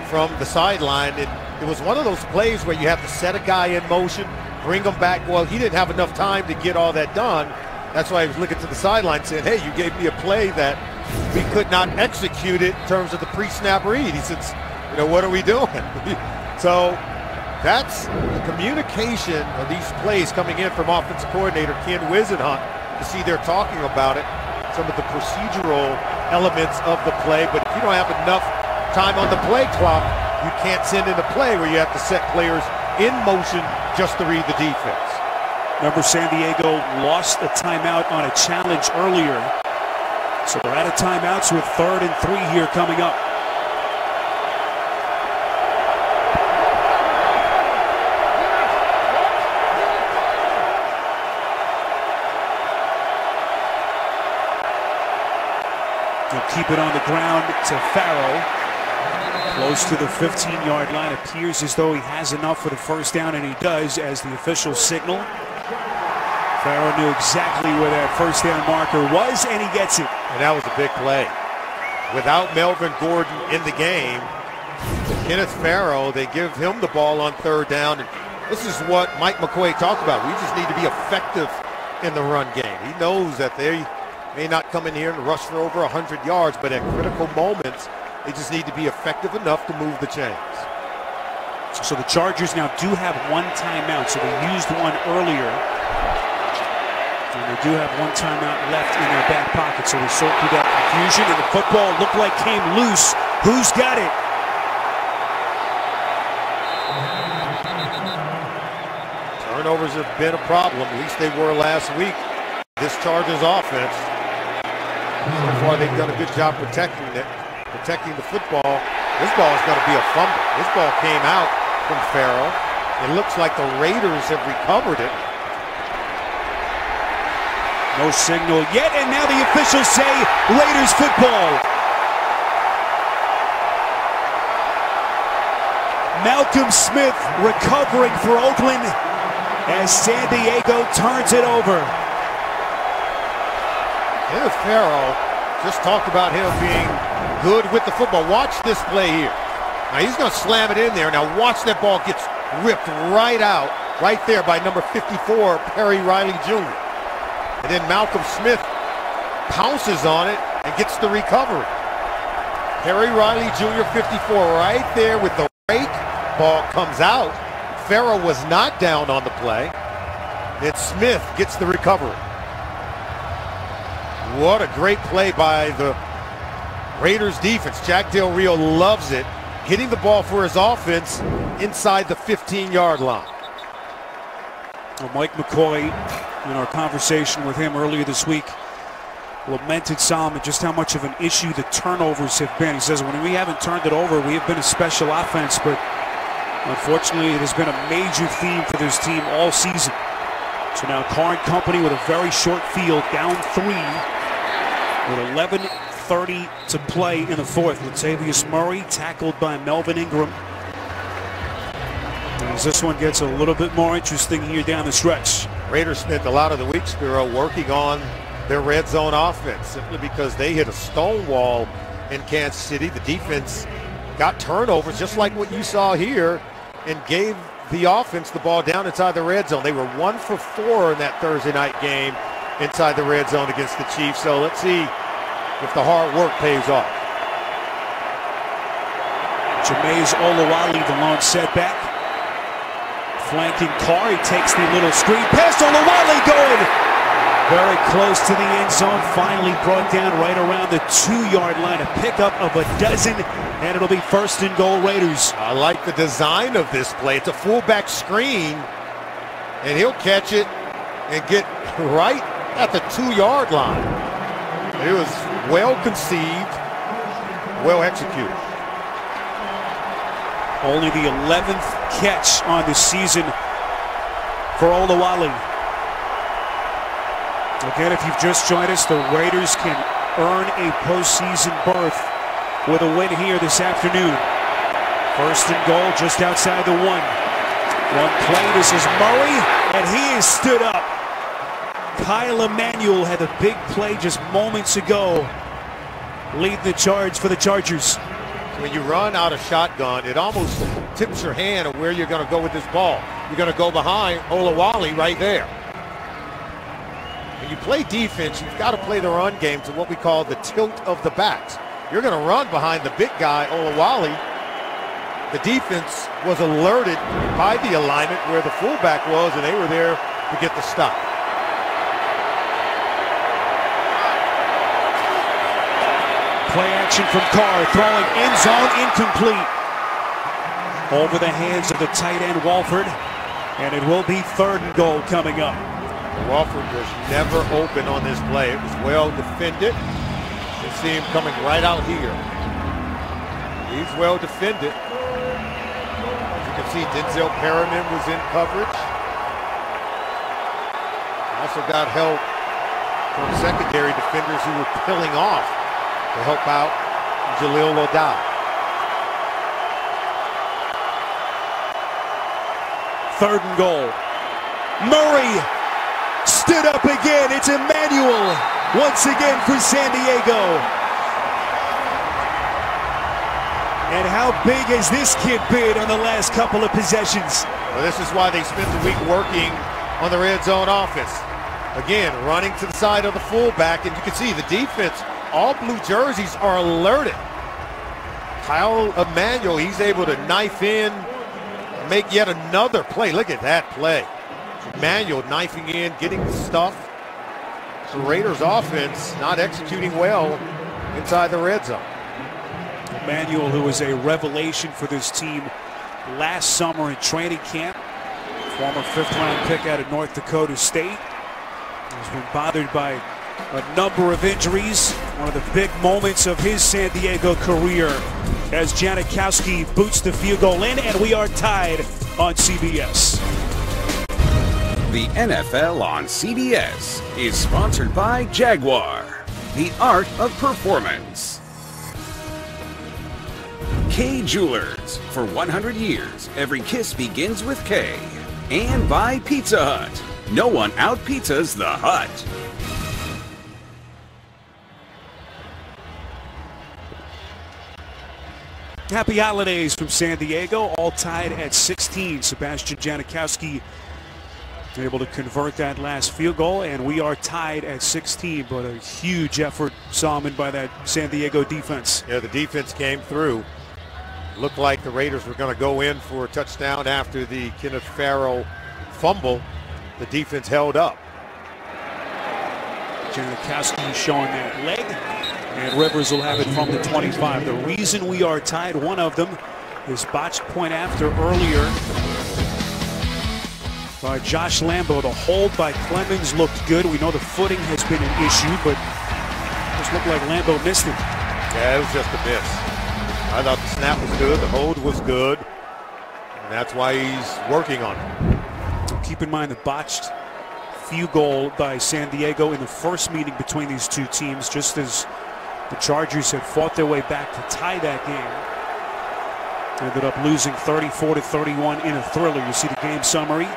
Speaker 3: from the sideline. It was one of those plays where you have to set a guy in motion, bring him back. Well, he didn't have enough time to get all that done. That's why he was looking to the sideline saying, hey, you gave me a play that we could not execute it in terms of the pre-snap read. He says, what are we doing? So that's the communication of these plays coming in from offensive coordinator Ken Whisenhunt. You see they're talking about it, some of the procedural elements of the play, but if you don't have enough time on the play clock, you can't send in a play where you have to set players in motion just to read the defense.
Speaker 1: Remember, San Diego lost a timeout on a challenge earlier. So they're out of timeouts with 3rd and 3 here coming up. He'll keep it on the ground to Farrell. Close to the 15-yard line. Appears as though he has enough for the first down, and he does as the officials signal. Farrell knew exactly where that first down marker was, and he gets it.
Speaker 3: And that was a big play. Without Melvin Gordon in the game, Kenneth Farrell, they give him the ball on 3rd down. And this is what Mike McCoy talked about. We just need to be effective in the run game. He knows that they may not come in here and rush for over 100 yards, but at critical moments, they just need to be effective enough to move the chains.
Speaker 1: So the Chargers now do have one timeout. So they used one earlier. And they do have one timeout left in their back pocket. So they sort through that confusion. And the football looked like came loose. Who's got it?
Speaker 3: Turnovers have been a problem. At least they were last week. This Chargers offense, so far they've done a good job protecting the football. This ball is going to be a fumble. This ball came out from Farrell. It looks like the Raiders have recovered it.
Speaker 1: No signal yet, and now the officials say Raiders football. Malcolm Smith recovering for Oakland as San Diego turns it over.
Speaker 3: Kenneth Farrell just talked about him being good with the football. Watch this play here. Now he's going to slam it in there. Now watch that ball gets ripped right out, right there by number 54, Perry Riley Jr. And then Malcolm Smith pounces on it and gets the recovery. Perry Riley Jr., 54, right there with the rake. Ball comes out. Farrell was not down on the play. Then Smith gets the recovery. What a great play by the Raiders defense. Jack Del Rio loves it, hitting the ball for his offense inside the 15-yard line.
Speaker 1: Well, Mike McCoy, in our conversation with him earlier this week, lamented Solomon just how much of an issue the turnovers have been. He says when we haven't turned it over, we have been a special offense, but unfortunately it has been a major theme for this team all season. So now Carr and company with a very short field, down 3 with 11:30 to play in the 4th. Latavius Murray tackled by Melvin Ingram. As this one gets a little bit more interesting here down the stretch.
Speaker 3: Raiders spent a lot of the week, Spiro, working on their red zone offense simply because they hit a stone wall in Kansas City. The defense got turnovers just like what you saw here and gave the offense the ball down inside the red zone. They were 1 for 4 in that Thursday night game inside the red zone against the Chiefs. So let's see if the hard work pays off.
Speaker 1: Jameis Olawale, the lone setback. Flanking Carr, he takes the little screen pass. Olawale going very close to the end zone. Finally brought down right around the 2-yard line. A pickup of a dozen, and it'll be 1st and goal Raiders.
Speaker 3: I like the design of this play. It's a fullback screen, and he'll catch it and get right at the 2-yard line. It was well conceived, well executed.
Speaker 1: Only the 11th catch on the season for Olawale. Again, if you've just joined us, the Raiders can earn a postseason berth with a win here this afternoon. 1st and goal just outside the 1. One play, this is Murray, and he is stood up. Kyle Emanuel had a big play just moments ago, leading the charge for the Chargers.
Speaker 3: When you run out of shotgun, it almost tips your hand of where you're going to go with this ball. You're going to go behind Olawale right there. When you play defense, you've got to play the run game to what we call the tilt of the backs. You're going to run behind the big guy, Olawale. The defense was alerted by the alignment where the fullback was, and they were there to get the stop.
Speaker 1: Play action from Carr, throwing end zone, incomplete. Over the hands of the tight end, Walford, and it will be 3rd and goal coming up.
Speaker 3: Walford was never open on this play. It was well defended. You see him coming right out here. He's well defended. As you can see, Denzel Perriman was in coverage. Also got help from secondary defenders who were peeling off to help out Jalil O'Dowd.
Speaker 1: 3rd and goal. Murray stood up again. It's Emmanuel once again for San Diego. And how big has this kid been on the last couple of possessions?
Speaker 3: Well, this is why they spent the week working on the red zone offense. Again, running to the side of the fullback, and you can see the defense, all blue jerseys are alerted. Kyle Emmanuel, he's able to knife in, make yet another play. Look at that play. Emmanuel knifing in, getting the stuff. The Raiders offense not executing well inside the red zone.
Speaker 1: Emmanuel, who was a revelation for this team last summer in training camp, former 5th-round pick out of North Dakota State, has been bothered by a number of injuries. One of the big moments of his San Diego career as Janikowski boots the field goal in, and we are tied on CBS.
Speaker 5: The NFL on CBS is sponsored by Jaguar, the art of performance. Kay Jewelers, for 100 years, every kiss begins with K. And by Pizza Hut. No one out-pizzas the Hut.
Speaker 1: Happy holidays from San Diego, all tied at 16. Sebastian Janikowski able to convert that last field goal, and we are tied at 16, but a huge effort, Salmon, by that San Diego defense.
Speaker 3: Yeah, the defense came through. Looked like the Raiders were going to go in for a touchdown after the Kenneth Farrow fumble. The defense held up.
Speaker 1: Janikowski showing that leg, and Rivers will have it from the 25. The reason we are tied, one of them, is botched point after earlier by Josh Lambo. The hold by Clemens looked good. We know the footing has been an issue, but it just looked like Lambo missed it.
Speaker 3: Yeah, it was just a miss. I thought the snap was good, the hold was good, and that's why he's working on it.
Speaker 1: Keep in mind the botched field goal by San Diego in the first meeting between these two teams, just as the Chargers had fought their way back to tie that game. Ended up losing 34-31 in a thriller. You see the game summary.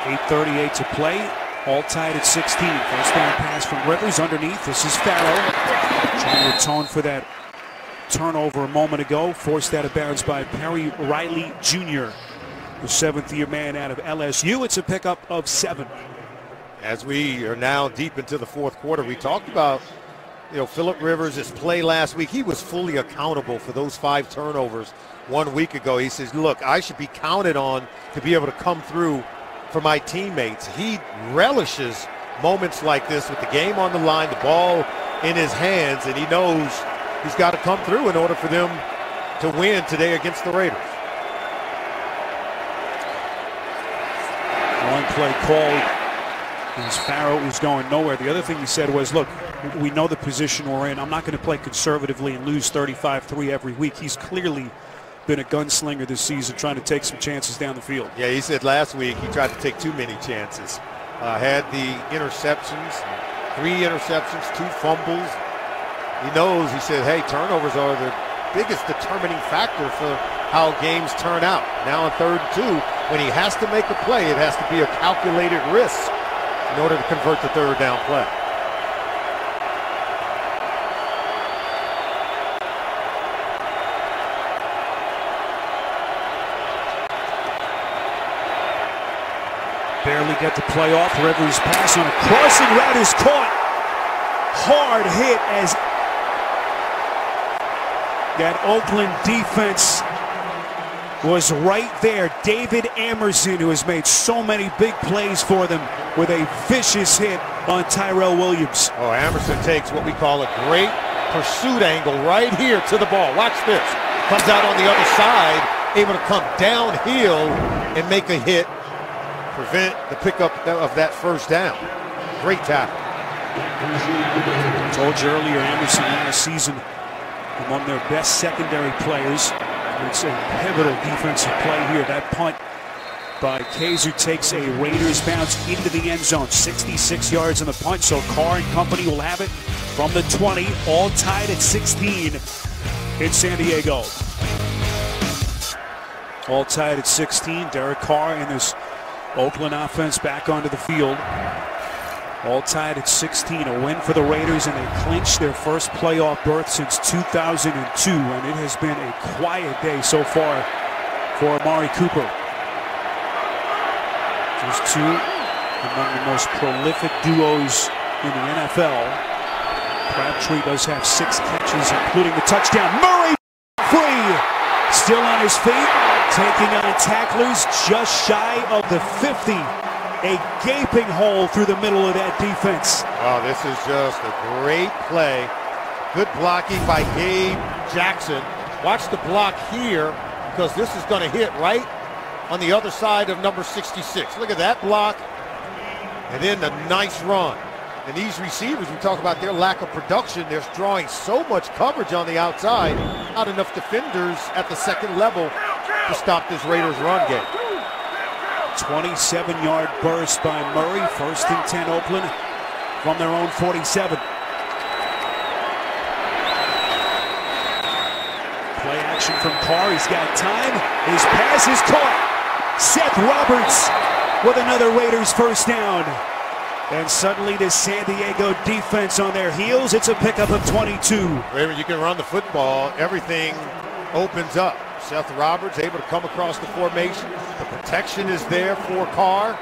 Speaker 1: 8:38 to play. All tied at 16. First down pass from Rivers underneath. This is Farrow. Trying to atone for that turnover a moment ago. Forced out of bounds by Perry Riley Jr., the 7th-year man out of LSU. It's a pickup of 7.
Speaker 3: As we are now deep into the 4th quarter, we talked about, Phillip Rivers' play last week. He was fully accountable for those 5 turnovers 1 week ago. He says, look, I should be counted on to be able to come through for my teammates. He relishes moments like this with the game on the line, the ball in his hands, and he knows he's got to come through in order for them to win today against the Raiders.
Speaker 1: One play called as Farrow is going nowhere. The other thing he said was, look, we know the position we're in. I'm not going to play conservatively and lose 35-3 every week. He's clearly been a gunslinger this season, trying to take some chances down the field.
Speaker 3: Yeah, he said last week he tried to take too many chances. Had the interceptions, 3 interceptions, 2 fumbles. He knows, he said, hey, turnovers are the biggest determining factor for how games turn out. Now on 3rd and 2, when he has to make a play, it has to be a calculated risk in order to convert the 3rd down play.
Speaker 1: barely get the play off. Rivers' pass on a crossing route is caught. Hard hit as that Oakland defense was right there. David Amerson, who has made so many big plays for them, with a vicious hit on Tyrell Williams.
Speaker 3: Oh, Amerson takes what we call a great pursuit angle right here to the ball. Watch this. Comes out on the other side, able to come downhill and make a hit, prevent the pickup of that first down. Great tackle.
Speaker 1: I told you earlier, Amerson last season among their best secondary players. It's a pivotal defensive play here. That punt by Kaiser takes a Raiders bounce into the end zone. 66 yards on the punt, so Carr and company will have it from the 20, all tied at 16 in San Diego. All tied at 16. Derek Carr and this Oakland offense back onto the field. All tied at 16. A win for the Raiders, and they clinched their first playoff berth since 2002. And it has been a quiet day so far for Amari Cooper. Just two among the most prolific duos in the NFL. Crabtree does have 6 catches, including the touchdown. Murray free, still on his feet, taking on tacklers just shy of the 50. A gaping hole through the middle of that defense.
Speaker 3: Wow, this is just a great play. Good blocking by Gabe Jackson. Watch the block here, because this is going to hit right on the other side of number 66. Look at that block, and then the nice run. And these receivers, we talk about their lack of production. They're drawing so much coverage on the outside. Not enough defenders at the second level to stop this Raiders run game.
Speaker 1: 27-yard burst by Murray. 1st and 10 Oakland from their own 47. Play action from Carr. He's got time. His pass is caught. Seth Roberts with another Raiders first down. And suddenly this San Diego defense on their heels. It's a pickup of 22.
Speaker 3: Raymond, you can run the football. Everything opens up. Seth Roberts able to come across the formation. The protection is there for Carr.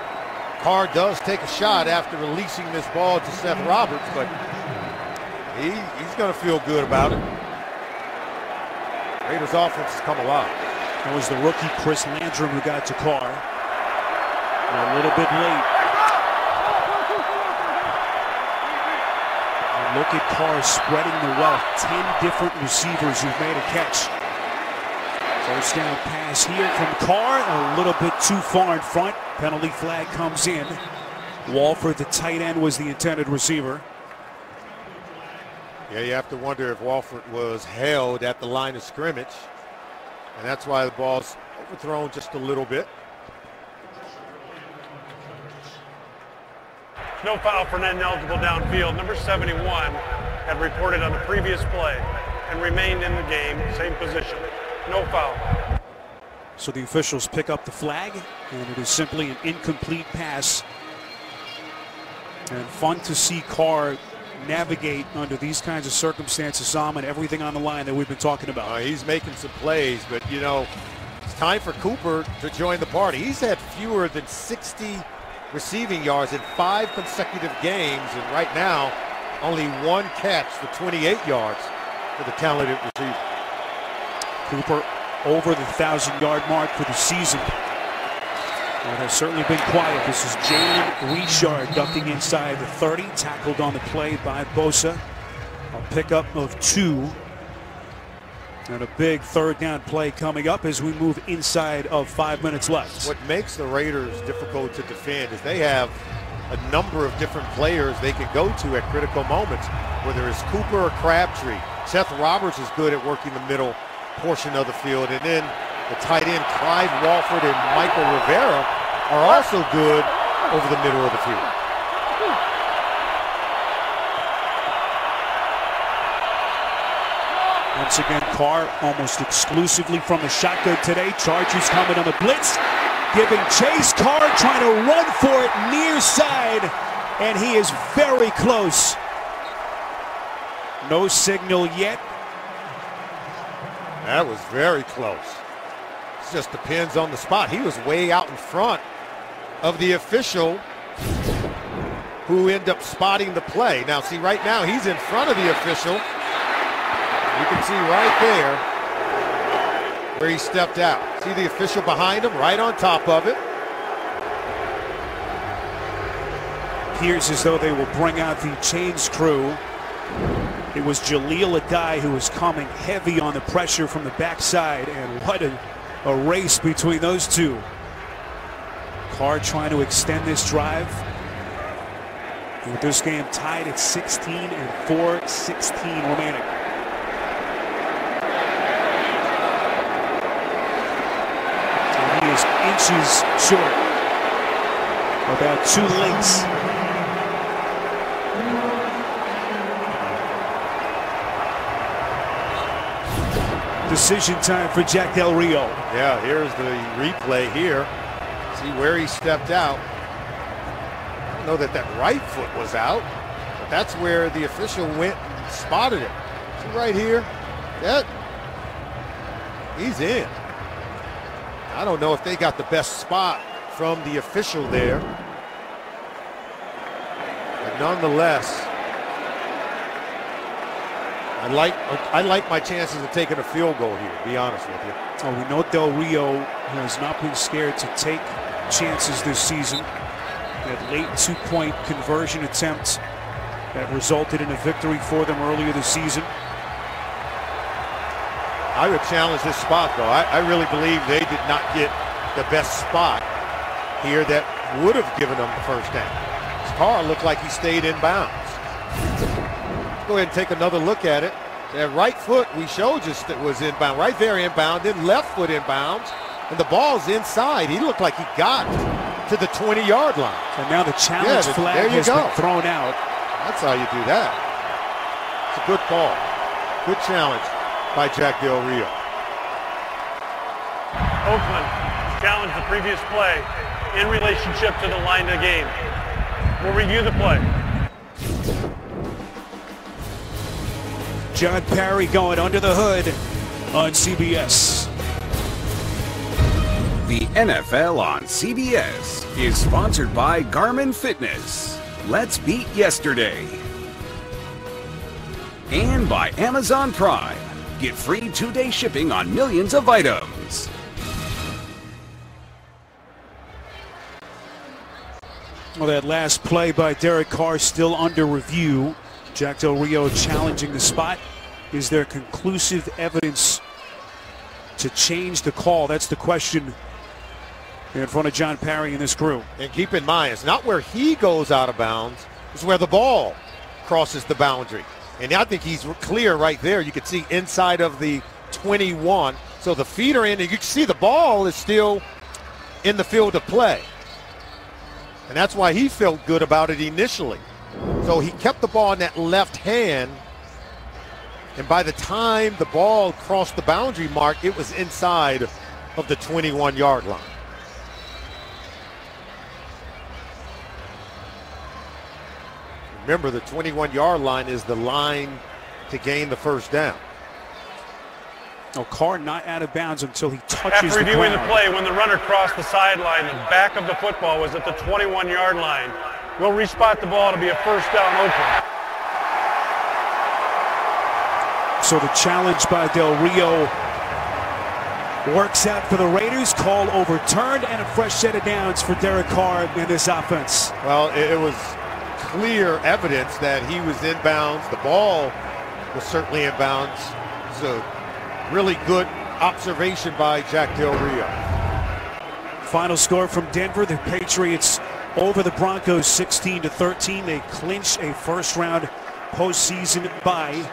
Speaker 3: Carr does take a shot after releasing this ball to Seth Roberts, but he's going to feel good about it. Raiders offense has come alive.
Speaker 1: It was the rookie Chris Landrum who got to Carr. A little bit late. And look at Carr spreading the wealth. 10 different receivers who've made a catch. First down pass here from Carr, a little bit too far in front. Penalty flag comes in. Walford, the tight end, was the intended receiver.
Speaker 3: Yeah, you have to wonder if Walford was held at the line of scrimmage, and that's why the ball's overthrown just a little bit.
Speaker 2: No foul for net ineligible downfield. Number 71 had reported on the previous play and remained in the game, same position. No foul.
Speaker 1: So the officials pick up the flag, and it is simply an incomplete pass. And fun to see Carr navigate under these kinds of circumstances, Sam, and everything on the line that we've been talking about.
Speaker 3: He's making some plays, but you know, it's time for Cooper to join the party. He's had fewer than 60 receiving yards in 5 consecutive games, and right now only 1 catch for 28 yards for the talented receiver.
Speaker 1: Cooper over the 1,000-yard mark for the season. It has certainly been quiet. This is Jalen Richard ducking inside the 30, tackled on the play by Bosa. A pickup of 2. And a big 3rd down play coming up as we move inside of 5 minutes left.
Speaker 3: What makes the Raiders difficult to defend is they have a number of different players they can go to at critical moments, whether it's Cooper or Crabtree. Seth Roberts is good at working the middle portion of the field, and then the tight end Clyde Walford and Michael Rivera are also good over the middle of the field.
Speaker 1: Once again, Carr almost exclusively from the shotgun today. Chargers coming on the blitz, giving chase. Carr trying to run for it near side, and he is very close. No signal yet.
Speaker 3: That was very close. It just depends on the spot. He was way out in front of the official who ended up spotting the play. Now, see, right now he's in front of the official. You can see right there where he stepped out. See the official behind him, right on top of it.
Speaker 1: Appears as though they will bring out the chains crew. It was Jaleel Adai who was coming heavy on the pressure from the backside, and what a race between those two. Carr trying to extend this drive. With this game tied at 16 and 4:16 remaining. And he is inches short. About 2 lengths. Decision time for Jack Del Rio.
Speaker 3: Yeah, here's the replay here. See where he stepped out. I don't know that that right foot was out, but that's where the official went and spotted it. See right here? That he's in. I don't know if they got the best spot from the official there. But nonetheless, I like my chances of taking a field goal here, to be honest with you.
Speaker 1: Oh, we know Del Rio has not been scared to take chances this season. That late 2-point conversion attempt that resulted in a victory for them earlier this season.
Speaker 3: I would challenge this spot, though. I really believe they did not get the best spot here that would have given them the first down. Carr looked like he stayed in bounds. Let's go ahead and take another look at it. That right foot we showed you that was inbound, right there inbound, then left foot inbounds, and the ball's inside. He looked like he got to the 20-yard line.
Speaker 1: And now the challenge flag has been thrown out.
Speaker 3: That's how you do that. It's a good call. Good challenge by Jack Del Rio.
Speaker 2: Oakland challenged the previous play in relationship to the line of game. We'll review the play.
Speaker 1: John Parry going under the hood on CBS.
Speaker 5: The NFL on CBS is sponsored by Garmin Fitness. Let's beat yesterday. And by Amazon Prime. Get free 2-day shipping on millions of items.
Speaker 1: Well, that last play by Derek Carr still under review. Jack Del Rio challenging the spot. Is there conclusive evidence to change the call? That's the question in front of John Parry and this crew.
Speaker 3: And keep in mind, it's not where he goes out of bounds. It's where the ball crosses the boundary. And I think he's clear right there. You can see inside of the 21. So the feet are in, and you can see the ball is still in the field of play. And that's why he felt good about it initially. So he kept the ball in that left hand, and by the time the ball crossed the boundary mark, it was inside of the 21-yard line. Remember, the 21-yard line is the line to gain the first down.
Speaker 1: No, Carr not out of bounds until he touches
Speaker 2: After reviewing
Speaker 1: the
Speaker 2: the play, when the runner crossed the sideline, the back of the football was at the 21-yard line. We'll respot the ball to be a first down Oakland.
Speaker 1: So the challenge by Del Rio works out for the Raiders. Call overturned, and a fresh set of downs for Derek Carr in this offense.
Speaker 3: Well, it was clear evidence that he was in bounds. The ball was certainly in bounds. It's a really good observation by Jack Del Rio.
Speaker 1: Final score from Denver, the Patriots over the Broncos 16-13. They clinch a first-round postseason bye.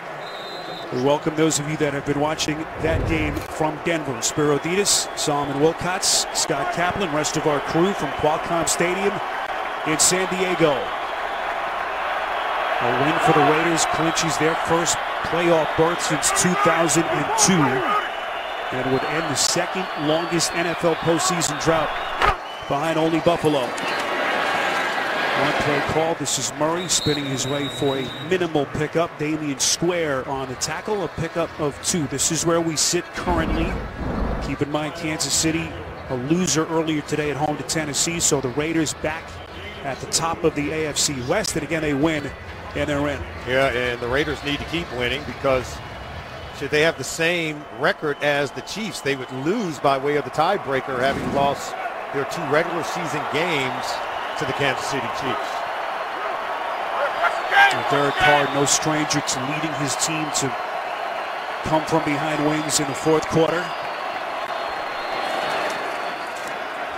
Speaker 1: We welcome those of you that have been watching that game from Denver. Spiro Ditas, Solomon Wilcots, Scott Kaplan, rest of our crew from Qualcomm Stadium in San Diego. A win for the Raiders clinches their first playoff berth since 2002 and would end the second longest NFL postseason drought behind only Buffalo. One play call. This is Murray spinning his way for a minimal pickup. Damian Square on the tackle, a pickup of 2. This is where we sit currently. Keep in mind, Kansas City a loser earlier today at home to Tennessee. So the Raiders back at the top of the AFC West, and again they win and they're in.
Speaker 3: Yeah, and the Raiders need to keep winning because should they have the same record as the Chiefs, they would lose by way of the tiebreaker, having lost their 2 regular season games to the Kansas City Chiefs.
Speaker 1: Derek Carr, no stranger to leading his team to come from behind wins in the fourth quarter.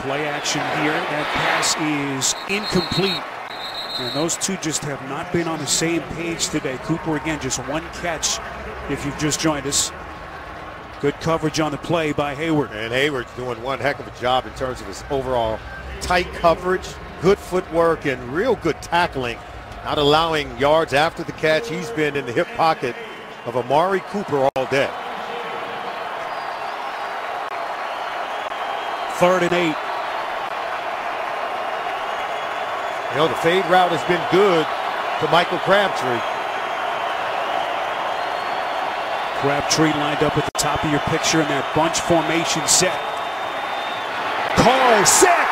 Speaker 1: Play action here. That pass is incomplete. And those two just have not been on the same page today. Cooper again, just 1 catch if you've just joined us. Good coverage on the play by Hayward.
Speaker 3: And Hayward's doing one heck of a job in terms of his overall tight coverage, good footwork, and real good tackling. Not allowing yards after the catch. He's been in the hip pocket of Amari Cooper all day.
Speaker 1: 3rd and 8.
Speaker 3: You know, the fade route has been good to Michael Crabtree.
Speaker 1: Crabtree lined up at the top of your picture in that bunch formation set. Carr set!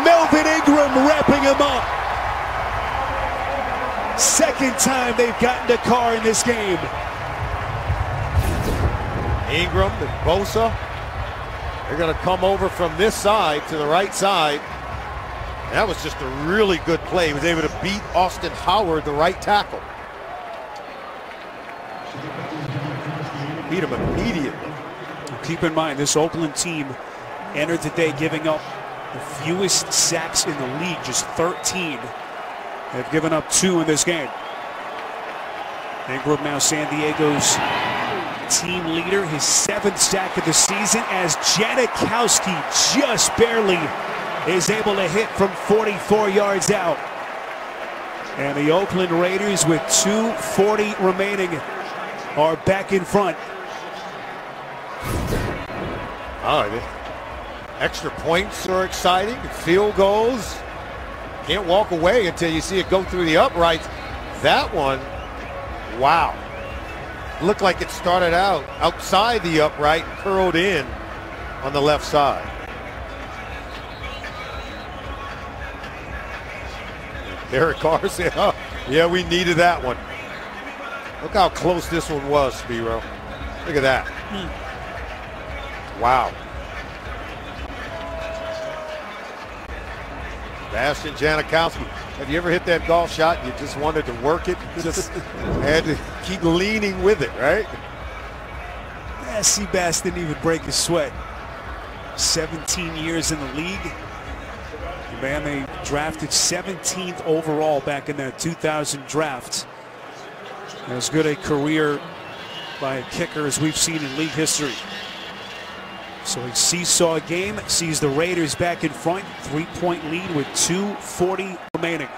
Speaker 1: Melvin Ingram wrapping him up. Second time they've gotten to Carr in this game.
Speaker 3: Ingram and Bosa, they're going to come over from this side to the right side. That was just a really good play. He was able to beat Austin Howard, the right tackle. Beat him immediately.
Speaker 1: Keep in mind, this Oakland team entered the day giving up the fewest sacks in the league, just 13. They've given up 2 in this game. Ingram now San Diego's team leader, his 7th sack of the season, as Janikowski just barely is able to hit from 44 yards out. And the Oakland Raiders, with 2:40 remaining, are back in front.
Speaker 3: Oh, the extra points are exciting. Field goals. Can't walk away until you see it go through the uprights. That one, wow. Looked like it started out outside the upright and curled in on the left side. Derek Carr said, oh, yeah, we needed that one. Look how close this one was, Spiro. Look at that. Wow. Sebastian Janikowski. Have you ever hit that golf shot and you just wanted to work it? Just had to keep leaning with it, right?
Speaker 1: Yeah, Seabass didn't even break a sweat. 17 years in the league. Man, they drafted 17th overall back in that 2000 draft. As good a career by a kicker as we've seen in league history. So a seesaw game sees the Raiders back in front, 3-point lead with 2:40 remaining.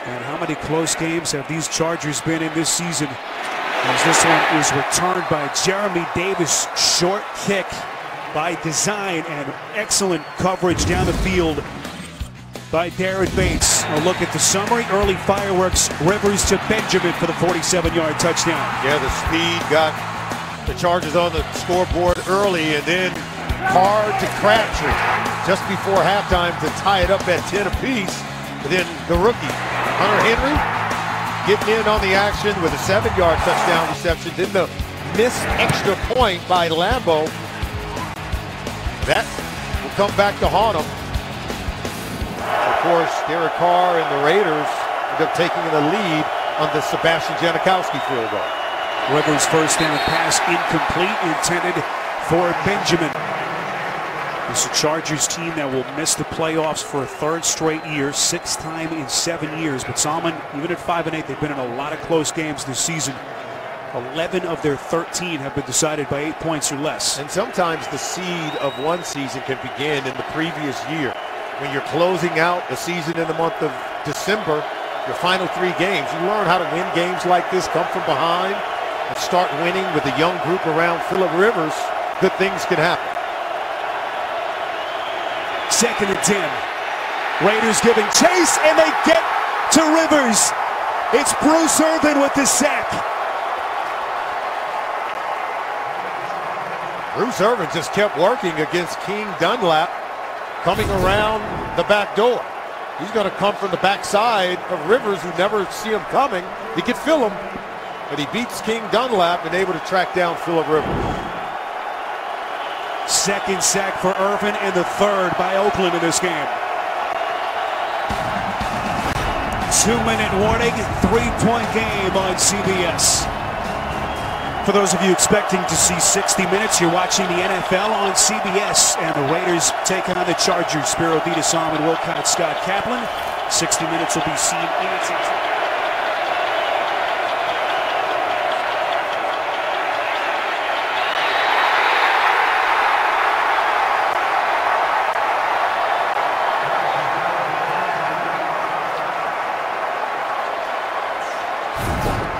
Speaker 1: And how many close games have these Chargers been in this season? As this one is returned by Jeremy Davis, short kick by design, and excellent coverage down the field by Darren Bates. A look at the summary. Early fireworks. Rivers to Benjamin for the 47-yard touchdown.
Speaker 3: Yeah, the speed got the Chargers on the scoreboard early, and then Carr to Crabtree just before halftime to tie it up at 10 apiece. But then the rookie, Hunter Henry, getting in on the action with a 7-yard touchdown reception. Then the missed extra point by Lambeau. That will come back to haunt him. Of course, Derek Carr and the Raiders end up taking the lead on the Sebastian Janikowski field goal.
Speaker 1: Rivers' first down pass incomplete, intended for Benjamin. It's a Chargers team that will miss the playoffs for a 3rd straight year, 6th time in 7 years. But Salmon, even at 5-8, they've been in a lot of close games this season. 11 of their 13 have been decided by 8 points or less.
Speaker 3: And sometimes the seed of one season can begin in the previous year. When you're closing out the season in the month of December, your final 3 games, you learn how to win games like this, come from behind, and start winning with a young group around Phillip Rivers. Good things can happen.
Speaker 1: 2nd and 10. Raiders giving chase, and they get to Rivers. It's Bruce Irvin with the sack.
Speaker 3: Bruce Irvin just kept working against King Dunlap, coming around the back door. He's going to come from the backside of Rivers, who never see him coming. He could feel him, but he beats King Dunlap and able to track down Phillip Rivers.
Speaker 1: Second sack for Irvin and the third by Oakland in this game. 2-minute warning, 3-point game on CBS. For those of you expecting to see 60 minutes, you're watching the NFL on CBS, and the Raiders taking on the Chargers. Spiro Dita-Salmon, Wilcott, Scott Kaplan. 60 minutes will be seen in its entirety.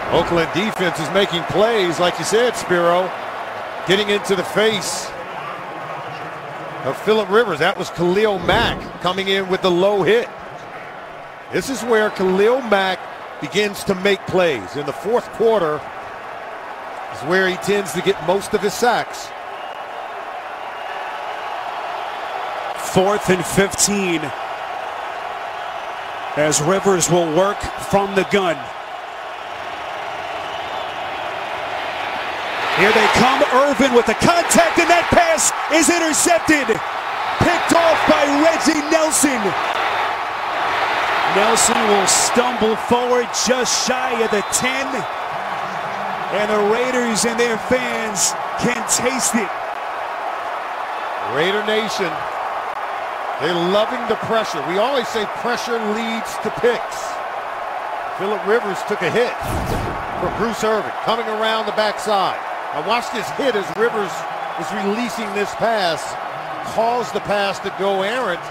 Speaker 3: Oakland defense is making plays, like you said, Spiro, getting into the face of Phillip Rivers. That was Khalil Mack coming in with the low hit. This is where Khalil Mack begins to make plays. In the fourth quarter is where he tends to get most of his sacks.
Speaker 1: 4th and 15 as Rivers will work from the gun. Here they come, Irvin with the contact, and that pass is intercepted. Picked off by Reggie Nelson. Nelson will stumble forward just shy of the 10. And the Raiders and their fans can taste it.
Speaker 3: Raider Nation, they're loving the pressure. We always say pressure leads to picks. Phillip Rivers took a hit for Bruce Irvin coming around the backside. Now watch this hit as Rivers was releasing this pass, caused the pass to go errant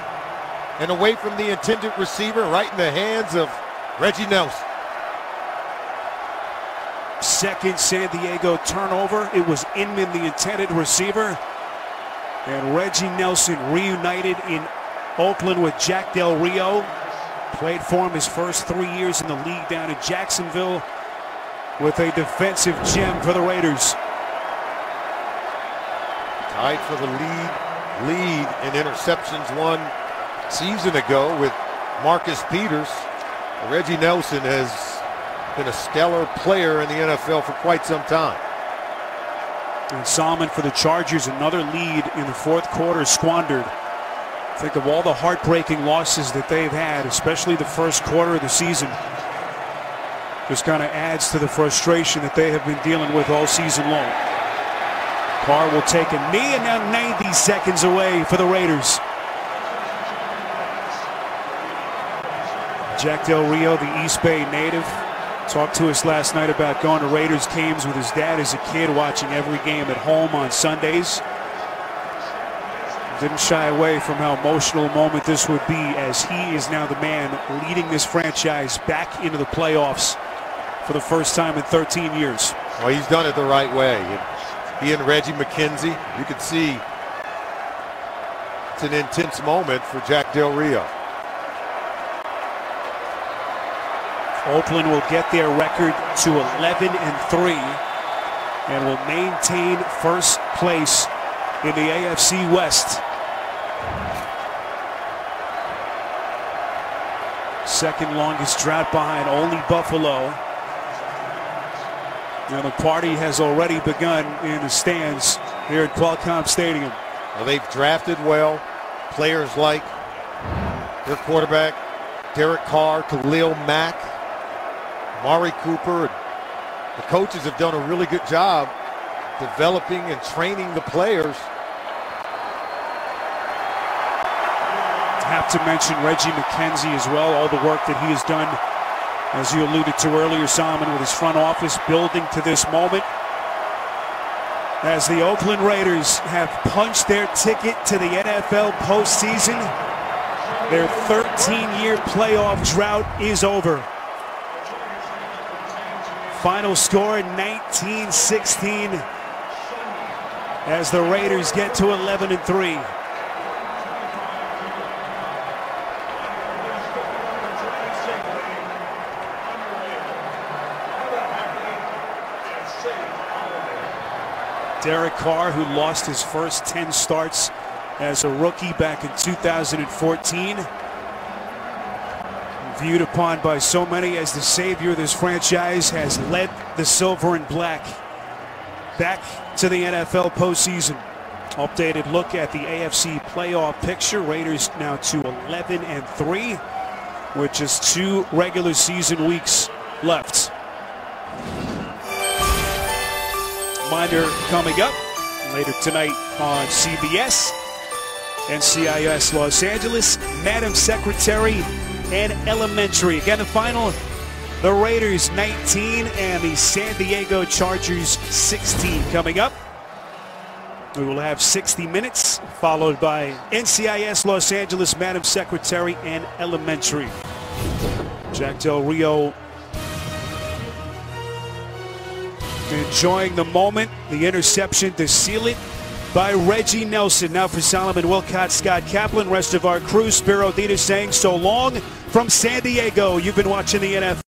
Speaker 3: and away from the intended receiver, right in the hands of Reggie Nelson.
Speaker 1: Second San Diego turnover. It was Inman, the intended receiver. And Reggie Nelson reunited in Oakland with Jack Del Rio. Played for him his first 3 years in the league down in Jacksonville with a defensive gem for the Raiders.
Speaker 3: Tied for the lead in interceptions 1 season ago with Marcus Peters. Reggie Nelson has been a stellar player in the NFL for quite some time.
Speaker 1: And Salmon for the Chargers, another lead in the fourth quarter squandered. Think of all the heartbreaking losses that they've had, especially the first quarter of the season. Just kind of adds to the frustration that they have been dealing with all season long. Carr will take a knee, and now 90 seconds away for the Raiders. Jack Del Rio, the East Bay native, talked to us last night about going to Raiders games with his dad as a kid, watching every game at home on Sundays. Didn't shy away from how emotional a moment this would be, as he is now the man leading this franchise back into the playoffs for the first time in 13 years.
Speaker 3: Well, he's done it the right way. He and Reggie McKenzie, you can see it's an intense moment for Jack Del Rio.
Speaker 1: Oakland will get their record to 11-3 and will maintain first place in the AFC West. Second longest drought behind only Buffalo. Now the party has already begun in the stands here at Qualcomm Stadium.
Speaker 3: Well, they've drafted well. Players like their quarterback, Derek Carr, Khalil Mack, Mari Cooper. The coaches have done a really good job developing and training the players.
Speaker 1: Have to mention Reggie McKenzie as well, all the work that he has done, as you alluded to earlier, Salmon, with his front office building to this moment. As the Oakland Raiders have punched their ticket to the NFL postseason, their 13-year playoff drought is over. Final score 19-16 as the Raiders get to 11-3. Derek Carr, who lost his first 10 starts as a rookie back in 2014. Viewed upon by so many as the savior of this franchise, has led the silver and black back to the NFL postseason. Updated look at the AFC playoff picture. Raiders now to 11-3 with just 2 regular season weeks left. Reminder coming up later tonight on CBS. NCIS Los Angeles, Madam Secretary, and Elementary. Again, the final, the Raiders 19 and the San Diego Chargers 16 coming up. We will have 60 minutes, followed by NCIS Los Angeles, Madam Secretary, and Elementary. Jack Del Rio enjoying the moment. The interception to seal it by Reggie Nelson. Now for Solomon Wilcott, Scott Kaplan, rest of our crew, Spiro Dita saying so long from San Diego. You've been watching the NFL.